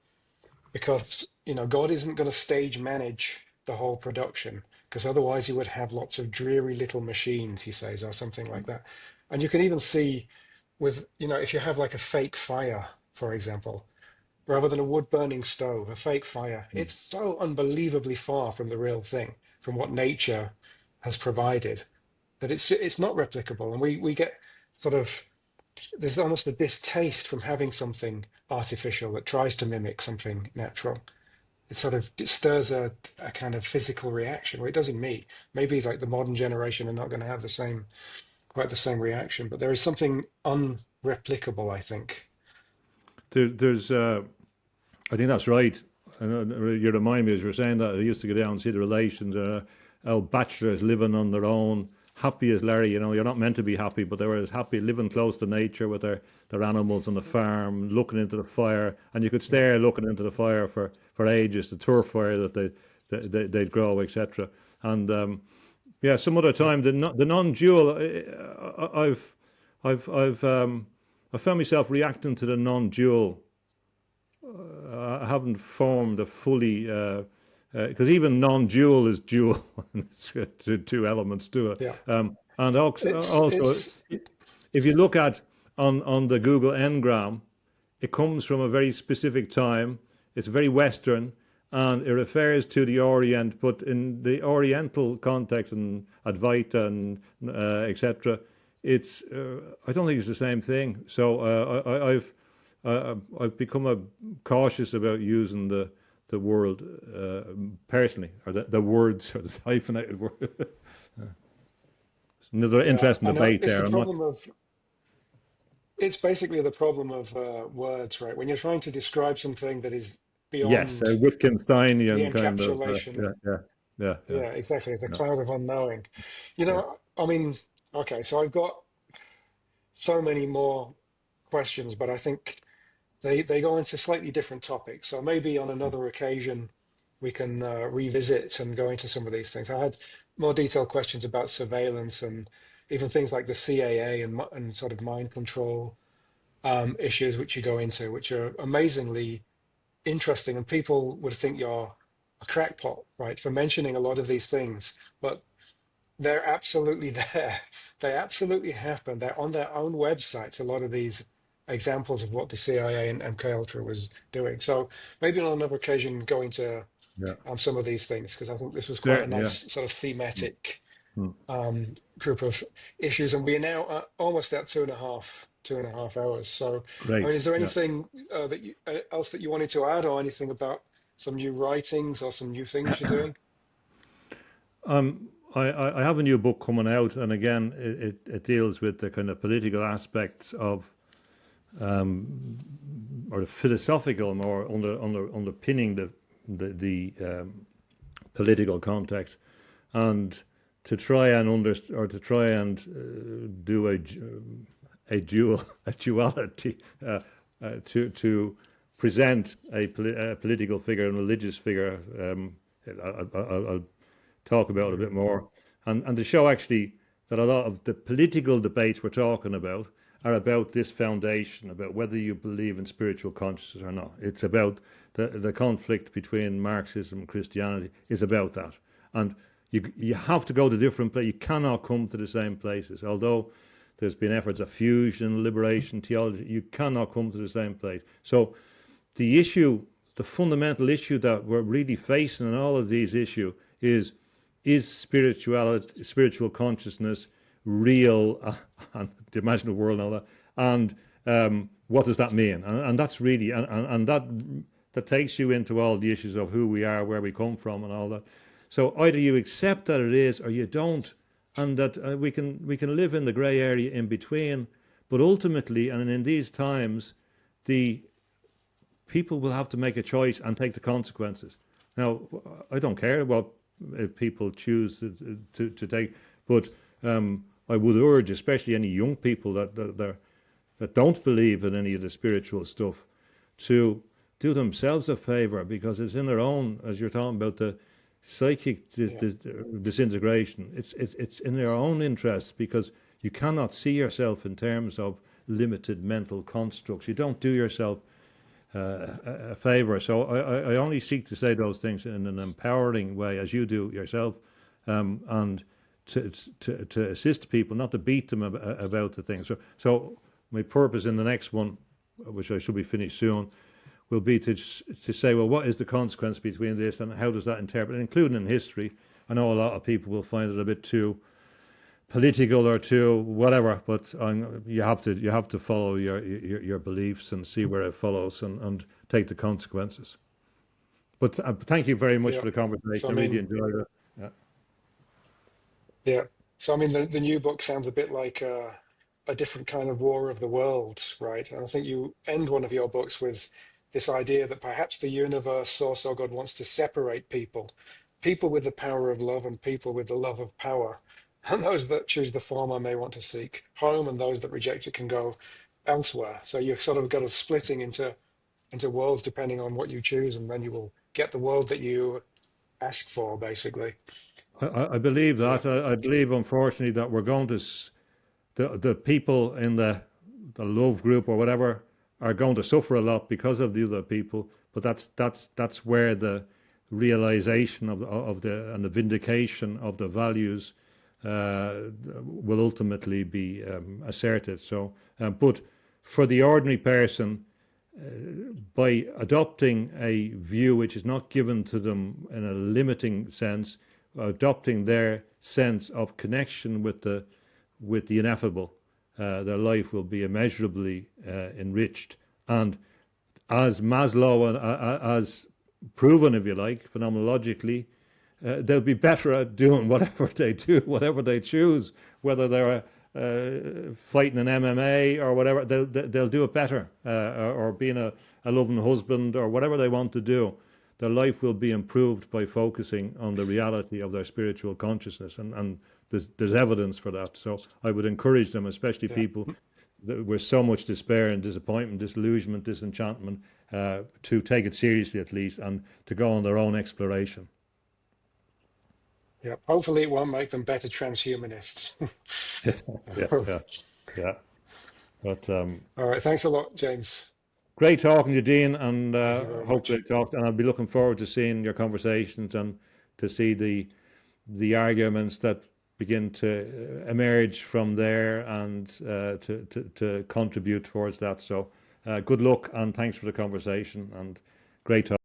because God isn't going to stage manage the whole production, because otherwise you would have lots of dreary little machines, he says, or something like that. And you can even see with if you have like a fake fire, for example, rather than a wood burning stove, a fake fire, it's so unbelievably far from the real thing, from what nature has provided, that it's not replicable. And we get sort of, there's almost a distaste from having something artificial that tries to mimic something natural. It stirs a kind of physical reaction. Well, it does in me. Maybe like the modern generation are not going to have quite the same reaction, but there is something unreplicable, I think. there's I think that's right. And you remind me as you're saying that I used to go down and see the relations. How bachelors living on their own, happy as Larry. You're not meant to be happy, but they were as happy living close to nature with their animals on the farm, looking into the fire, and you could Yeah. stare looking into the fire for ages. The turf fire that they'd grow, etc. And yeah, some other Yeah. time the non-dual. I found myself reacting to the non-dual. I haven't formed a fully because even non-dual is dual. It's got two elements to it. Yeah. And also, It's if you look at on the Google Ngram, it comes from a very specific time. It's very Western, and it refers to the Orient, but in the Oriental context and Advaita and etc. It's I don't think it's the same thing. So I've I've become cautious about using the word personally, or the words, or the hyphenated word. Another Yeah, interesting I know debate it's the there. I'm not. problem of it's basically the problem of words, right? When you're trying to describe something that is Yes, beyond the Wittgensteinian kind of. encapsulation. Yeah. Yeah, exactly. The Yeah, cloud of unknowing. yeah. I mean, okay, so I've got so many more questions, but I think they go into slightly different topics. So maybe on another occasion we can revisit and go into some of these things. I had more detailed questions about surveillance and even things like the CAA and sort of mind control issues, which you go into, which are amazingly interesting. And people would think you're a crackpot, right, for mentioning a lot of these things, but they're absolutely there. They absolutely happen. They're on their own websites, a lot of these examples of what the CIA and MK Ultra was doing. So maybe on another occasion go into Yeah. some of these things, because I think this was quite a Certainly, yeah. nice sort of Mm, thematic mm. group of issues. And we are now almost at two and a half hours. So, I mean, Great. is there Yeah. anything else that you wanted to add, or anything about some new writings or some new things you're doing? I have a new book coming out, and again, it deals with the kind of political aspects of, or the philosophical, more underpinning the political context, and to try and to try and do a duality, to present a political figure and religious figure. I'll talk about it a bit more, and to show actually that a lot of the political debates we're talking about are about this foundation, about whether you believe in spiritual consciousness or not. It's about the conflict between Marxism and Christianity is about that, and you have to go to different places. You cannot come to the same places. Although there's been efforts of fusion, liberation, theology, you cannot come to the same place. So the issue, the fundamental issue that we're really facing in all of these issues is spirituality, spiritual consciousness real, and the imaginal world and all that, and what does that mean? And that's really, and that takes you into all the issues of who we are, where we come from, and all that. So either you accept that it is, or you don't, and that we can live in the grey area in between. But ultimately, and in these times, the people will have to make a choice and take the consequences. Now, I don't care what if people choose to take, but I would urge, especially any young people that don't believe in any of the spiritual stuff, to do themselves a favor, because it's in their own, as you're talking about the psychic Yeah, disintegration. It's in their own interests, because you cannot see yourself in terms of limited mental constructs. You don't do yourself a favor. So I only seek to say those things in an empowering way, as you do yourself, and to assist people, not to beat them about the things. So my purpose in the next one, which I should be finished soon, will be to say, well, what is the consequence between this, and how does that interpret, including in history? I know a lot of people will find it a bit too political or to whatever, but you have to follow your beliefs and see where it follows, and take the consequences. But thank you very much yeah. for the So I conversation. I really mean, enjoyed it. Yeah. yeah. So I mean, the new book sounds a bit like a different kind of War of the Worlds, right? And I think you end one of your books with this idea that perhaps the universe, source, or God wants to separate people, people with the power of love and people with the love of power. And those that choose the former may want to seek home, and those that reject it can go elsewhere. So you've sort of got a splitting into worlds depending on what you choose, and then you will get the world that you ask for, basically. I believe Yeah, that. I believe, unfortunately, that we're going to the people in the love group or whatever are going to suffer a lot because of the other people. But that's where the realization of the and the vindication of the values will ultimately be asserted. So, but for the ordinary person, by adopting a view which is not given to them in a limiting sense, adopting their sense of connection with the ineffable, their life will be immeasurably enriched And as Maslow, as proven, if you like, phenomenologically, they'll be better at doing whatever they do, whatever they choose, whether they're fighting an MMA or whatever. They'll do it better, or being a loving husband or whatever they want to do. Their life will be improved by focusing on the reality of their spiritual consciousness, and there's evidence for that. So I would encourage them, especially Yeah. people with so much despair and disappointment, disillusionment, disenchantment, to take it seriously at least, and to go on their own exploration. Yeah. Hopefully it won't make them better transhumanists. Yeah, yeah, yeah. But All right. Thanks a lot, James. great talking to you, Dean, and Thank you very hopefully much. I talked. And I'll be looking forward to seeing your conversations and to see the arguments that begin to emerge from there, and to contribute towards that. So good luck, and thanks for the conversation, and great talk.